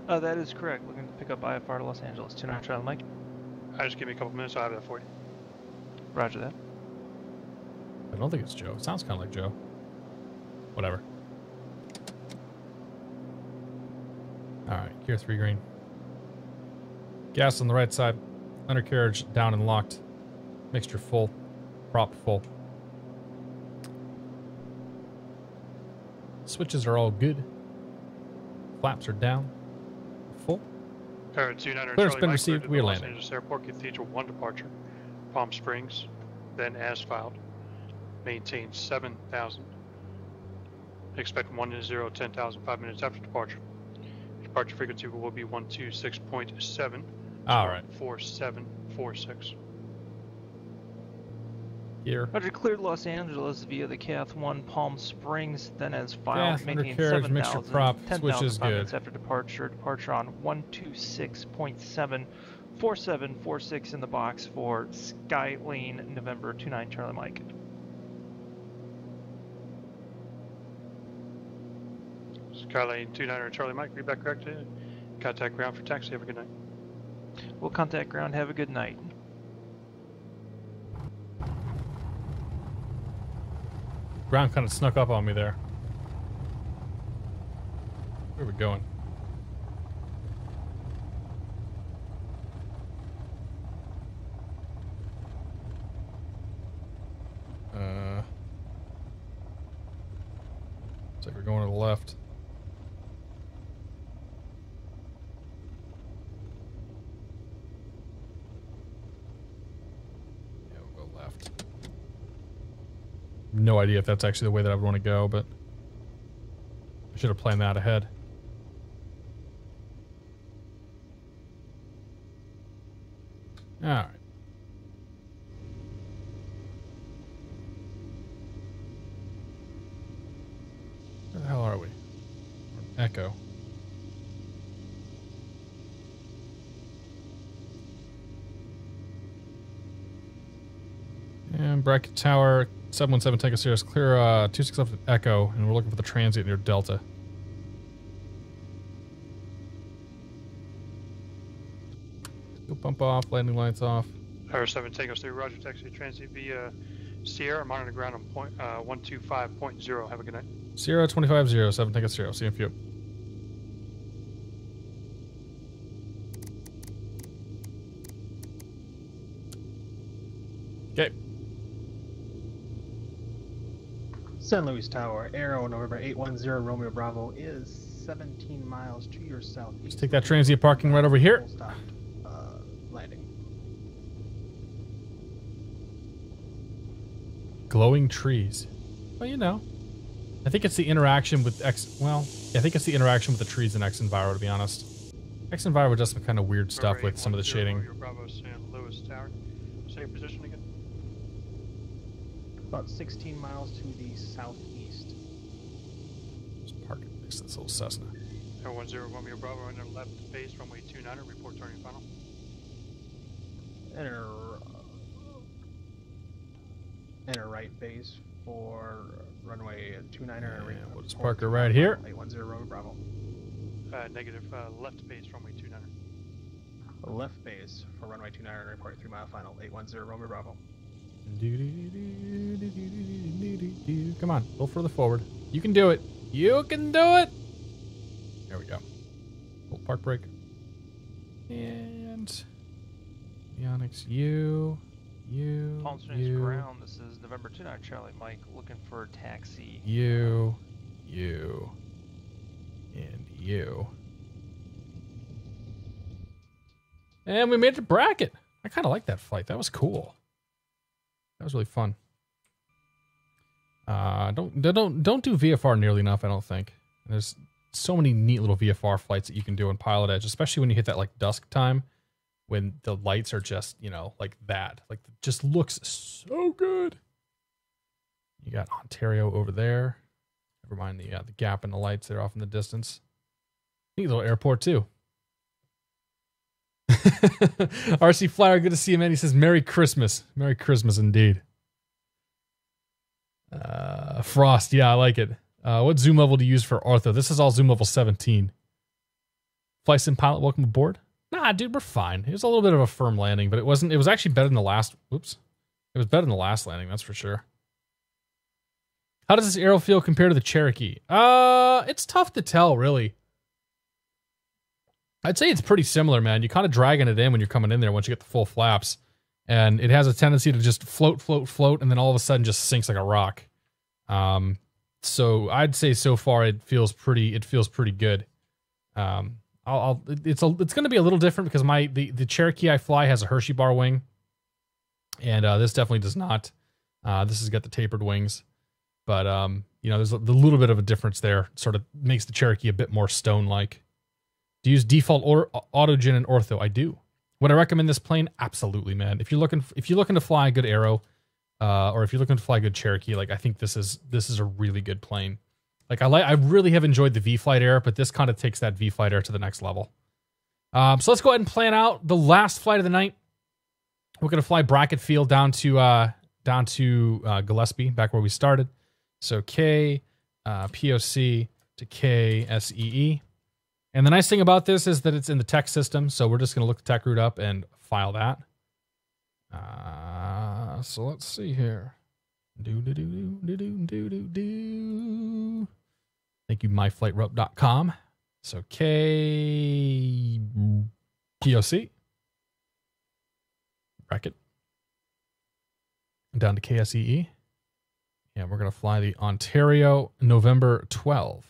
That is correct. Looking to pick up IFR to Los Angeles. 29 Charlie Mike. Just give me a couple minutes. I'll have that for you. Roger that. I don't think it's Joe. It sounds kind of like Joe. Whatever. All right, gear 3 green. Gas on the right side. Undercarriage down and locked. Mixture full. Prop full. Switches are all good. Flaps are down. Full. Parrot 29 Clearance Charlie been Mike, received. cleared We are to Los landing. Angeles Airport, Cathedral 1 departure. Palm Springs, then as filed. Maintain 7,000. Expect 1-0, 10,000, 5 minutes after departure. Departure frequency will be 126.7. All right. 4746. Here. Roger, cleared Los Angeles via the Cath 1 Palm Springs, then as filed, Gas, maintaining undercarriage, mixture 7,000, prop, 10,000, switch is 5 good. minutes after departure. Departure on 126.7, 4746 in the box for Skylane November 29 Charlie Mike. Skylane 29 Charlie Mike, read back correct. Contact ground for taxi. Have a good night. We'll contact ground. Have a good night. Ground kind of snuck up on me there. Where are we going? Looks like we're going to the left. Yeah, we'll go left. No idea if that's actually the way that I would want to go, but I should have planned that ahead. All right. Where the hell are we? Echo. And Brackett Tower, 717 Tango Sirius, clear 26 left at Echo, and we're looking for the transient near Delta. Go bump off, landing lights off. Power 7 Tango State, Roger, taxi transit via Sierra, monitor ground on point 125.0. Have a good night. Sierra 250, 7 Tango Sierra, see you in a few. Okay. San Luis Tower, Arrow, November 810, Romeo Bravo is 17 miles to your southeast. Let's take that transient parking right over here. Full stop. Landing. Glowing trees. Well, you know. I think it's the interaction with X. Well, yeah, I think it's the interaction with the trees in X Enviro, to be honest. X Enviro does some kind of weird stuff with some of the shading. Romeo Bravo, San Luis Tower. Same position again. About 16 miles to the southeast. Just park it next to this little Cessna. Tower 10 Romeo Bravo, enter left base, runway 29, report turning final. Enter right base for runway 29. We'll just park her right here. 810 Romeo Bravo. Negative, left base, runway 29. Left base for runway 29, report 3 mile final. 810 Romeo Bravo. Come on, a little further forward. You can do it. You can do it. There we go. Little park brake. And Onyx, you, Palm Springs ground. This is November 29 Charlie Mike, looking for a taxi. you, and you. And we made it to Brackett. I kind of like that flight. That was cool. That was really fun. Don't do VFR nearly enough, I don't think. There's so many neat little VFR flights that you can do in PilotEdge, especially when you hit that like dusk time, when the lights are just, you know, like that. Like, just looks so good. You got Ontario over there. Never mind the gap in the lights there off in the distance. Neat little airport too. RC Flyer, good to see you, man. He says, Merry Christmas. Merry Christmas indeed. Frost, yeah, I like it. What zoom level do you use for ortho? This is all zoom level 17. Flight Sim Pilot, welcome aboard. Nah, dude, we're fine. It was a little bit of a firm landing, but it was actually better than the last. Whoops. It was better than the last landing, that's for sure. How does this arrow feel compared to the Cherokee? It's tough to tell, really. I'd say it's pretty similar, man. You're kind of dragging it in when you're coming in there once you get the full flaps. And it has a tendency to just float, and then all of a sudden just sinks like a rock. So I'd say so far it feels pretty good. It's going to be a little different because the Cherokee I fly has a Hershey bar wing, and this definitely does not. This has got the tapered wings, but you know, there's a little bit of a difference there. Sort of makes the Cherokee a bit more stone-like. Do you use default or autogen and ortho? I do. Would I recommend this plane? Absolutely, man. If you're looking to fly a good arrow, or if you're looking to fly a good Cherokee, like I think this is a really good plane. Like I really have enjoyed the V-Flight Air, but this kind of takes that V-Flight Air to the next level. So let's go ahead and plan out the last flight of the night. We're gonna fly Brackett Field down to Gillespie, back where we started. So KPOC to KSEE. And the nice thing about this is that it's in the tech system, so we're just gonna look the tech route up and file that. So let's see here. Thank you, myflightrope.com. So KPOC. Bracket. Down to KSEE. And we're going to fly the Ontario November 12.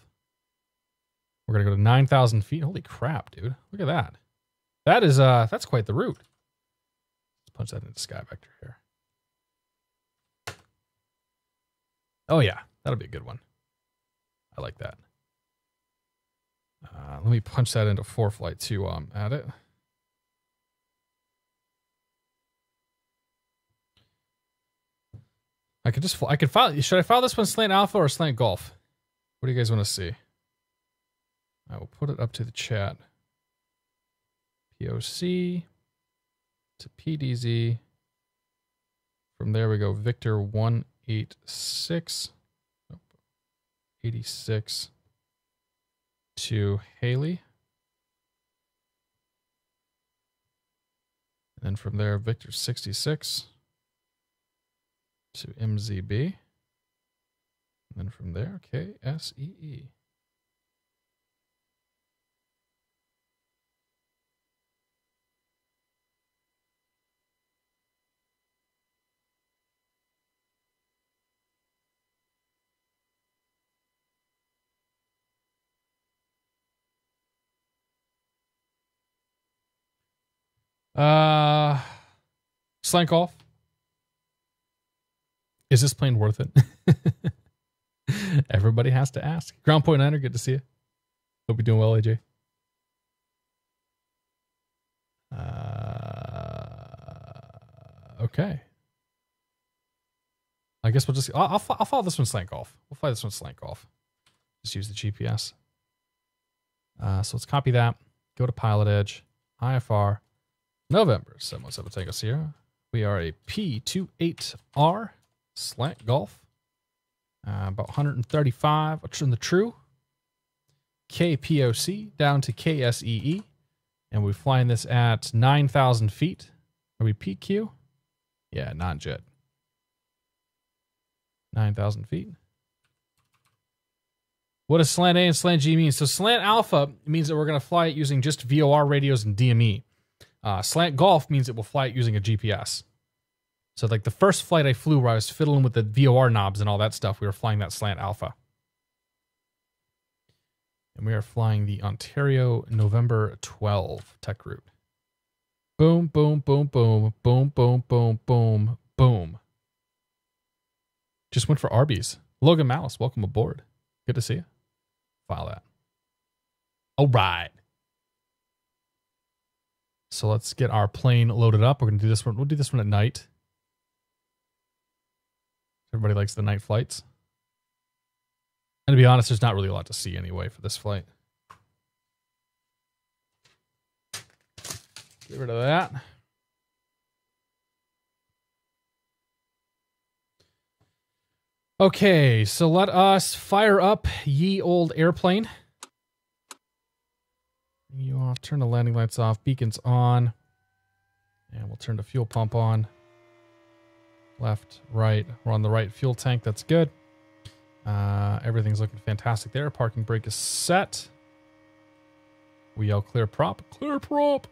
We're going to go to 9,000 feet. Holy crap, dude. Look at that. That is, that's quite the route. Let's punch that into sky vector here. Oh yeah, that'll be a good one. I like that. Let me punch that into 4Flight too while I'm at it. I could file. Should I file this one slant alpha or slant golf? What do you guys want to see? I will put it up to the chat. POC to PDZ. From there we go Victor 186. 86 to Haley. And then from there, Victor 66 to MZB. And then from there, KSEE. Slant golf. Is this plane worth it? Everybody has to ask. Ground Point Niner, good to see you. Hope you're doing well, AJ. Okay. I guess we'll just, I'll follow this one slant golf. We'll fly this one slant golf. Just use the GPS. So let's copy that. Go to PilotEdge. IFR. November 717 Tango Sierra. We are a P28R slant golf. About 135 in the true. KPOC down to KSEE. And we're flying this at 9,000 feet. Are we PQ? Yeah, non-jet. 9,000 feet. What does slant A and slant G mean? So slant alpha means that we're going to fly it using just VOR radios and DME. Slant golf means it will fly it using a GPS. So like the first flight I flew where I was fiddling with the VOR knobs and all that stuff, we were flying that slant alpha. And we are flying the Ontario November 12 tech route. Boom, boom, boom, boom, boom, boom, boom, boom, boom. Just went for Arby's. Logan Malice, welcome aboard. Good to see you. File that. All right. So let's get our plane loaded up. We're going to do this one. We'll do this one at night. Everybody likes the night flights. And to be honest, there's not really a lot to see anyway for this flight. Get rid of that. Okay, so let us fire up ye old airplane. You off, turn the landing lights off, beacons on. And we'll turn the fuel pump on. left, right. We're on the right fuel tank. That's good. Everything's looking fantastic there. Parking brake is set. We yell clear prop. Clear prop.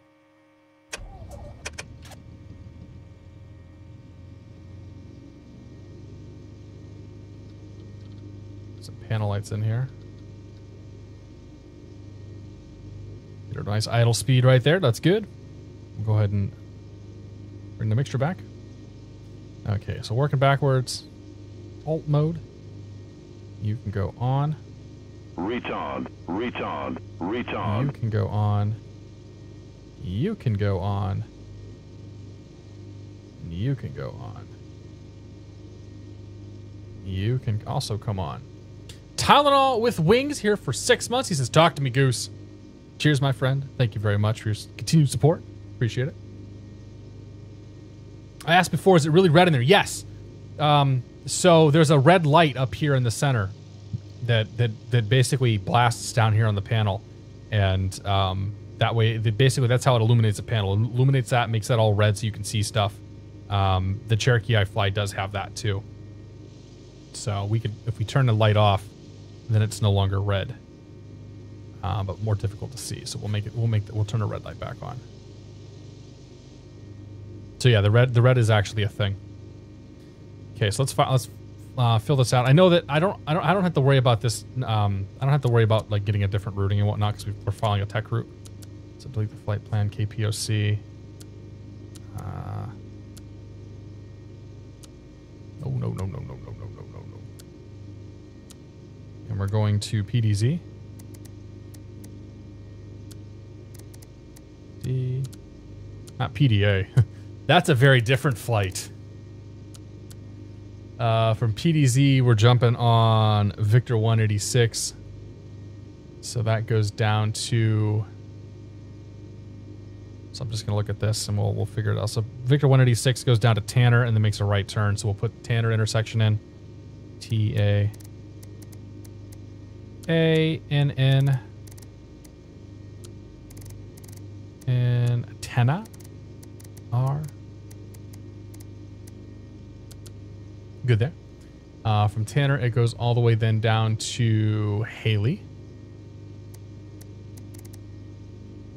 Some panel lights in here. Get a nice idle speed right there. That's good. We'll go ahead and bring the mixture back. Okay, so working backwards. Alt mode. You can go on. Retard, retard, retard. You can go on. You can go on. You can go on. You can also come on. Tylenol with wings here for 6 months. He says, talk to me, Goose. Cheers, my friend. Thank you very much for your continued support. Appreciate it. I asked before, is it really red in there? Yes. So there's a red light up here in the center that basically blasts down here on the panel. And that way, basically, that's how it illuminates the panel. It illuminates that, makes that all red so you can see stuff. The Cherokee I fly does have that too. So we could, if we turn the light off, then it's no longer red. But more difficult to see. So we'll turn the red light back on. So yeah, the red is actually a thing. Okay, so let's fill this out. I know that I don't have to worry about this. I don't have to worry about like getting a different routing and whatnot because we're following a tech route. So delete the flight plan, KPOC. No. And we're going to PDZ. Not PDA. That's a very different flight. From PDZ, we're jumping on Victor 186. So that goes down to... So I'm just going to look at this and we'll figure it out. So Victor 186 goes down to Tanner and then makes a right turn. So we'll put Tanner intersection in. T-A... A-N-N... and antenna R. Good there. From Tanner, it goes all the way then down to Haley.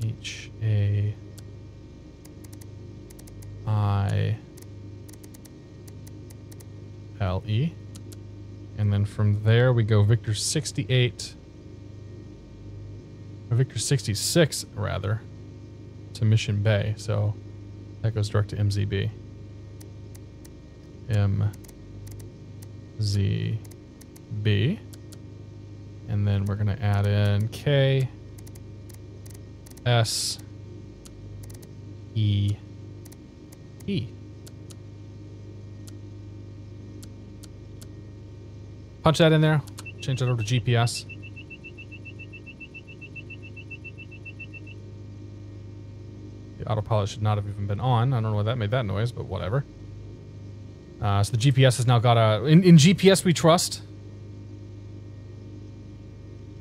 H-A-I-L-E. And then from there, we go Victor 68, or Victor 66, rather, to Mission Bay. So that goes direct to MZB. MZB. And then we're going to add in KSEE. Punch that in there. Change that over to GPS. The autopilot should not have even been on. I don't know why that made that noise, but whatever. So the GPS has now got a... In GPS we trust.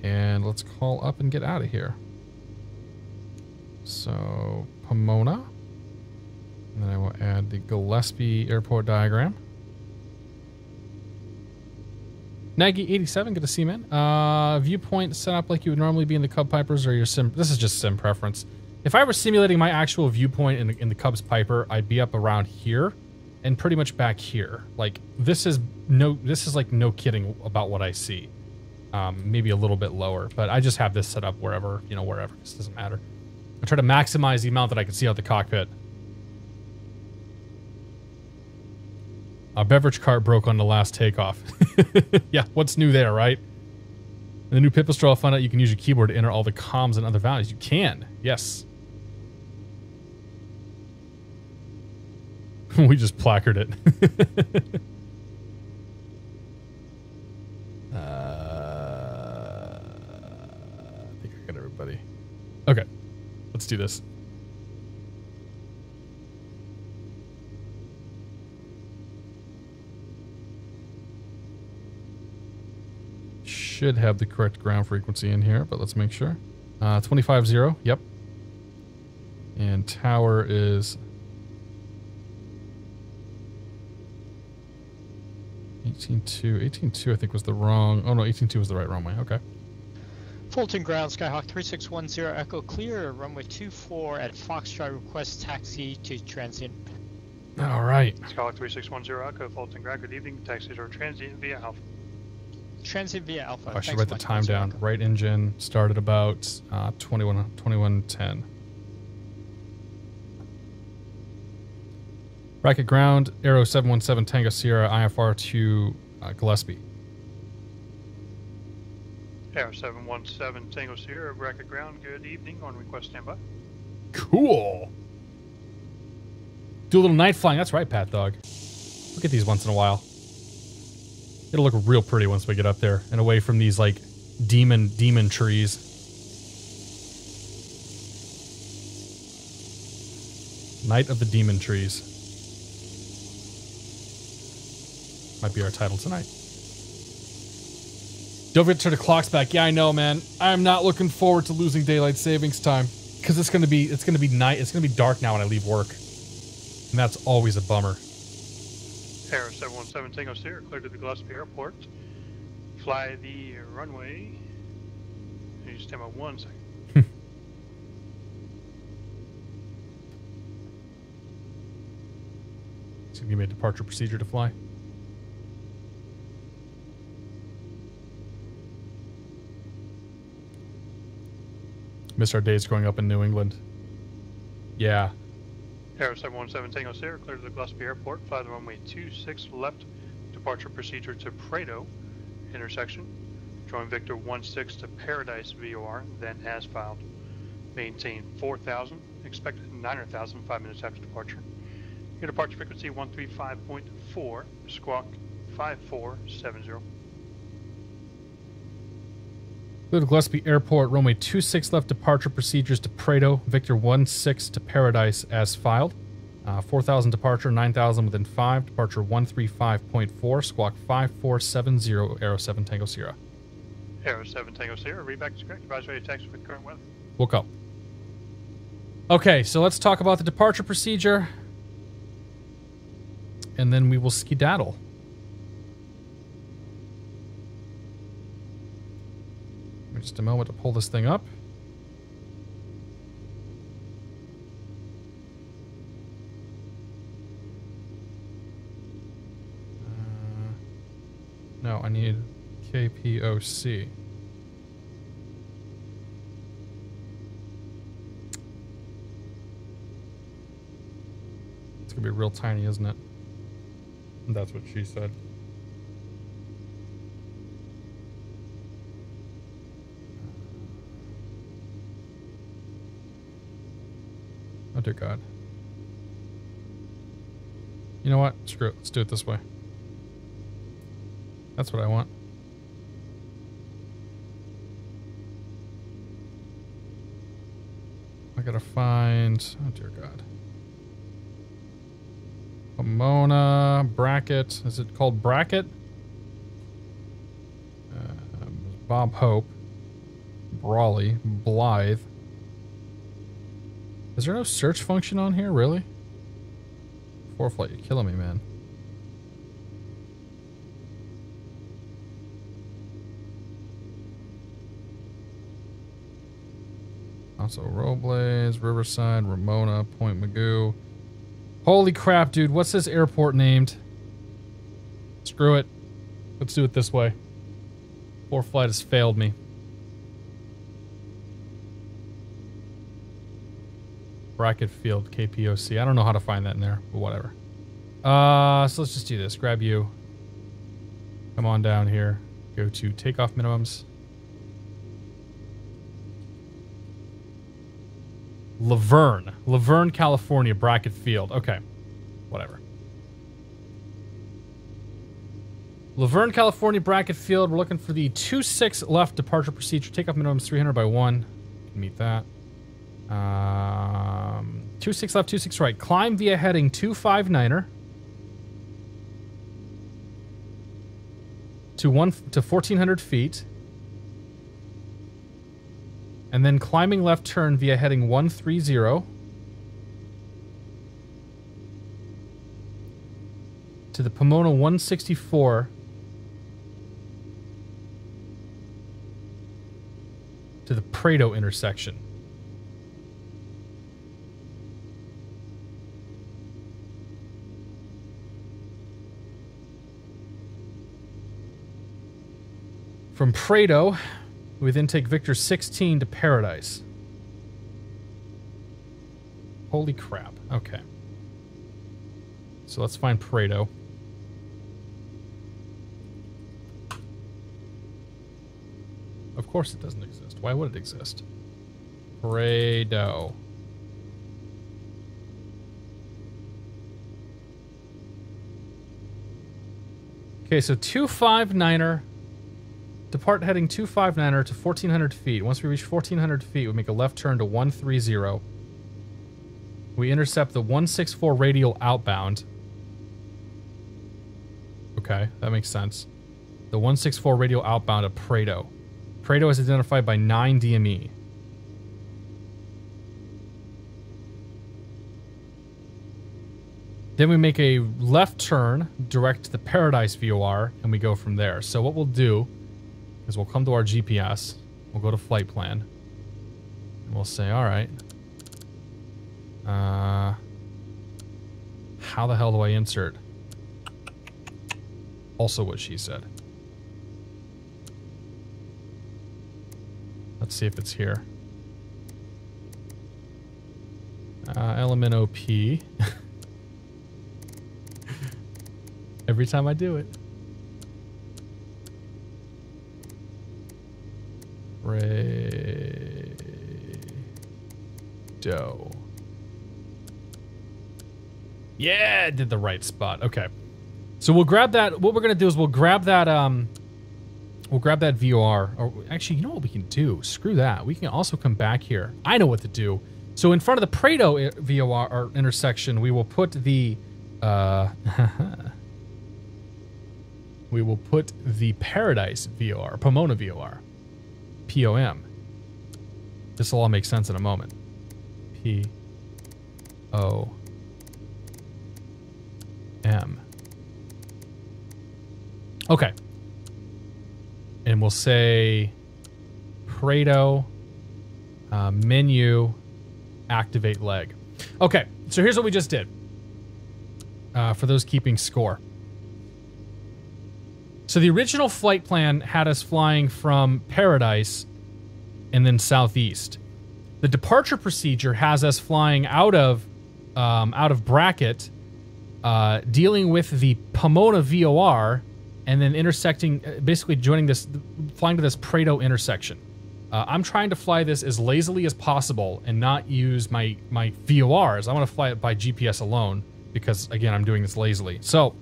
And let's call up and get out of here. So, Pomona. And then I will add the Gillespie airport diagram. Nagy87, good to see you, man. Viewpoint set up like you would normally be in the Cub Pipers or your sim... This is just sim preference. If I were simulating my actual viewpoint in the Cubs Piper, I'd be up around here and pretty much back here. Like, this is like no kidding about what I see. Maybe a little bit lower, but I just have this set up wherever, wherever. This doesn't matter. I try to maximize the amount that I can see out the cockpit. A beverage cart broke on the last takeoff. Yeah, what's new there, right? In the new Pipistrel, I'll find out you can use your keyboard to enter all the comms and other values. You can, yes. We just placard it. I think I got everybody. Okay, let's do this. Should have the correct ground frequency in here, but let's make sure. 25.0, yep. And tower is 18.2. 18.2 I think was the wrong. Oh no, 18.2 was the right runway. Okay. Fulton Ground, Skyhawk 3610 Echo clear, runway 24 at Foxtrot, request taxi to transient. All right. Skyhawk 3610 Echo, Fulton Ground, good evening. Taxis are transient via Alpha. Transient via Alpha. I should write the time down. Right engine started about 21:10. Brackett ground, Aero 717 Tango Sierra, IFR to Gillespie. Air 717 Tango Sierra, Brackett ground, good evening. On request standby. Cool. Do a little night flying. That's right, Pat Dog. Look at these once in a while. It'll look real pretty once we get up there and away from these like demon trees. Night of the Demon Trees. Might be our title tonight. Don't forget to turn the clocks back. Yeah, I know, man. I'm not looking forward to losing daylight savings time because it's gonna be night. It's gonna be dark now when I leave work, and that's always a bummer. Air 717 Tango Sierra, clear to the Gillespie Airport. Fly the runway. You just stand by 1 second. It's gonna give me a departure procedure to fly. Missed our days growing up in New England. Yeah. Air 717 Tango Sierra, clear to the Gillespie Airport. Fly the runway 26 left. Departure procedure to Prado intersection. Join Victor 16 to Paradise VOR, then as filed. Maintain 4,000. Expected 9,000 5 minutes after departure. Your departure frequency 135.4. Squawk 5470. Go to Gillespie Airport, runway 26 left, departure procedures to Prado, Victor 16 to Paradise as filed. 4,000 departure, 9,000 within 5, departure 135.4, squawk 5470, Aero 7 Tango Sierra. Aero 7 Tango Sierra, read back to correct. Advise ready to taxi with current weather. We'll go. Okay, so let's talk about the departure procedure, and then we will skedaddle. Just a moment to pull this thing up. No, I need KPOC. It's gonna be real tiny, isn't it? That's what she said. Oh dear God. You know what? Screw it. Let's do it this way. That's what I want. I gotta find... Oh dear God. Pomona, Brackett. Is it called Brackett? Bob Hope. Brawley. Blythe. Is there no search function on here, really? ForeFlight, you're killing me, man. Also, Robles, Riverside, Ramona, Point Magoo. Holy crap, dude. What's this airport named? Screw it. Let's do it this way. ForeFlight has failed me. Brackett Field, KPOC. I don't know how to find that in there, but whatever. So let's just do this. Grab you. Come on down here. Go to takeoff minimums. Laverne, California, Brackett Field. Okay. Whatever. Laverne, California, Brackett Field. We're looking for the 26 left departure procedure. Takeoff minimums 300 by 1. Can meet that. 26 left, 26 right. Climb via heading 259er to 1,400 feet, and then climbing left turn via heading 130 to the Pomona 164 to the Prado intersection. From Prado, we then take Victor 16 to Paradise. Holy crap. Okay. So let's find Prado. Of course it doesn't exist. Why would it exist? Prado. Okay, so 259er. Depart heading 259er to 1,400 feet. Once we reach 1,400 feet, we make a left turn to 130. We intercept the 164 radial outbound. Okay, that makes sense. The 164 radial outbound of Prado. Prado is identified by 9 DME. Then we make a left turn direct to the Paradise VOR, and we go from there. So what we'll do is we'll come to our GPS, we'll go to flight plan, and we'll say, all right, how the hell do I insert? Also what she said. Let's see if it's here. Element OP. Every time I do it. Prado. Yeah, did the right spot. Okay. So we'll grab that. What we're going to do is we'll grab that VOR. Or actually, you know what we can do? Screw that. We can also come back here. I know what to do. So in front of the Prado VOR or intersection, we will put the we will put the Paradise VOR, Pomona VOR. POM. This will all make sense in a moment. POM. Okay. And we'll say Prado menu activate leg. Okay, so here's what we just did. For those keeping score. So the original flight plan had us flying from Paradise and then southeast. The departure procedure has us flying out of Brackett, dealing with the Pomona VOR, and then intersecting, basically joining this, flying to this Prado intersection. I'm trying to fly this as lazily as possible and not use my VORs. I want to fly it by GPS alone because, again, I'm doing this lazily. So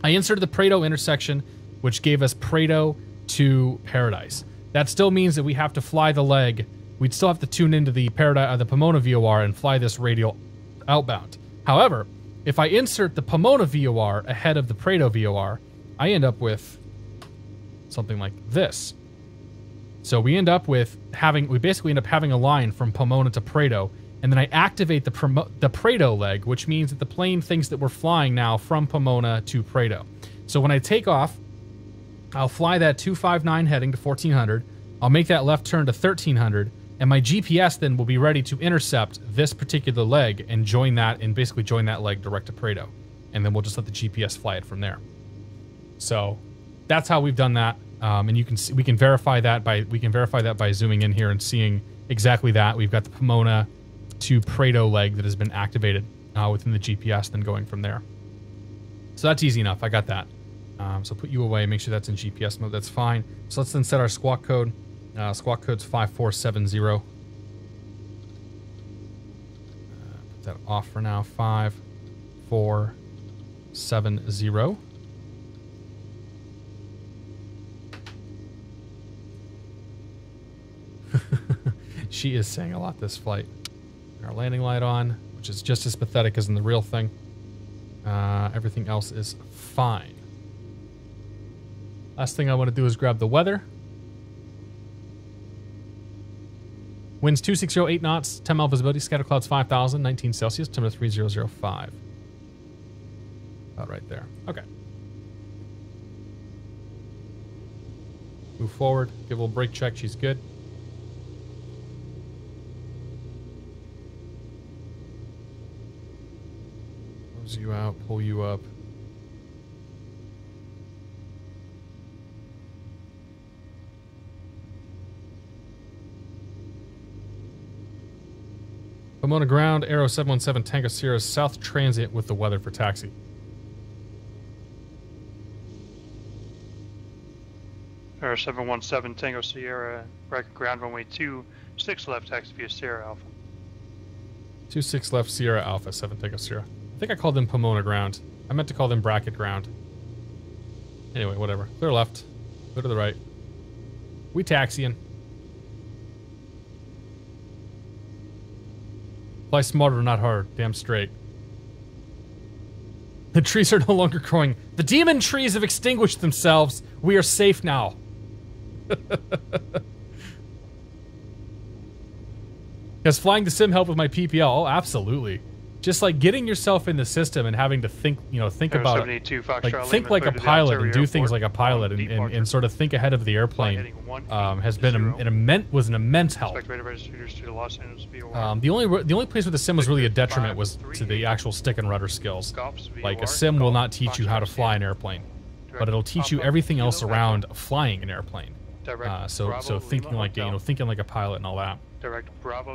I inserted the Prado intersection, which gave us Prado to Paradise. That still means that we have to fly the leg. We'd still have to tune into the the Pomona VOR and fly this radial outbound. However, if I insert the Pomona VOR ahead of the Prado VOR, I end up with something like this. So we end up with we basically end up having a line from Pomona to Prado, and then I activate the Prado leg, which means that the plane thinks that we're flying now from Pomona to Prado. So when I take off, I'll fly that 259 heading to 1400. I'll make that left turn to 1300, and my GPS then will be ready to intercept this particular leg and join that, and basically join that leg direct to Prado. And then we'll just let the GPS fly it from there. So that's how we've done that. And you can see, we can verify that by zooming in here and seeing exactly that. We've got the Pomona to Prado leg that has been activated within the GPS, then going from there. So that's easy enough. I got that. So put you away, make sure that's in GPS mode. That's fine. So let's then set our squawk code. Squawk code's 5470. Put that off for now. 5470. She is saying a lot this flight. Our landing light on, which is just as pathetic as in the real thing. Everything else is fine. Last thing I want to do is grab the weather. Winds 260, 8 knots, 10 mile visibility, scatter clouds 5,000, 19 Celsius, temperature 3005. About right there. Okay. Move forward. Give a little brake check. She's good. Close you out. Pull you up. Pomona ground. Arrow 717 Tango Sierra South Transit with the weather for taxi. Air 717 Tango Sierra, Brackett ground runway 26 left, taxi via Sierra Alpha. 26 left, Sierra Alpha, 7 Tango Sierra. I think I called them Pomona ground. I meant to call them Brackett ground. Anyway, whatever. Clear left, clear to the right. We taxiing. Fly smarter, not hard. Damn straight. The trees are no longer growing. The demon trees have extinguished themselves. We are safe now. Does flying the sim help with my PPL? Oh, absolutely. Just like getting yourself in the system and having to think, think about it. Like think like a pilot and do things like a pilot and sort of think ahead of the airplane has been an immense help. The only place where the sim was really a detriment was to the actual stick and rudder skills. Like a sim will not teach you how to fly an airplane, but it'll teach you everything else around flying an airplane. So thinking like thinking like a pilot and all that.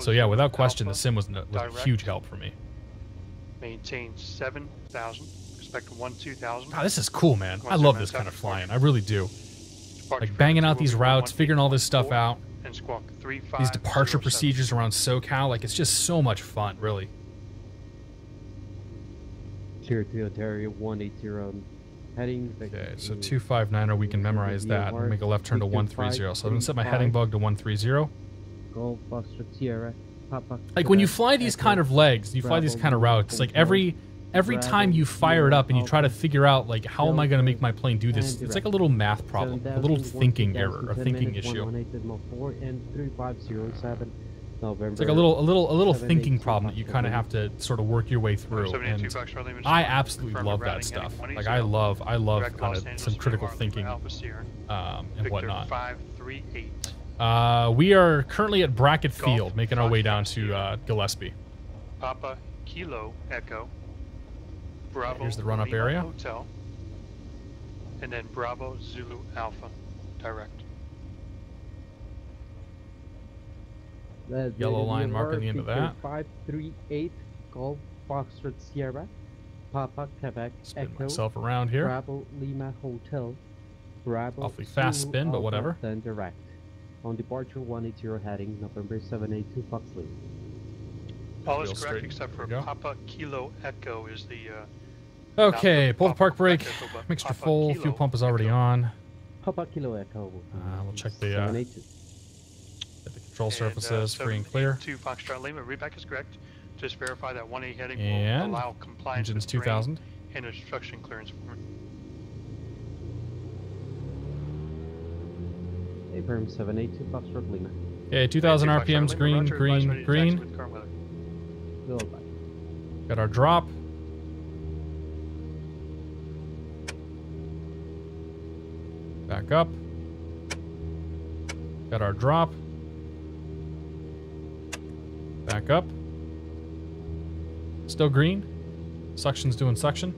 So yeah, without question, the sim was a huge help for me. Maintain 7,000. Expect 12,000. Wow, this is cool, man. I love this kind of flying. I really do. Like banging out these routes, figuring all this stuff out. These departure procedures around SoCal, like it's just so much fun, really. Tier 2 Ontario 180 heading. Okay, so 259er, we can memorize that. We'll make a left turn to 130. So I'm gonna set my heading bug to 130. Golf Foxtrot Sierra. Like when you fly these kind of legs, you fly these kind of routes, like every time you fire it up and you try to figure out like how am I going to make my plane do this, it's like a little math problem, a little thinking error, a thinking issue. It's like a little thinking problem that you kind of have to sort of work your way through. And I absolutely love that stuff. Like I love kind of some critical thinking and whatnot. We are currently at Brackett Field, making our way down to Gillespie. Papa Kilo Echo. Bravo. Here's the run-up area. Hotel. And then Bravo Zulu Alpha, direct. Yellow line marking the end of that. 538 Golf Foxtrot Sierra. Papa Quebec Spin Echo. myself around here. Bravo Lima Hotel. Bravo. Awfully fast Zulu spin, but Alpha, whatever. Then direct. On departure 180 heading November 782 Foxley. All is correct except for Papa Kilo Echo is the okay, pull the park brake. Mixture full. Fuel pump is already on. Papa Kilo Echo. We'll check the control surfaces, free and clear. 2 Foxtrot Lima, readback is correct. Just verify that 1A heading and will allow compliance engines with 2000 and instruction clearance. Affirm 782 Foxtrot Lima. Okay, 2000 RPMs, green, green, green. Got our drop. Back up. Got our drop. Back up. Still green. Suction's doing suction.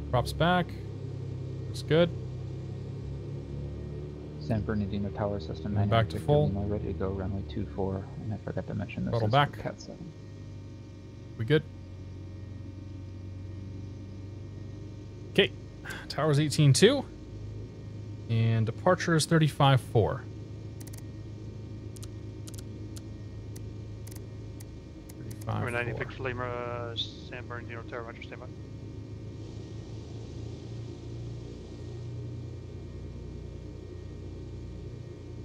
Drops back. Looks good. San Bernardino Tower System. Back to full. Ready to go, runway 24. And I forgot to mention this. Throttle back. Cat 7. We good? Okay. Tower's 18.2. And departure is 35.4. 96 Lima, San Bernardino Tower, Roger, stand by.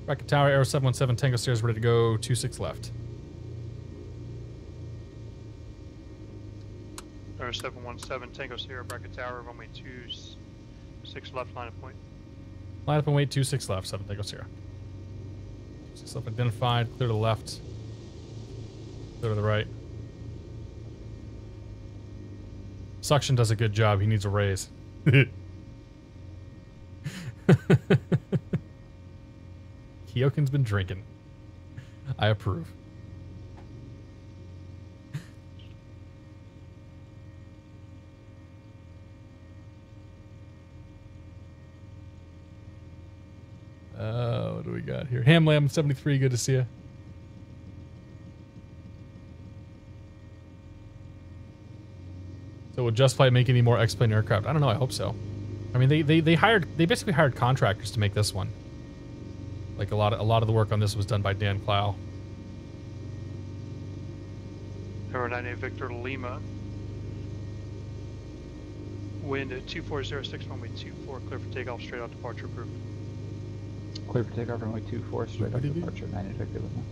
Brackett Tower, Aero 717, Tango Stairs, ready to go, 26 left. Aero 717, Tango Sierra, Brackett Tower, runway 26 left, line of point. Line up and wait, 26 left, 7 Tango Sierra. 26 left identified, clear to the left, clear to the right. Suction does a good job. He needs a raise. Kyokin's been drinking. I approve. What do we got here? Hamlam 73, good to see you. So would JustFlight make any more X-plane aircraft? I don't know. I hope so. I mean, they basically hired contractors to make this one. Like a lot of the work on this was done by Dan Clow. Number 98 Victor Lima. Wind at 2406, runway 24, clear for takeoff, straight out departure approved. Clear for takeoff, runway 24, straight out departure, 98 Victor Lima.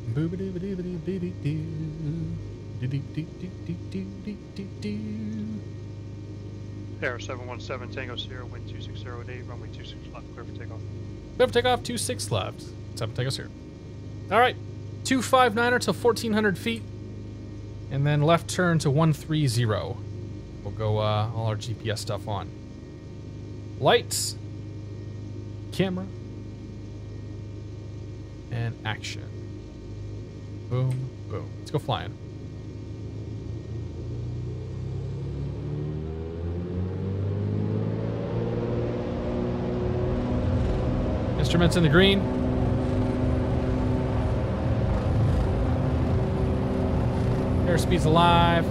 Air 717 Tango Sierra, wind 260 runway 26 left, clear for takeoff. Clear for takeoff, 26 left. 7 Tango Sierra. All right, 259er to 1400 feet, and then left turn to 130. We'll go all our GPS stuff on. Lights, camera, and action. Boom, boom. Let's go flying. Instruments in the green. Airspeed's alive.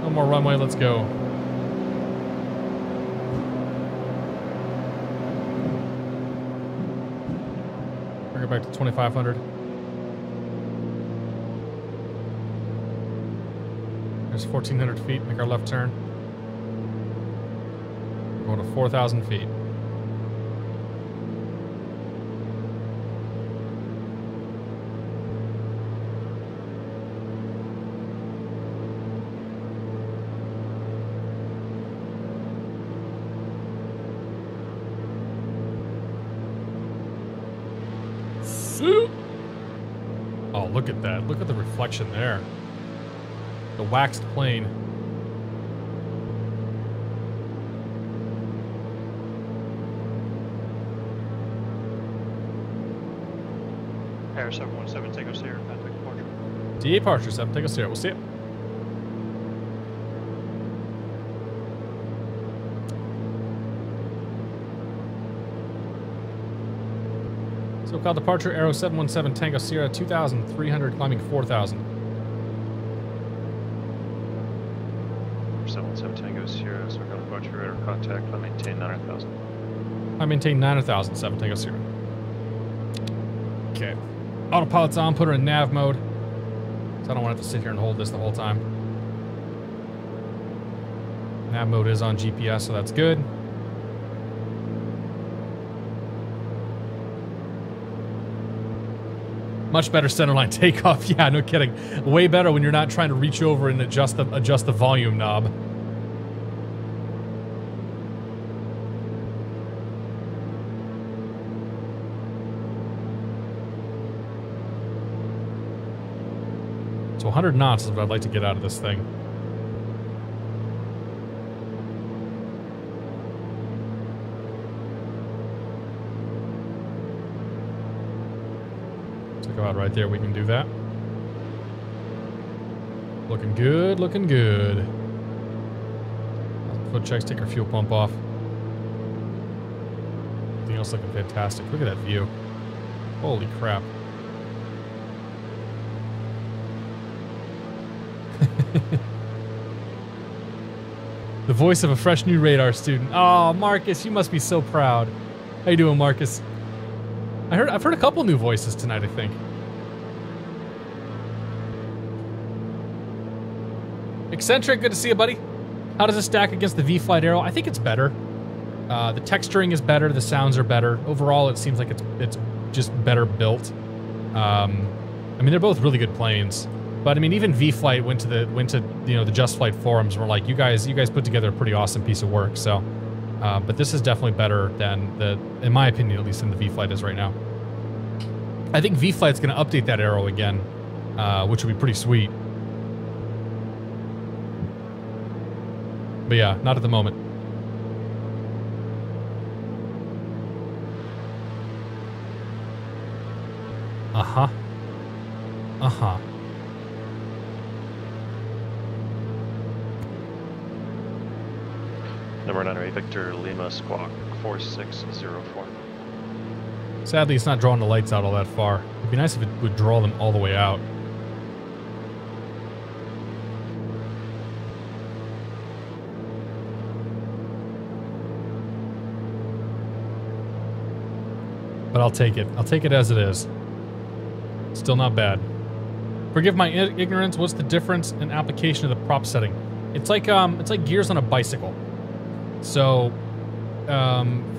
No more runway, let's go. Bring it back to 2500. There's 1400 feet, make our left turn. We're going to 4,000 feet. Oh, look at that. Look at the reflection there. The waxed plane. Air 717 Tango Sierra, contact departure. DA departure, 7 Tango Sierra. We'll see it. Socal departure, Aero 717 Tango Sierra, 2,300, climbing 4,000. 717 Tango Sierra, Socal departure, radar contact, I maintain 9,000. I maintain 9,000, 7 Tango Sierra. Okay. Autopilot's on, put her in nav mode. So I don't want to have to sit here and hold this the whole time. Nav mode is on GPS, so that's good. Much better centerline takeoff. Yeah, no kidding. Way better when you're not trying to reach over and adjust the volume knob. So 100 knots is what I'd like to get out of this thing. Go out right there, we can do that. Looking good, looking good. Foot checks, take our fuel pump off. Everything else looking fantastic. Look at that view. Holy crap. The voice of a fresh new radar student. Oh, Marcus, you must be so proud. How you doing, Marcus? I've heard a couple new voices tonight, I think. Eccentric, good to see you, buddy. How does it stack against the V-Flight Aero? I think it's better. The texturing is better, the sounds are better. Overall, it seems like it's just better built. I mean, they're both really good planes. But I mean, even V-Flight went to the the JustFlight forums, were like, you guys put together a pretty awesome piece of work. So, but this is definitely better than in my opinion, at least, than the V-Flight is right now. I think V-Flight's going to update that arrow again, which would be pretty sweet. But yeah, not at the moment. Uh-huh. Uh-huh. Number 9 Victor Lima Squawk 4604. Sadly, it's not drawing the lights out all that far. It'd be nice if it would draw them all the way out. But I'll take it. I'll take it as it is. Still not bad. Forgive my ignorance. What's the difference in application of the prop setting? It's like gears on a bicycle. So,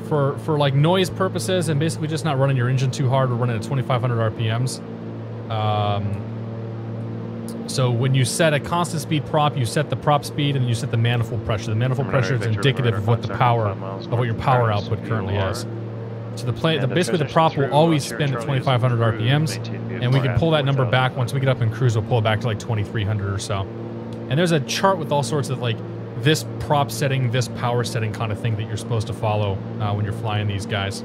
for like noise purposes and basically just not running your engine too hard, we're running at 2,500 RPMs. So when you set a constant speed prop, you set the prop speed and you set the manifold pressure. The manifold pressure is indicative of what the power of what your power output currently is. So basically the prop will always spin at 2,500 RPMs, and we can pull that number back once we get up in cruise. We'll pull it back to like 2,300 or so. And there's a chart with all sorts of like this prop setting, this power setting kind of thing that you're supposed to follow when you're flying these guys.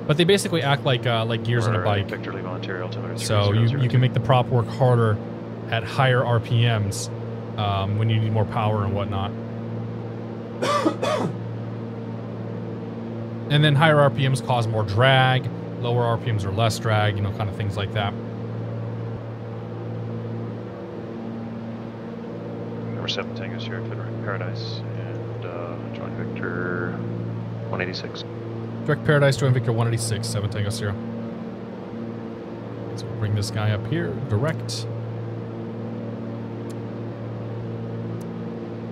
But they basically act like gears on a bike. So you can make the prop work harder at higher RPMs when you need more power and whatnot. And then higher RPMs cause more drag, lower RPMs are less drag, kind of things like that. Number 7 Tango Sierra Paradise and join Victor 186. Direct Paradise, join Victor 186, 7 Tango Sierra. So we'll bring this guy up here, direct.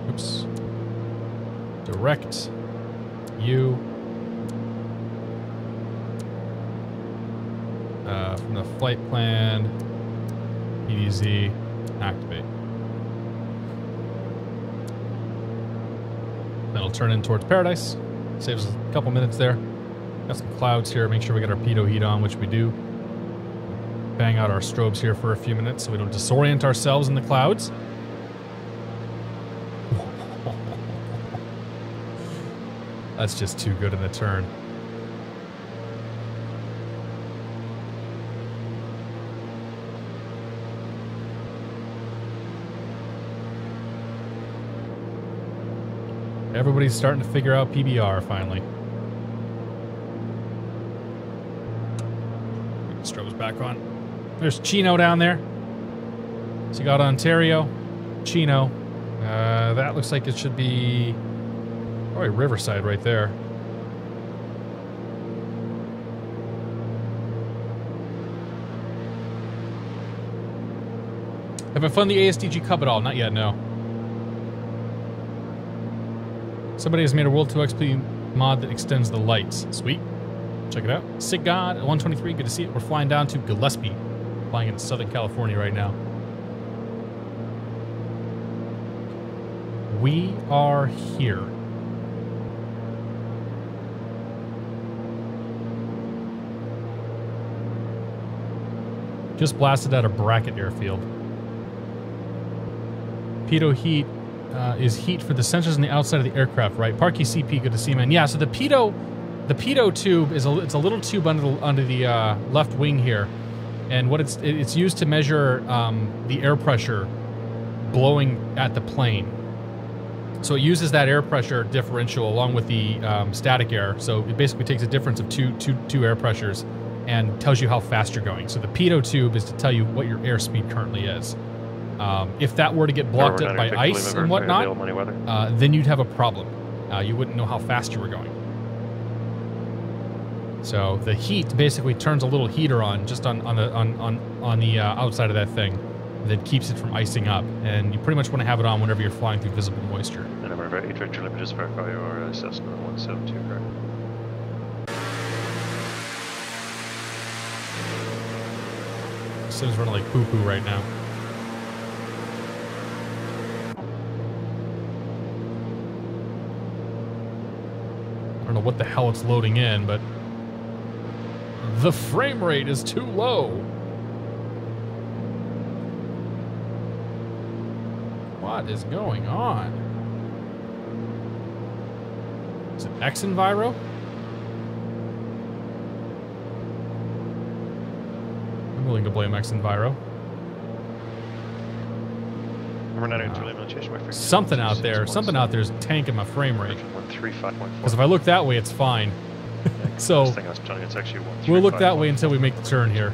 Oops. Direct. You. From the flight plan, PDZ, activate. That'll turn in towards Paradise. Saves us a couple minutes there. Got some clouds here. Make sure we get our pitot heat on, which we do. Bang out our strobes here for a few minutes so we don't disorient ourselves in the clouds. That's just too good in the turn. Everybody's starting to figure out PBR finally. Put the strobes back on. There's Chino down there. So you got Ontario, Chino. That looks like it should be probably Riverside right there. Have I found the ASDG Cup at all? Not yet, no. Somebody has made a World 2 XP mod that extends the lights. Sweet. Check it out. Sig God 123, good to see it. We're flying down to Gillespie. Flying in Southern California right now. We are here. Just blasted out of Brackett Airfield. Pitot heat is heat for the sensors on the outside of the aircraft, right? Parky CP, good to see, man. Yeah, so the pitot tube is it's a little tube under the left wing here, and what it's used to measure the air pressure blowing at the plane. So it uses that air pressure differential along with the static air. So it basically takes a difference of two air pressures and tells you how fast you're going. So the pitot tube is to tell you what your airspeed currently is. If that were to get blocked up by ice and whatnot, then you'd have a problem. You wouldn't know how fast you were going. So the heat basically turns a little heater on just on the outside of that thing that keeps it from icing up, and you pretty much want to have it on whenever you're flying through visible moisture. And number 8 Victor, let me just verify your Cessna 172, correct? Sim's running like poo-poo right now. I don't know what the hell it's loading in, but the frame rate is too low. What is going on? Is it X Enviro? I'm willing to blame X Enviro. Something out there is tanking my frame rate. Because if I look that way, it's fine. So we'll look that way until we make the turn here.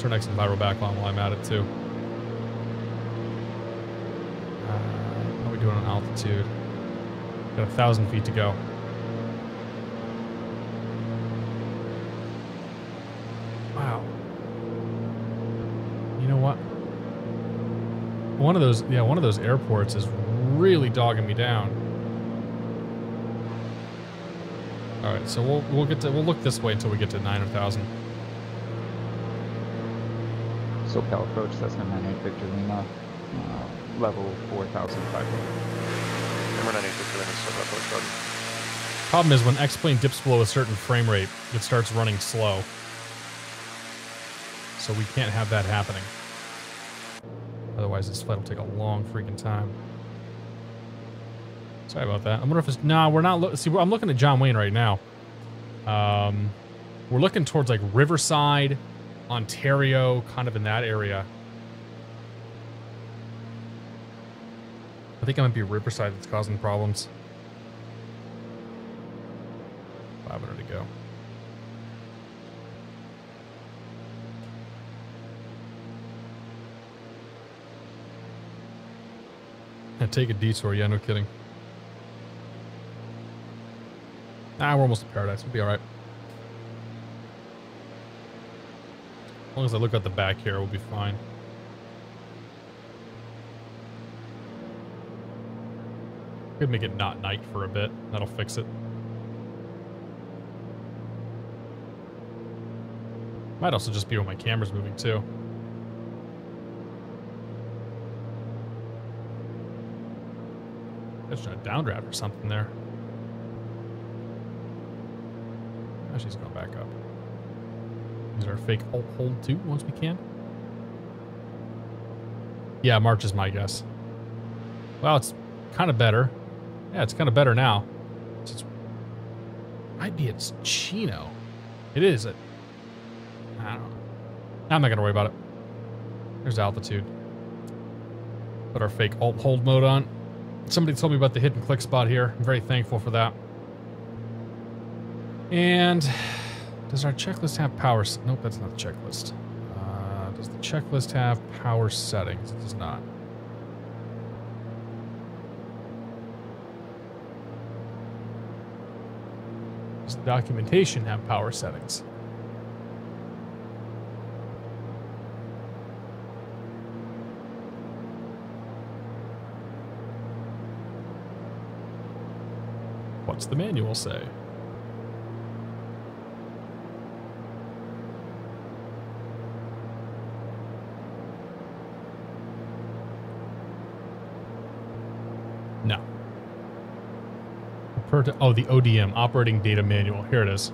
Turn X Enviro back on while I'm at it too. How are we doing on altitude? Got 1,000 feet to go. Wow. You know what? One of those airports is really dogging me down. All right, so we'll look this way until we get to 9,000. Socal approach, Cessna 98 Victor Lima, level 4,500. Number 98 Victor Lima, Socal approach, Roger. Problem is when X-plane dips below a certain frame rate, it starts running slow. So we can't have that happening. Otherwise, this flight will take a long freaking time. Sorry about that. I wonder if it's... Nah, we're not... See, I'm looking at John Wayne right now. We're looking towards, like, Riverside, Ontario, kind of in that area. I think it might be Riverside that's causing problems. 500 to go. And take a detour, yeah, no kidding. Ah, we're almost to Paradise. We'll be alright. As long as I look at the back here, we'll be fine. Could make it not night for a bit. That'll fix it. Might also just be when my camera's moving too. That's a downdraft or something there. Oh, she's going back up. Is there a fake hold too once we can? Yeah, March is my guess. Well, it's kind of better. Yeah, it's kind of better now. Might be it's Chino. It is. I don't know. I'm not going to worry about it. There's altitude. Put our fake hold mode on. Somebody told me about the hit and click spot here. I'm very thankful for that. And does our checklist have power? Nope, that's not the checklist. Does the checklist have power settings? It does not. Does the documentation have power settings? What's the manual say? No. Oh, the ODM, Operating Data Manual. Here it is.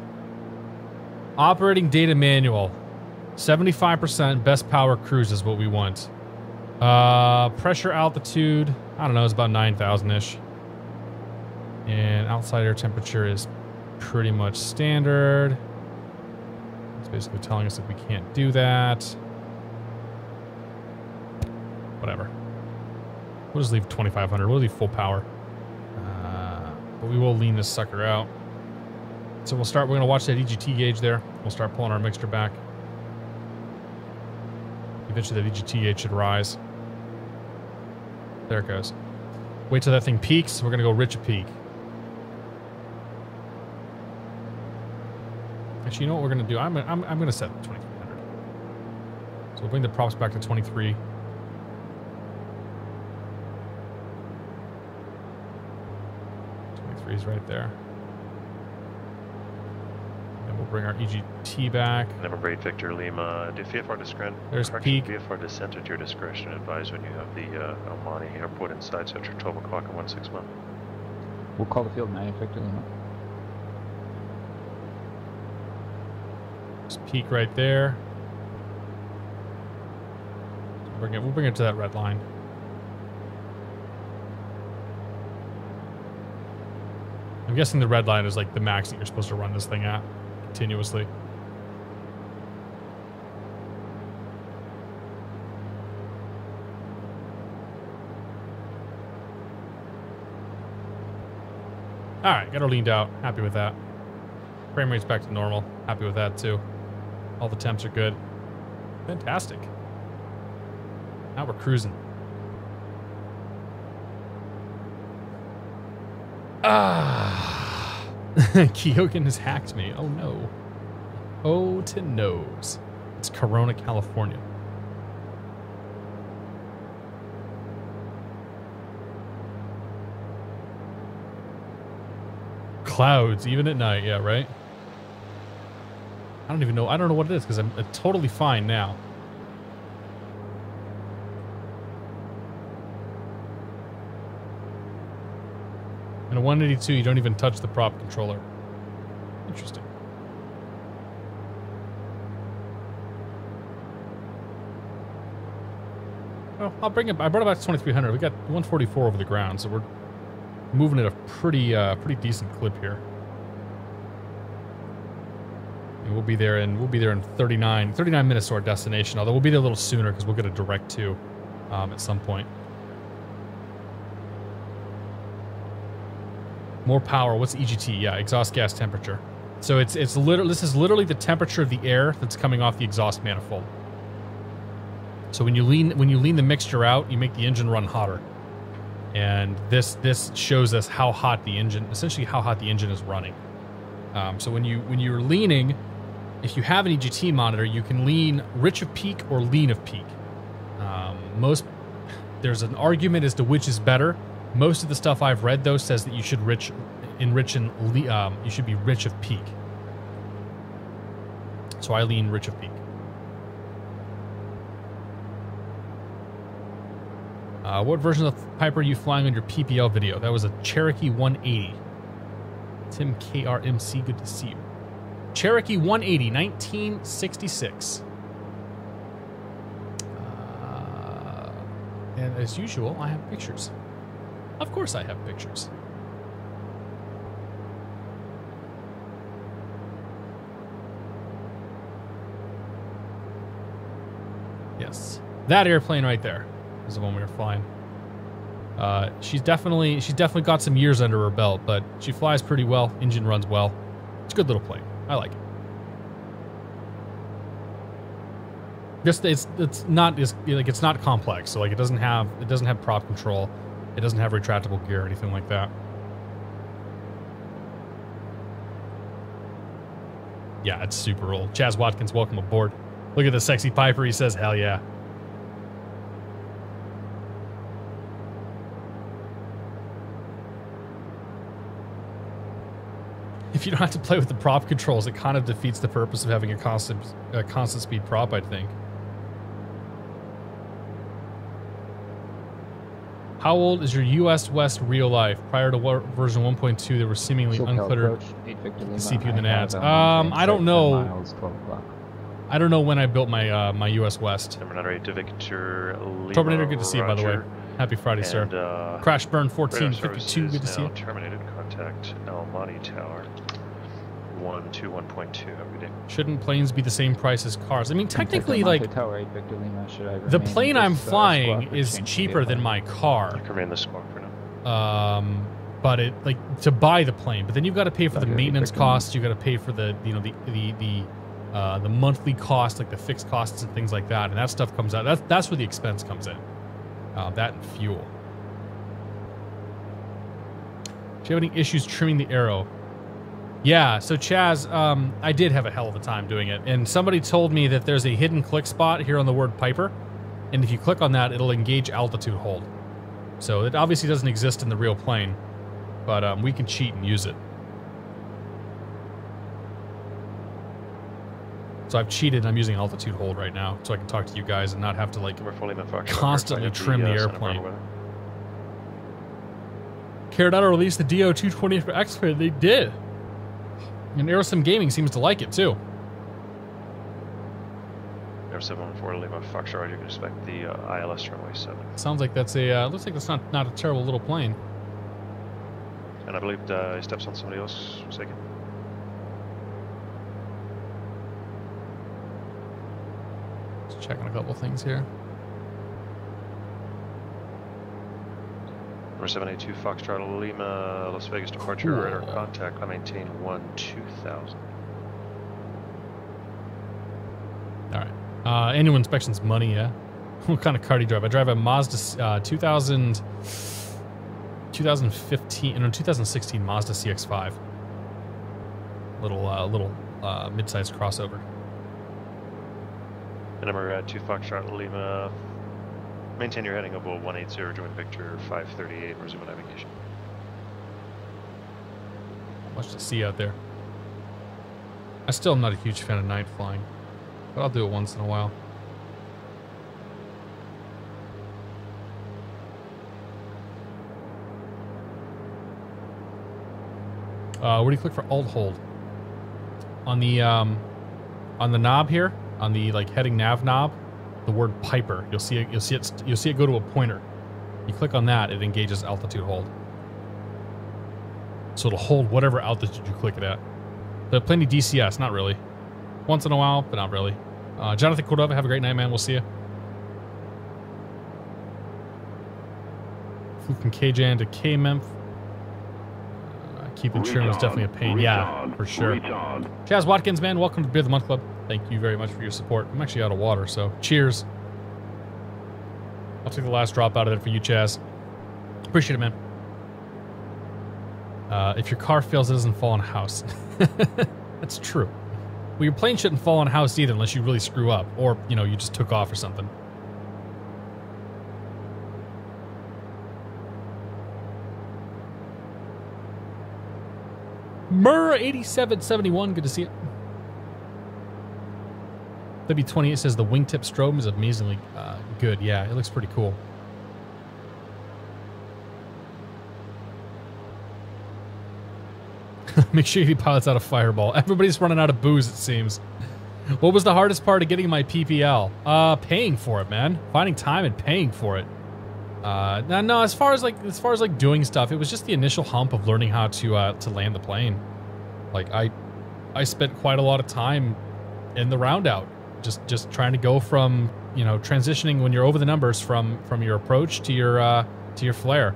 Operating Data Manual. 75% best power cruise is what we want. Pressure altitude, I don't know, it's about 9,000-ish. And outside air temperature is pretty much standard. It's basically telling us that we can't do that. Whatever. We'll just leave 2,500. We'll leave full power. But we will lean this sucker out. So we're going to watch that EGT gauge there. We'll start pulling our mixture back. Eventually that EGT gauge should rise. There it goes. Wait till that thing peaks. We're going to go rich a peak. Actually, you know what we're going to do? I'm going to set 2,300. So we'll bring the props back to 23. Is right there. We'll bring our EGT back. November 8 Victor Lima. Do VFR discretion. There's peak. VFR descent at your discretion. Advise when you have the Almani Airport in sight, so after 12 o'clock and 16 months. We'll call the field 9 Victor Lima. There's peak right there. We'll bring it to that red line. I'm guessing the red line is like the max that you're supposed to run this thing at continuously. All right, got her leaned out. Happy with that. Frame rate's back to normal. Happy with that too. All the temps are good. Fantastic. Now we're cruising. Ah. Keoghan has hacked me. Oh no. Oh to nose. It's Corona, California. Clouds, even at night, yeah, right? I don't even know. I don't know what it is because I'm totally fine now. In a 182, you don't even touch the prop controller. Interesting. Well, I'll bring it. I brought it back to 2300. We got 144 over the ground, so we're moving at a pretty decent clip here. And we'll be there in 39 minutes to our destination. Although we'll be there a little sooner because we'll get a direct to at some point. More power. What's EGT? Yeah, exhaust gas temperature. So this is literally the temperature of the air that's coming off the exhaust manifold. So when you lean the mixture out, you make the engine run hotter. And this shows us how hot the engine, essentially how hot the engine is running. So when you're leaning, if you have an EGT monitor, you can lean rich of peak or lean of peak. There's an argument as to which is better. Most of the stuff I've read though says that you should you should be rich of peak. So I lean rich of peak. What version of the Piper are you flying on your PPL video? That was a Cherokee 180. Tim KRMC, good to see you. Cherokee 180, 1966. And as usual, I have pictures. Of course I have pictures. Yes. That airplane right there is the one we were flying. She's definitely got some years under her belt, but she flies pretty well. Engine runs well. It's a good little plane. I like it. It's not complex. So like it doesn't have prop control. It doesn't have retractable gear or anything like that. Yeah, it's super old. Chaz Watkins, welcome aboard. Look at the sexy Piper. He says, hell yeah. If you don't have to play with the prop controls, it kind of defeats the purpose of having a constant speed prop, I think. How old is your US West real life? Prior to version 1.2, there were seemingly uncluttered CPU in the NADs. I don't know. I don't know when I built my my US West. Terminator 8 to Victor Lima. Terminator, good to see you, by the way. Happy Friday, sir. Crash Burn 1452, good to see you. Terminated contact Almani Tower. 121.2 every day. Shouldn't planes be the same price as cars? I mean, technically, like, Tower 8 Victor Lima, should I the plane I'm flying is cheaper than my car. You can remain the squawk for now. But it, like, to buy the plane, but then you've got to pay for the maintenance costs. You got to pay for the, you know, the monthly cost, like the fixed costs and things like that, and that stuff comes out. That's where the expense comes in. That and fuel. Do you have any issues trimming the arrow? Yeah, so Chaz, I did have a hell of a time doing it, and somebody told me that there's a hidden click spot here on the word Piper, and if you click on that, it'll engage altitude hold. So it obviously doesn't exist in the real plane, but we can cheat and use it. So I've cheated. I'm using altitude hold right now, so I can talk to you guys and not have to like constantly trim the airplane. Caradonna released the DO-220 for X-Plane. They did. And Aerosim Gaming seems to like it too. Air 714 Lima Foxtrot, you can expect the ILS runway 7. Sounds like that's a, looks like that's not a terrible little plane. And I believe he steps on somebody else for a second. Just checking a couple things here. Number 782 Foxtrot Lima, Las Vegas departure, radar contact, I maintain 2000. Alright. Annual inspection's money, yeah. What kind of car do you drive? I drive a Mazda 2016 Mazda CX-5. Little mid-sized crossover. And number 2 Foxtrot Lima, maintain your heading over 180, join Victor 538, resume navigation. Much to see out there. I still am not a huge fan of night flying, but I'll do it once in a while. Where do you click for alt hold? On the knob here, on the like heading nav knob, the word Piper. You'll see it go to a pointer. You click on that, it engages altitude hold. So it'll hold whatever altitude you click it at. But plenty DCS, not really. Once in a while, but not really. Jonathan Cordova, have a great night, man. We'll see you. Flew from KJan to KMEMF. Keeping trim is definitely a pain. Yeah, for sure. Chaz Watkins, man, welcome to Beer of the Month Club. Thank you very much for your support. I'm actually out of water, so cheers. I'll take the last drop out of it for you, Chaz. Appreciate it, man. If your car fails, it doesn't fall in a house. That's true. Well, your plane shouldn't fall in a house either unless you really screw up. Or, you know, you just took off or something. Murr8771, good to see it. W28 says the wingtip strobe is amazingly good. Yeah, it looks pretty cool. Make sure you pilots out a fireball. Everybody's running out of booze, it seems. What was the hardest part of getting my PPL? Paying for it, man. Finding time and paying for it. No, as far as like doing stuff, it was just the initial hump of learning how to land the plane. Like I spent quite a lot of time in the round out, just trying to go from, you know, transitioning when you're over the numbers from your approach to your flare,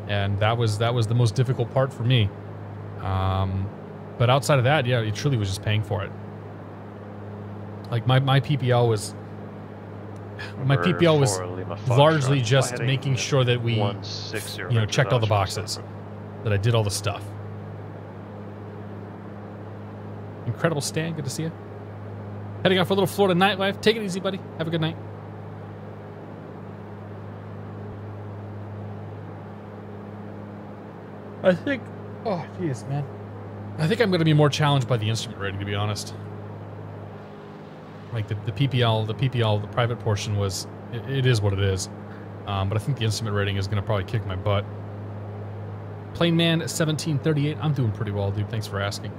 and that was the most difficult part for me. But outside of that, yeah, it truly was just paying for it. Like my PPL was largely just making sure that we, you know, checked all the boxes, that I did all the stuff. Incredible Stan, good to see you. Heading out for a little Florida nightlife. Take it easy, buddy. Have a good night. I think, oh jeez, man. I think I'm going to be more challenged by the instrument rating, to be honest. Like the PPL, the private portion was, it is what it is. But I think the instrument rating is going to probably kick my butt. Planeman1738, I'm doing pretty well, dude. Thanks for asking.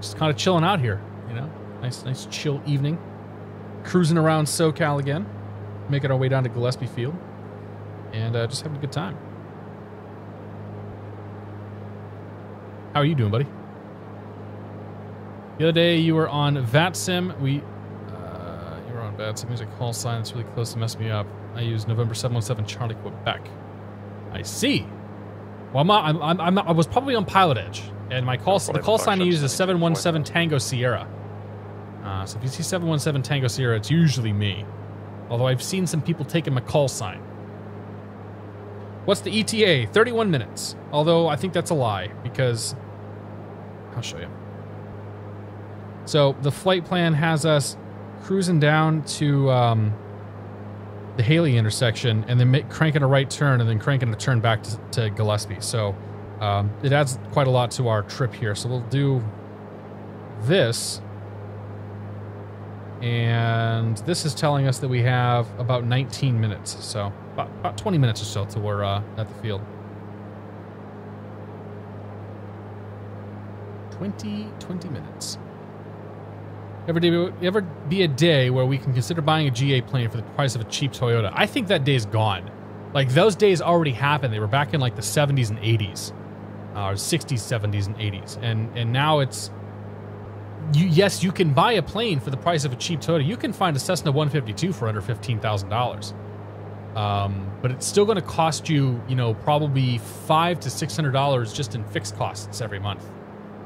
Just kind of chilling out here, you know. Nice chill evening. Cruising around Socal again. Making our way down to Gillespie Field. And just having a good time. How are you doing, buddy? The other day you were on VATSIM. You were on VATSIM. There's a call sign that's really close to mess me up. I use November 717 Charlie, Quebec. I see. Well, I was probably on PilotEdge, and the call sign I use is 717 Tango Sierra. So if you see 717 Tango Sierra, it's usually me. Although I've seen some people taking my call sign. What's the ETA? 31 minutes. Although I think that's a lie, because I'll show you. So the flight plan has us cruising down to the Haley intersection, and then cranking a right turn, and then cranking a turn back to Gillespie. So it adds quite a lot to our trip here. So we'll do this, And this is telling us that we have about 19 minutes. So about 20 minutes or so till we're at the field. 20 minutes. Ever be a day where we can consider buying a GA plane for the price of a cheap Toyota? I think that day's gone. Like, those days already happened. They were back in like the 70s and 80s. Or 60s, 70s, and 80s. And now it's... Yes, you can buy a plane for the price of a cheap Toyota. You can find a Cessna 152 for under $15,000. But it's still going to cost you, probably $500 to $600 just in fixed costs every month.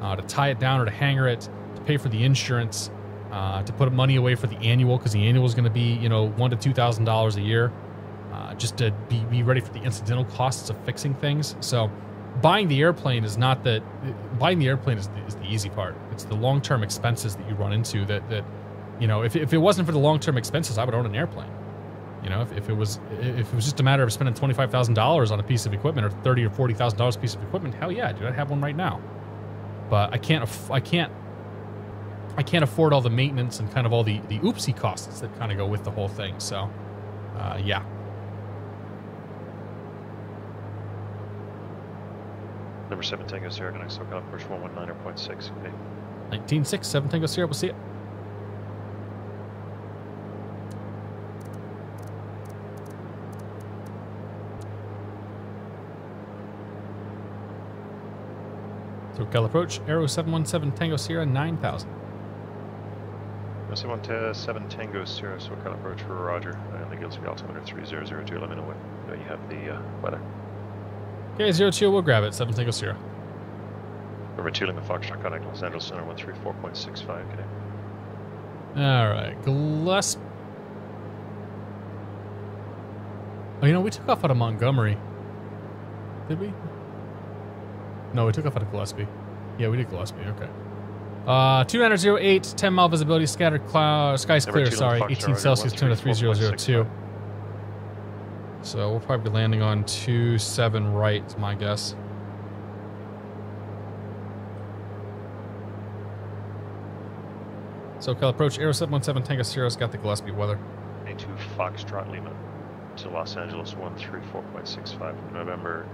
To tie it down or to hangar it, to pay for the insurance, to put money away for the annual, because the annual is going to be, $1,000 to $2,000 a year, just to be ready for the incidental costs of fixing things. So buying the airplane is not the easy part. It's the long-term expenses that you run into that if it wasn't for the long-term expenses, I would own an airplane. If it was just a matter of spending $25,000 on a piece of equipment or $30,000 or $40,000 piece of equipment, hell yeah, dude, I'd have one right now. But I can't afford all the maintenance and kind of all the oopsie costs that kind of go with the whole thing. So, yeah. Number 7 Tango Sierra, connect Socal approach 119.6. Okay. 19.6, 7 Tango Sierra, we'll see it. Socal approach, Aero 717 Tango Sierra 9000. 7 Tango Sierra, Socal approach for Roger. And the Gillespie altimeter 3002. Let me know when you have the weather. Okay, 02, we'll grab it. 7 Tango Sierra. Number 2 Lima Foxtrot, contact Los Angeles Center 134.65. Okay. All right, Gillespie. Oh, we took off out of Montgomery. Did we? No, we took off out of Gillespie. Yeah, we did Gillespie. Okay. 2908, 10 mile visibility, scattered cloud, skies clear. Sorry, 18 Celsius, 23002. So we'll probably be landing on 27 right, is my guess. Socal approach, Aero 717 Tango Sierra's got the Gillespie weather. 82 Foxtrot Lima to Los Angeles 134.65. November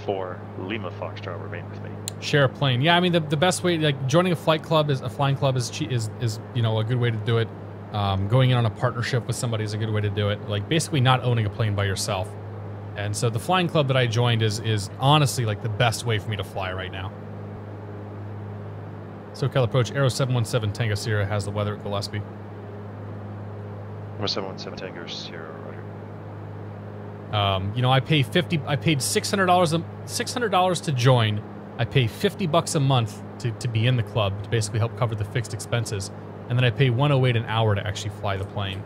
4 Lima Foxtrot, remain with me. Share a plane. Yeah, I mean the best way, like joining a flying club is a good way to do it. Going in on a partnership with somebody is a good way to do it. Like basically not owning a plane by yourself. And so the flying club that I joined is honestly like the best way for me to fly right now. Socal approach, Aero 717 Tango Sierra has the weather at Gillespie. Number 717 Tango Sierra, Roger. I paid $600 to join. I pay $50 a month to be in the club to basically help cover the fixed expenses, and then I pay $108 an hour to actually fly the plane.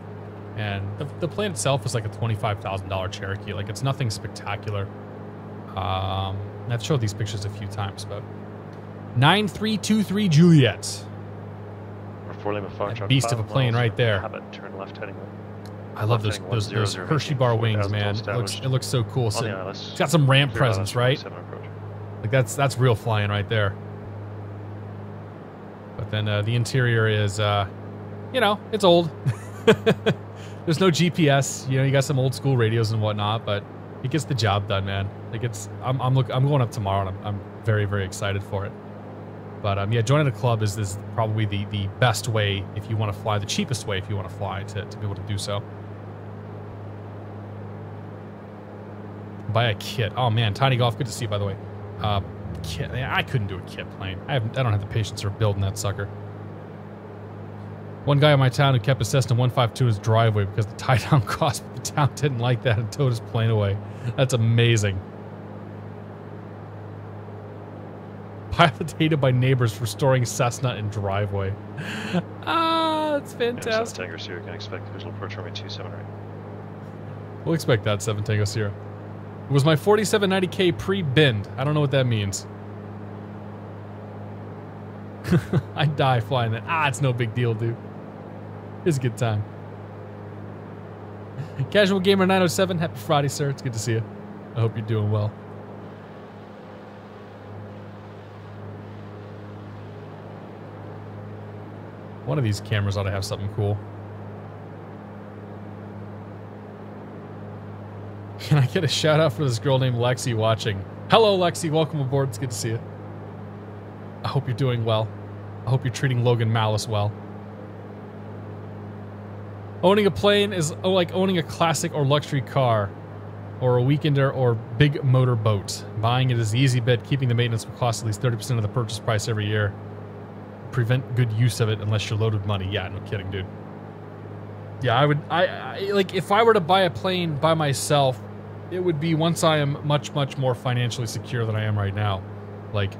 And the plane itself is like a $25,000 Cherokee. Like it's nothing spectacular. I've showed these pictures a few times, but 9323 Juliet. Number 4 Lima Foxtrot. That beast of a plane right there. Turn left heading. I love those Hershey bar wings, man. It looks so cool. So, it's got some ramp presence, right? Like that's real flying right there. But then the interior is, it's old. There's no GPS. You got some old school radios and whatnot, but it gets the job done, man. Like I'm going up tomorrow, and I'm very, very excited for it. But joining a club is probably the best way if you want to fly, the cheapest way if you want to fly to be able to do so. Buy a kit. Oh man, Tiny Golf, good to see you, by the way. Kit. I couldn't do a kit plane. I don't have the patience for building that sucker. One guy in my town who kept a Cessna 152 in his driveway because the tie-down cost, but the town didn't like that and towed his plane away. That's amazing. Pilot hated by neighbors for storing Cessna in driveway. That's fantastic. 7 Tango Sierra, can expect visual approach runway 27 right. We'll expect that, 7 Tango Sierra. It was my 4790K pre-bend. I don't know what that means. I'd die flying that. It's no big deal, dude. It's a good time. Casual Gamer 907, happy Friday, sir. It's good to see you. I hope you're doing well. One of these cameras ought to have something cool. Can I get a shout out for this girl named Lexi watching? Hello, Lexi. welcome aboard. It's good to see you. I hope you're doing well. I hope you're treating Logan Malice well. Owning a plane is like owning a classic or luxury car, or a weekender or big motor boat. Buying it is the easy bit. Keeping the maintenance will cost at least 30% of the purchase price every year. Prevent good use of it unless you're loaded with money. Yeah, no kidding, dude. Yeah, I like if I were to buy a plane by myself, it would be once I am much, much more financially secure than I am right now. Like,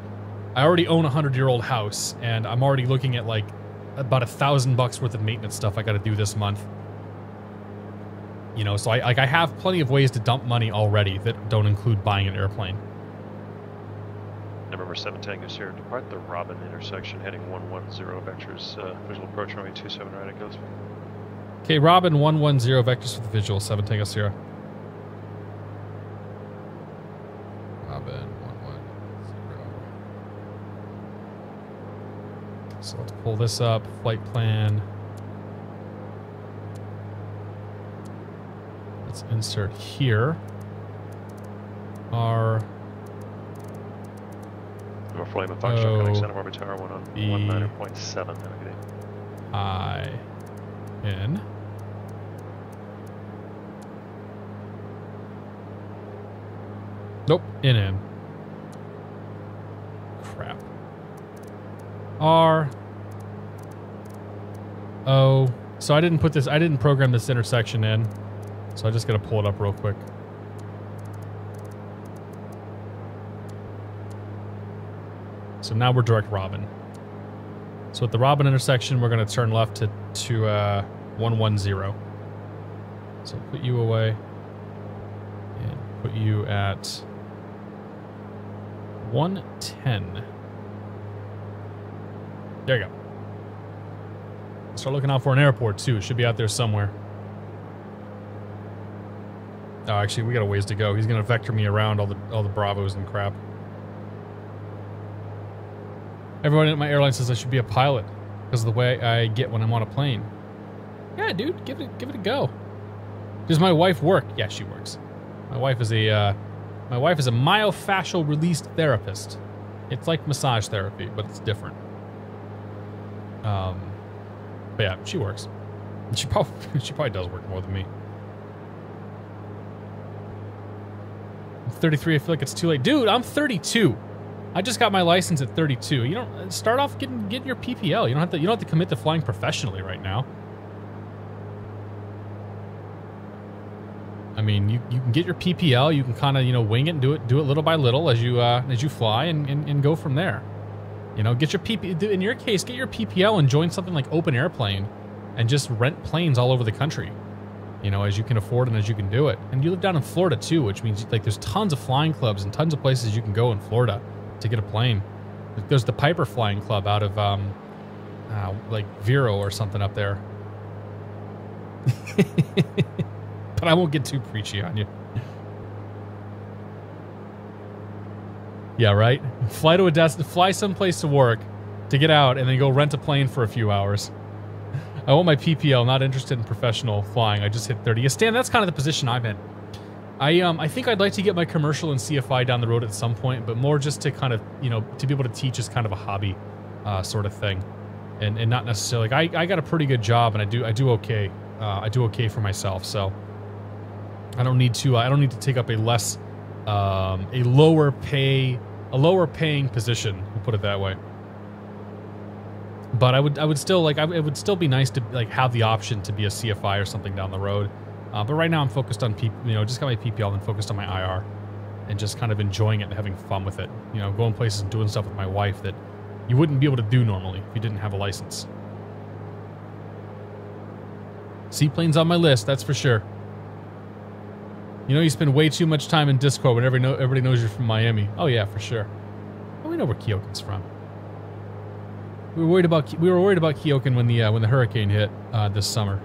I already own a 100-year-old house, and I'm already looking at like about $1,000 worth of maintenance stuff I got to do this month. You know, so I have plenty of ways to dump money already that don't include buying an airplane. November 7 Tango Sierra, depart the Robin intersection, heading 110 vectors, visual approach runway 27 right at Ghostfield. Okay, Robin 110 vectors for the visual, 7 Tango Sierra. Robin 110. So let's pull this up, flight plan. Let's insert here our North Lima Foxtrot connect Santa Barbara Tower 119.7 navigating. I-N. Nope, NN. Crap. R. O. So I didn't program this intersection in. So I just gotta pull it up real quick. So now we're direct Robin. So at the Robin intersection, we're gonna turn left to 110. So put you away and put you at 110. There you go. Start looking out for an airport too. It should be out there somewhere. Oh, actually, we got a ways to go. He's gonna vector me around all the Bravos and crap. Everyone at my airline says I should be a pilot because of the way I get when I'm on a plane. Yeah, dude, give it a go. Does my wife work? Yeah, she works. My wife is a myofascial released therapist. It's like massage therapy, but it's different. But yeah, she works. She probably does work more than me. I'm 33. I feel like it's too late, dude. I'm 32. I just got my license at 32. You don't start off getting your PPL. You don't have to commit to flying professionally right now. I mean, you can get your PPL. You can kind of wing it and do it little by little as you fly and go from there. You know, get your in your case, get your PPL and join something like Open Airplane, and just rent planes all over the country. You know, as you can afford and as you can do it. And you live down in Florida too, which means like there's tons of flying clubs and tons of places you can go in Florida to get a plane. There's the Piper Flying Club out of like Vero or something up there. But I won't get too preachy on you. Yeah, right? Fly to fly someplace to work, to get out, and then go rent a plane for a few hours. I want my PPL, not interested in professional flying. I just hit 30. Yeah, Stan, that's kind of the position I'm in. I think I'd like to get my commercial and CFI down the road at some point, but more just to kind of, to be able to teach as kind of a hobby sort of thing. And not necessarily, like, I got a pretty good job and I do okay. I do okay for myself, so I don't need to take up a lower paying position, we'll put it that way. But it would still be nice to like have the option to be a CFI or something down the road. But right now I'm focused on just got my PPL and focused on my IR and just kind of enjoying it and having fun with it. Going places and doing stuff with my wife that you wouldn't be able to do normally if you didn't have a license. Seaplane's on my list, that's for sure. You spend way too much time in Discord when everybody knows you're from Miami. Oh yeah, for sure. Well, we know where Keoken's from. We were worried about Keoken when the hurricane hit this summer.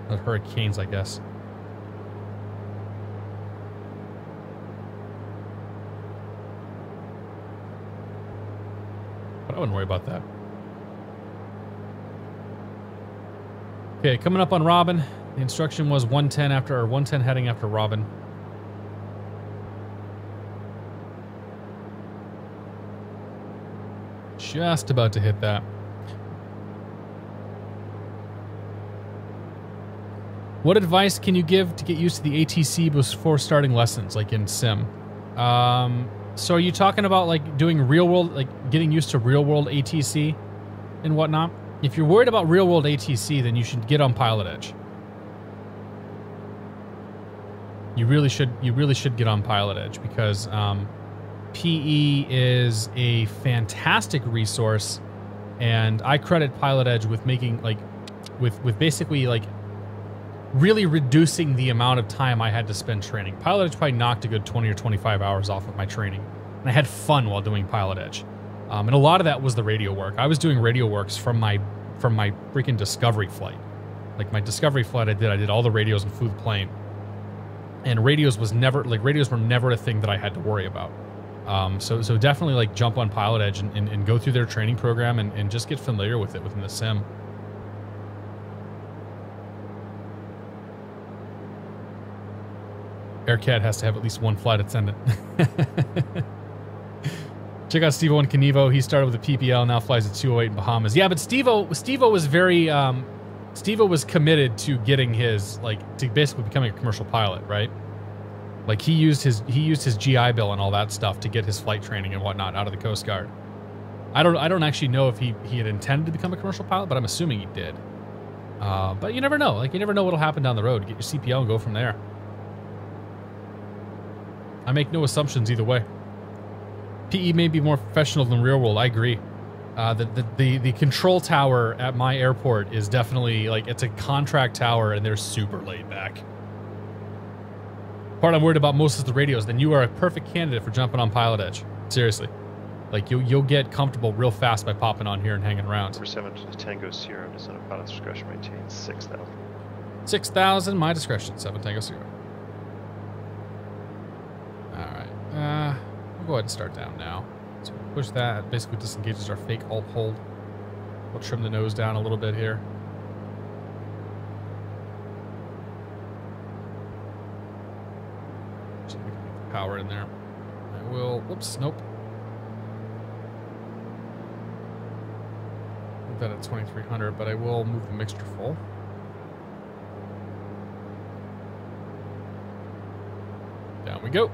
Hurricanes, I guess. But I wouldn't worry about that. Okay, coming up on Robin. The instruction was 110 heading after Robin. just about to hit that. What advice can you give to get used to the ATC before starting lessons, like in sim? So are you talking about like doing real world, like getting used to real world ATC and whatnot? If you're worried about real world ATC, then you should get on PilotEdge. You really should get on PilotEdge because PE is a fantastic resource, and I credit PilotEdge with making like with basically like really reducing the amount of time I had to spend training. PilotEdge probably knocked a good 20 or 25 hours off of my training, and I had fun while doing PilotEdge. And a lot of that was the radio work. I was doing radio works from my freaking Discovery flight. Like my Discovery flight I did all the radios and flew the plane. And radios were never a thing that I had to worry about. So definitely like jump on PilotEdge and go through their training program and just get familiar with it within the sim. Aircat has to have at least one flight attendant. Check out Steve-O and Knievo. He started with a PPL, now flies a 208 in Bahamas. Yeah, but Steve-O was very Steve-O was committed to getting his to basically becoming a commercial pilot, right? Like he used his GI Bill and all that stuff to get his flight training and whatnot out of the Coast Guard. I don't actually know if he had intended to become a commercial pilot, but I'm assuming he did. But you never know. Like you never know what'll happen down the road. Get your CPL and go from there. I make no assumptions either way. PE may be more professional than real world. I agree. The control tower at my airport is definitely it's a contract tower and they're super laid back. Part I'm worried about most is the radios. Then you are a perfect candidate for jumping on PilotEdge. Seriously, you'll get comfortable real fast by popping on here and hanging around. Number 7 Tango Sierra, descent of pilot's discretion maintains 6,000. 6,000, my discretion. 7 Tango Sierra. Alright, we'll go ahead and start down now. So we'll push that, basically disengages our fake alt hold. We'll trim the nose down a little bit here. Just get the power in there. I will, whoops, nope. Move that at 2300, but I will move the mixture full. Down we go.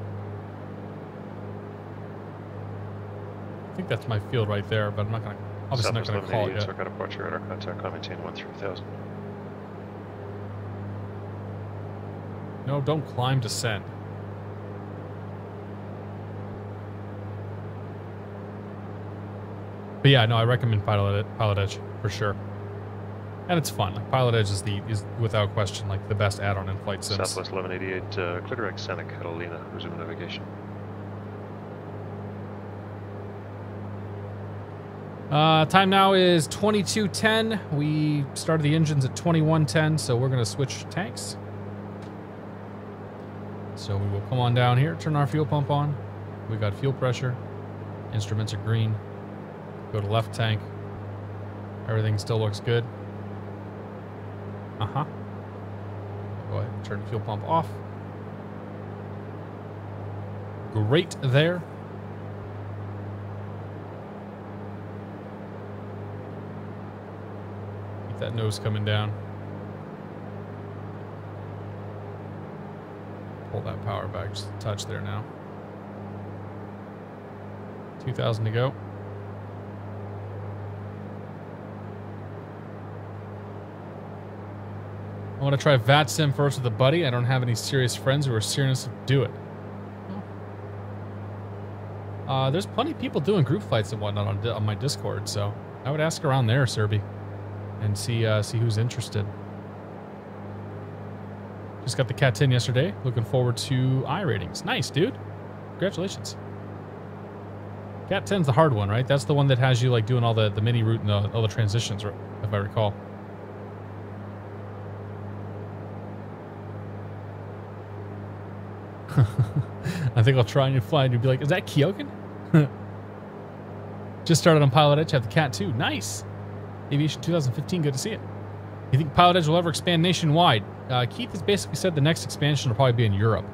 I think that's my field right there, but I'm not gonna. Obviously, not gonna call it yet. Socal departure radar contact. Climb maintain 13,000. No, don't climb. Descend. But yeah, no, I recommend PilotEdge for sure, and it's fun. Like PilotEdge is without question the best add-on in flight sims. Southwest 1188, clear direct Santa Catalina. Resume navigation. Time now is 22:10. We started the engines at 21:10, so we're going to switch tanks. So we will come on down here, turn our fuel pump on. We got fuel pressure. Instruments are green. Go to left tank. Everything still looks good. Go ahead and turn the fuel pump off. Great there. That nose coming down. Pull that power back just a touch there now. 2,000 to go. I want to try VATSIM first with a buddy. I don't have any serious friends who are serious enough to do it. There's plenty of people doing group flights and whatnot on my Discord, so I would ask around there, Serby. And see who's interested. Just got the Cat 10 yesterday. Looking forward to I ratings. Nice, dude. Congratulations. Cat 10's the hard one, right? That's the one that has you doing all the mini route and all the transitions, if I recall. I think I'll try and you fly and you'll be like, is that Kyokin? Just started on PilotEdge. Have the Cat 2. Nice. Aviation 2015, good to see it. You think PilotEdge will ever expand nationwide? Keith has basically said the next expansion will probably be in Europe.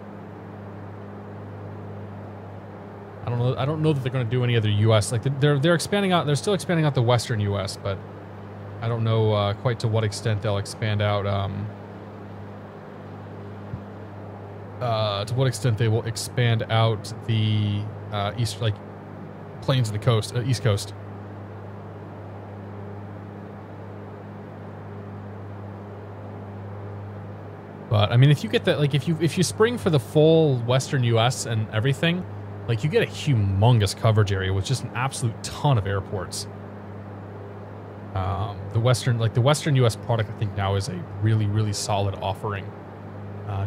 I don't know that they're going to do any other U.S. Like they're expanding out. They're still expanding out the Western U.S., but I don't know quite to what extent they'll expand out. To what extent they will expand out the east, like plains of the coast, East Coast. But I mean, if you get that, like if you spring for the full Western U.S. and everything, like you get a humongous coverage area with just an absolute ton of airports. The Western U.S. product, I think now is a really, really solid offering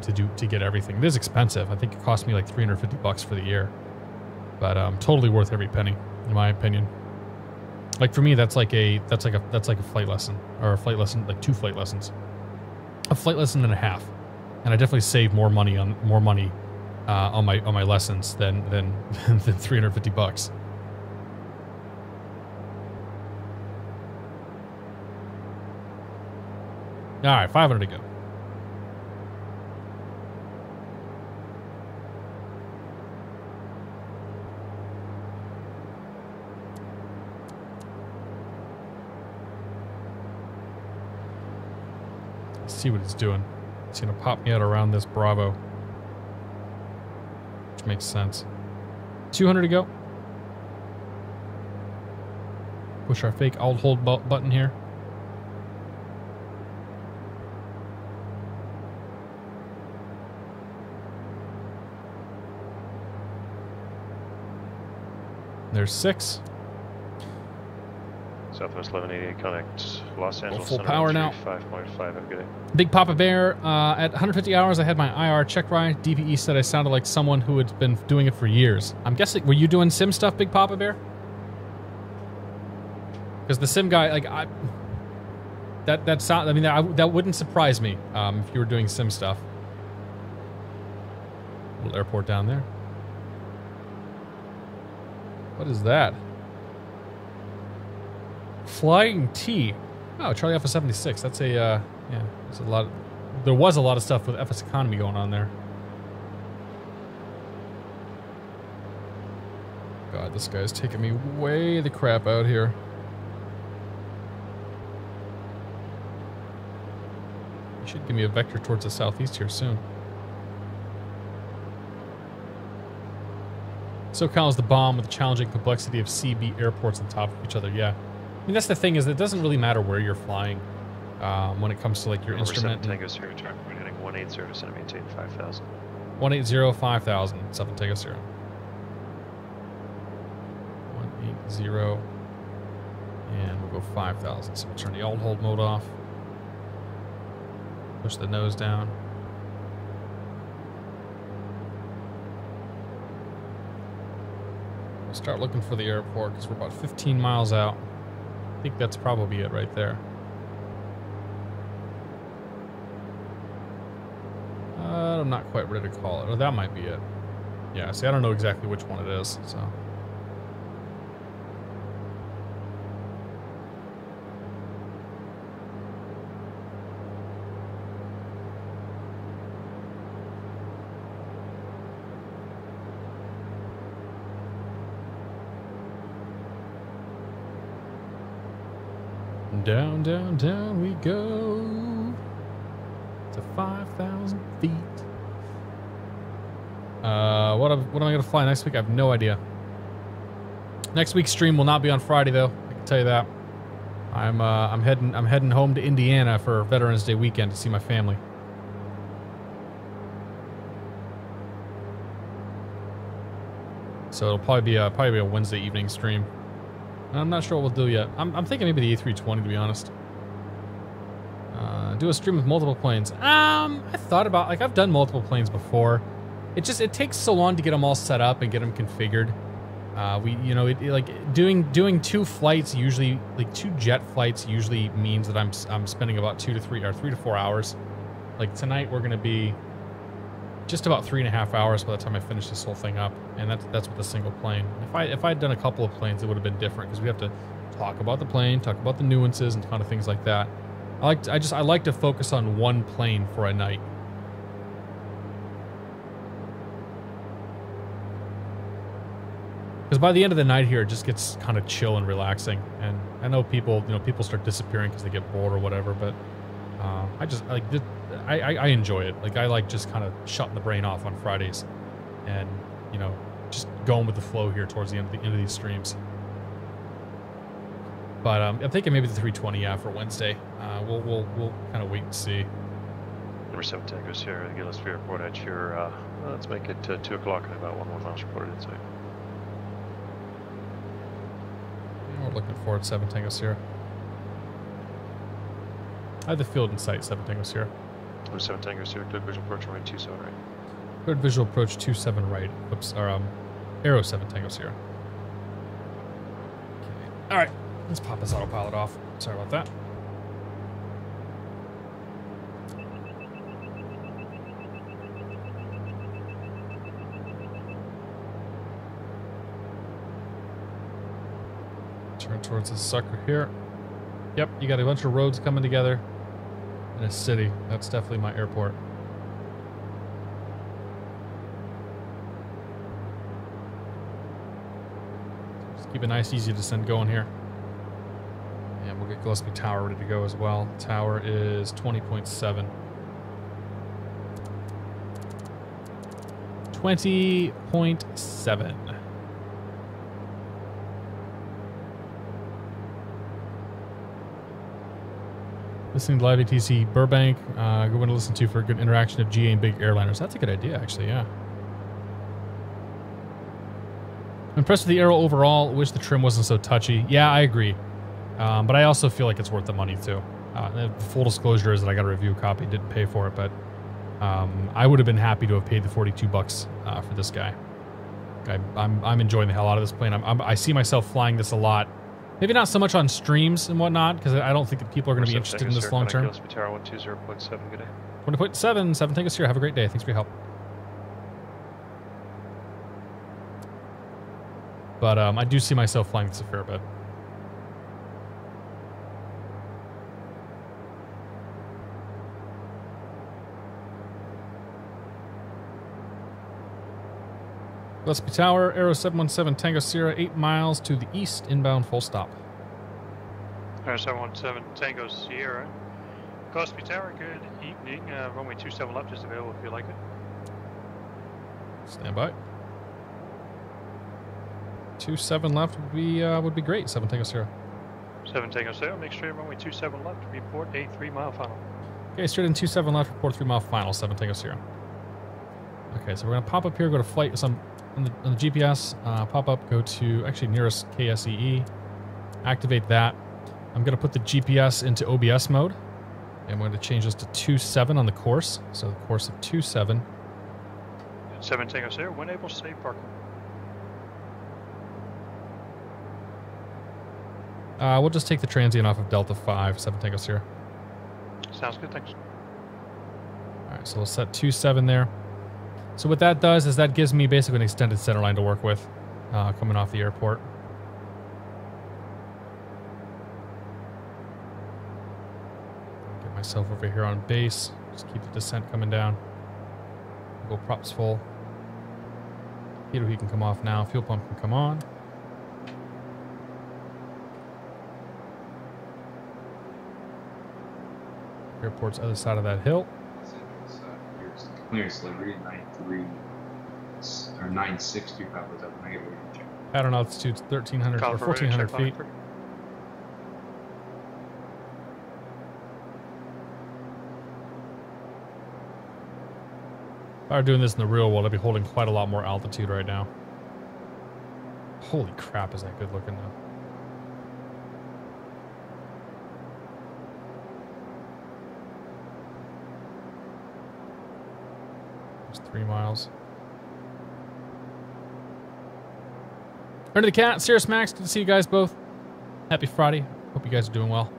to get everything. It is expensive. I think it cost me like $350 for the year, but totally worth every penny, in my opinion. Like for me, that's like a flight lesson, or a flight lesson, like 2 flight lessons, a flight lesson and a half, and I definitely save more money on my lessons than $350. All right, 500 to go. Let's see what it's doing. It's gonna pop me out around this Bravo, which makes sense. 200 to go. Push our fake alt hold button here. There's 6. Southwest 1188 connect Los Angeles. Full power now. 5.5. Have a good day. Big Papa Bear, at 150 hours, I had my IR check ride. DVE said I sounded like someone who had been doing it for years. I'm guessing, were you doing sim stuff, Big Papa Bear? Because the sim guy, like, that wouldn't surprise me if you were doing sim stuff. Little airport down there. What is that? Flying T. Oh, Charlie Alpha 76. That's a, yeah, there's a lot. There was a lot of stuff with FS Economy going on there. God, this guy's taking me way the crap out here. You should give me a vector towards the southeast here soon. Socal is the bomb with the challenging complexity of CB airports on top of each other. Yeah. I mean, that's the thing, is it doesn't really matter where you're flying when it comes to like your instrument. 7 Tango Sierra Charlie, we're heading 180 to center, maintain 5,000. 180, 5,000, 7 Tango Sierra. 180, and we'll go 5,000. So we'll turn the alt hold mode off. Push the nose down. We'll start looking for the airport because we're about 15 miles out. I think that's probably it right there. I'm not quite ready to call it. Or that might be it. Yeah, see, I don't know exactly which one it is, so. Down, down, down we go to 5,000 feet. What am I gonna fly next week? I have no idea. Next week's stream will not be on Friday, though. I can tell you that. I'm heading home to Indiana for Veterans Day weekend to see my family. So it'll probably be a Wednesday evening stream. I'm not sure what we'll do yet. I'm thinking maybe the A320, to be honest. Do a stream with multiple planes. I thought about, like, I've done multiple planes before. It takes so long to get them all set up and get them configured. Doing 2 flights usually, like 2 jet flights usually means that I'm spending about 2 to 3 or 3 to 4 hours. Like tonight we're gonna be just about 3.5 hours by the time I finish this whole thing up, and that's with a single plane. If I had done a couple of planes, it would have been different because we have to talk about the plane, talk about the nuances, and kind of things like that. I like to focus on one plane for a night. Because by the end of the night here, it just gets kind of chill and relaxing. And I know people, people start disappearing because they get bored or whatever. But I just like I enjoy it. Like I like just kind of shutting the brain off on Fridays, and just going with the flow here towards the end of these streams. But I'm thinking maybe the 320 for Wednesday. We'll kind of wait and see. Number 7 Tango Sierra, Gillespie Airport at your, let's make it 2 o'clock and about 11 miles reported inside. We're looking forward to 7 Tango Sierra. I have the field in sight, 7 Tango Sierra. Number 7 Tango Sierra, clear visual approach runway 27 right. Cleared visual approach 27 right. Oops, or Aero 7 Tango Sierra. Okay. Alright, let's pop this autopilot off. Sorry about that. Turn towards this sucker here. Yep, you got a bunch of roads coming together in a city. That's definitely my airport. Just keep a nice, easy descent going here. And we'll get Gillespie Tower ready to go as well. Tower is 20.7. 20.7. Listening to live ATC Burbank. Good one to listen to for a good interaction of GA and big airliners. That's a good idea, actually, yeah. I'm impressed with the Aero overall. Wish the trim wasn't so touchy. Yeah, I agree. But I also feel like it's worth the money, too. Full disclosure is that I got a review copy. Didn't pay for it, but I would have been happy to have paid the $42 for this guy. I'm enjoying the hell out of this plane. I see myself flying this a lot. Maybe not so much on streams and whatnot, because I don't think that people are going to be interested in this long term. 120.7, good day. 20.7, 7 Tango Sierra. Have a great day. Thanks for your help. But I do see myself flying this a fair bit. Gillespie Tower, Aero 717 Tango Sierra, 8 miles to the east, inbound, full stop. Aero 717 Tango Sierra. Gillespie Tower, good evening. Runway 27 left is available if you like it. Stand by. 27 left would be great, 7 Tango Sierra. 7 Tango Sierra, make straight runway 27 left, report a 3-mile final. Okay, straight in 27 left, report 3-mile final, 7 Tango Sierra. Okay, so we're going to pop up here, go to flight, on the GPS, pop up, go to actually nearest KSEE, activate that. I'm going to put the GPS into OBS mode, and I'm going to change this to 27 on the course. So the course of 27. 7 Tango Sierra, when able, safe parking. We'll just take the transient off of Delta 5, 7 Tango Sierra. Sounds good, thanks. All right, so we'll set 27 there. So what that does is that gives me basically an extended center line to work with coming off the airport. Get myself over here on base. Just keep the descent coming down. Go props full. Heater heat can come off now. Fuel pump can come on. Airport's other side of that hill. Clearance delivery 93 or 960 was up negative. Pattern altitude 1,300 or 1,400 feet. If I were doing this in the real world, I'd be holding quite a lot more altitude right now. Holy crap, is that good looking though. It's 3 miles. Under the cat, Cirrus Max, good to see you guys both. Happy Friday. Hope you guys are doing well.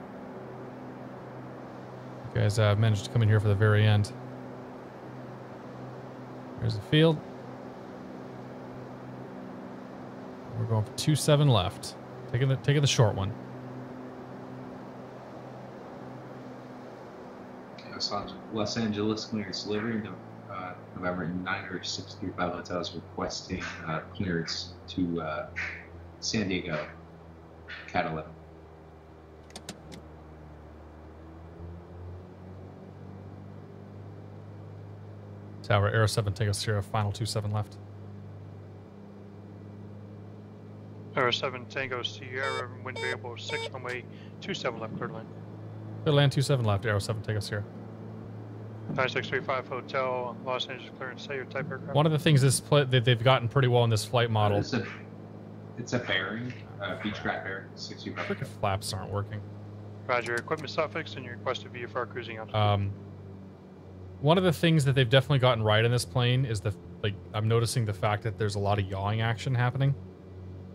You guys managed to come in here for the very end. There's the field. We're going for 27 left. Taking the short one. Los Angeles clearance delivery, November 963 hotels requesting clearance to San Diego, Cat 11. Tower, Aero 7, Tango Sierra, final 27 left. Aero 7, Tango Sierra, wind variable 6, runway 27 left, clear to land. Clear to land 27 left, Aero 7, Tango Sierra. 9635 Hotel, Los Angeles, clearance, say your type aircraft. One of the things that they've gotten pretty well in this flight model. It's a bearing, Beechcraft bearing, 625. Freaking flaps aren't working. Roger, equipment suffix and your requested VFR cruising altitude. One of the things that they've definitely gotten right in this plane is I'm noticing the fact that there's a lot of yawing action happening.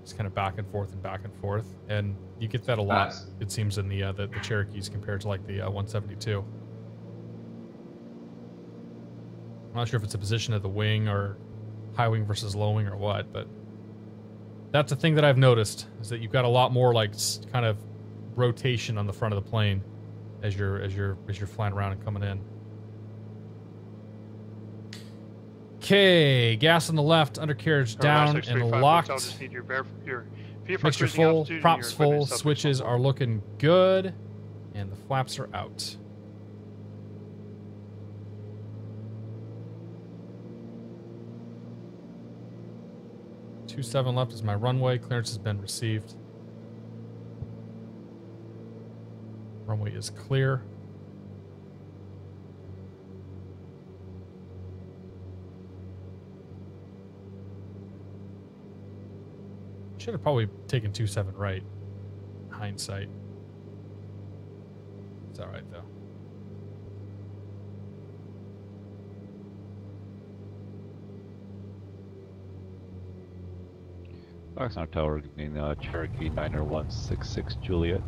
It's kind of back and forth, and you get that a lot. It seems in the Cherokees compared to like the 172. I'm not sure if it's a position of the wing or high wing versus low wing or what, but that's a thing that I've noticed is that you've got a lot more like kind of rotation on the front of the plane as you're flying around and coming in. Okay, gas on the left, undercarriage down and locked. Mixture full, props full, switches are looking good, and the flaps are out. Two 7 left is my runway. Clearance has been received. Runway is clear. Should have probably taken 27 right. Hindsight. It's all right though. Oxnard Tower in Cherokee 90166 Juliet.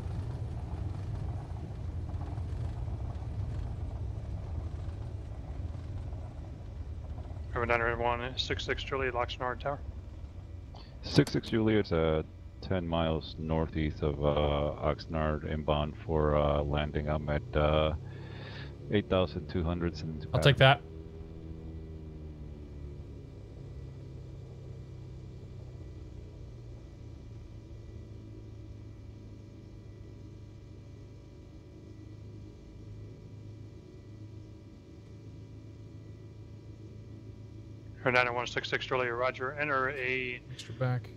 Over 90166 Juliet, Oxnard Tower. 66 Juliet, 10 miles northeast of Oxnard, inbound for landing. I'm at 8,200. I'll take that. Or 90166 Juliet, Roger. Enter a extra back.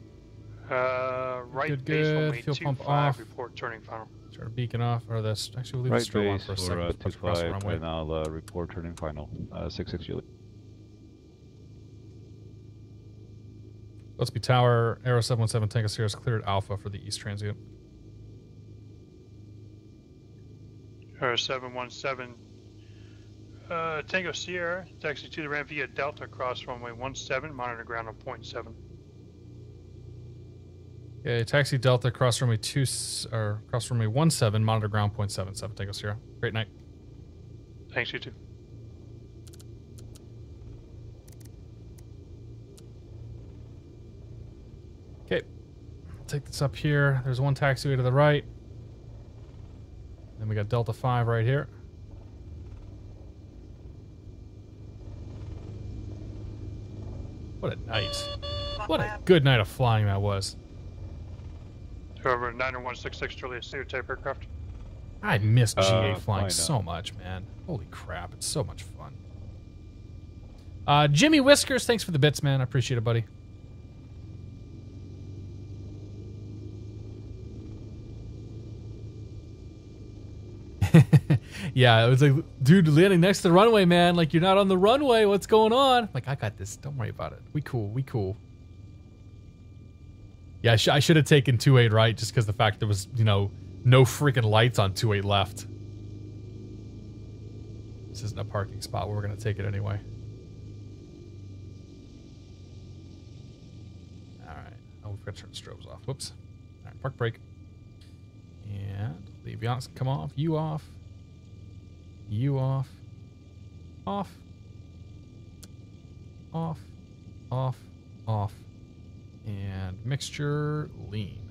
Right Good. base Fuel pump 25, off. report turning final. Start a beacon off, or this. Actually, we'll leave Right the strobe on base for a second. for 25, runway. and I'll report turning final. 66 Juliet. Let's be tower. Aero 717 Tango Sierra is cleared Alpha for the East Transient. Aero 717 Tango Sierra, taxi to the ramp via Delta, cross runway 17, monitor ground on 0.7. Okay, taxi Delta, cross runway 17, monitor ground 0.77, Tango Sierra. Great night. Thanks, you too. Okay, take this up here. There's one taxiway to the right. Then we got Delta 5 right here. What a night. What a good night of flying that was. Over 90166 Juliet, see your type aircraft. I miss GA flying so much, man. Holy crap, it's so much fun. Jimmy Whiskers, thanks for the bits, man. I appreciate it, buddy. Yeah, it was like, dude, landing next to the runway, man. Like, you're not on the runway. What's going on? Like, I got this. Don't worry about it. We cool. We cool. Yeah, I should have taken 28 right just because the fact there was, you know, no freaking lights on 28 left. This isn't a parking spot. We're going to take it anyway. All right. Oh, we've got to turn the strobes off. Whoops. All right, park brake. And leave you come off. You off. You off. Off. Off. Off. Off. And mixture lean.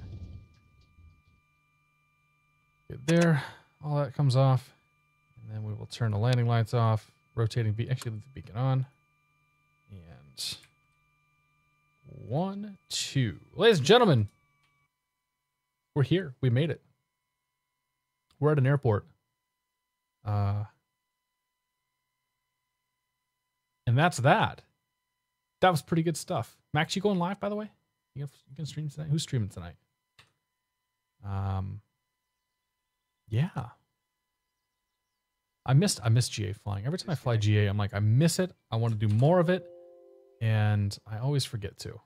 Good there. All that comes off. And then we will turn the landing lights off. Rotating beacon. Actually, leave the beacon on. 1, 2. Ladies and gentlemen, we're here. We made it. We're at an airport. And that's that. That was pretty good stuff. Max, you going live, by the way? You can stream tonight? Who's streaming tonight? Yeah. I miss GA flying. Every time I fly GA, I'm like, I miss it. I want to do more of it. And I always forget to.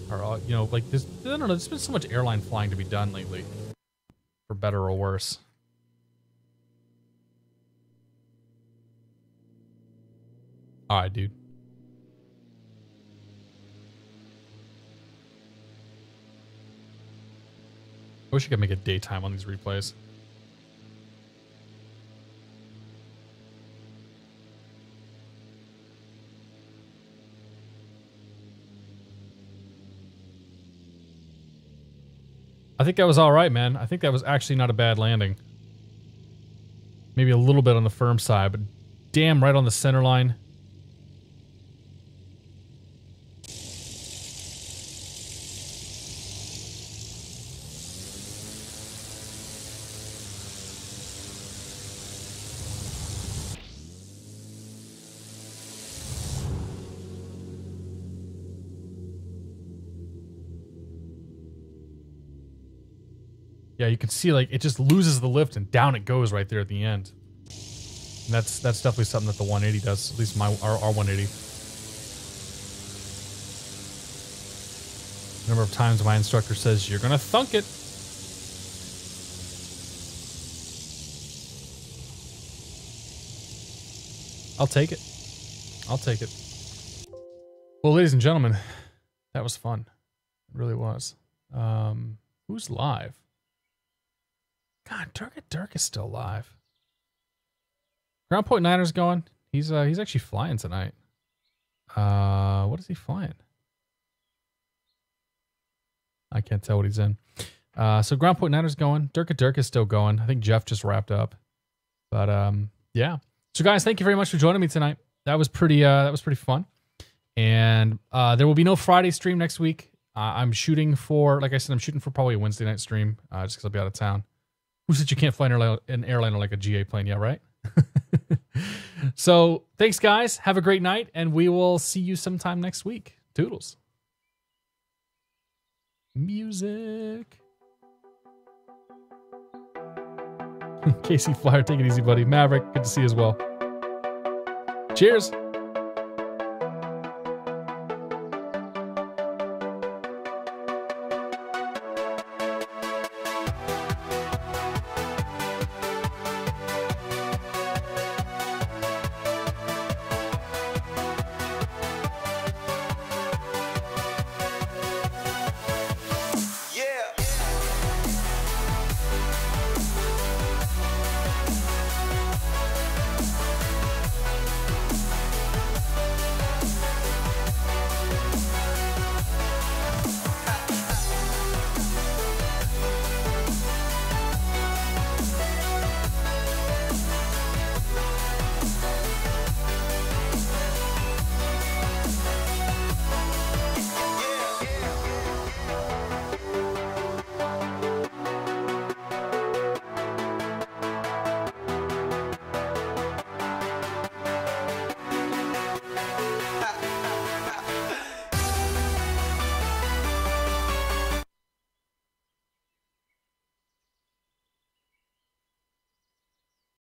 Or, you know, like, I don't know, there's been so much airline flying to be done lately. For better or worse. All right, dude. I wish I could make it daytime on these replays. I think that was all right, man. I think that was actually not a bad landing. Maybe a little bit on the firm side, but damn right on the center line. Yeah, you can see like it just loses the lift and down it goes right there at the end. And that's definitely something that the 180 does. At least our 180. The number of times my instructor says you're gonna thunk it. I'll take it. I'll take it. Well, ladies and gentlemen, that was fun. It really was. Who's live? God, Dirk is still alive. Ground Point Niner's going. He's actually flying tonight. What is he flying? I can't tell what he's in. So Ground Point Niner's going. Dirk is still going. I think Jeff just wrapped up. But yeah. So guys, thank you very much for joining me tonight. That was pretty fun. And there will be no Friday stream next week. I'm shooting for, like I said, I'm shooting for probably a Wednesday night stream, just because I'll be out of town. Who said you can't fly an airliner like a GA plane? Yeah, right? So, thanks, guys. Have a great night, and we will see you sometime next week. Toodles. Music. KC Flyer, take it easy, buddy. Maverick, good to see you as well. Cheers.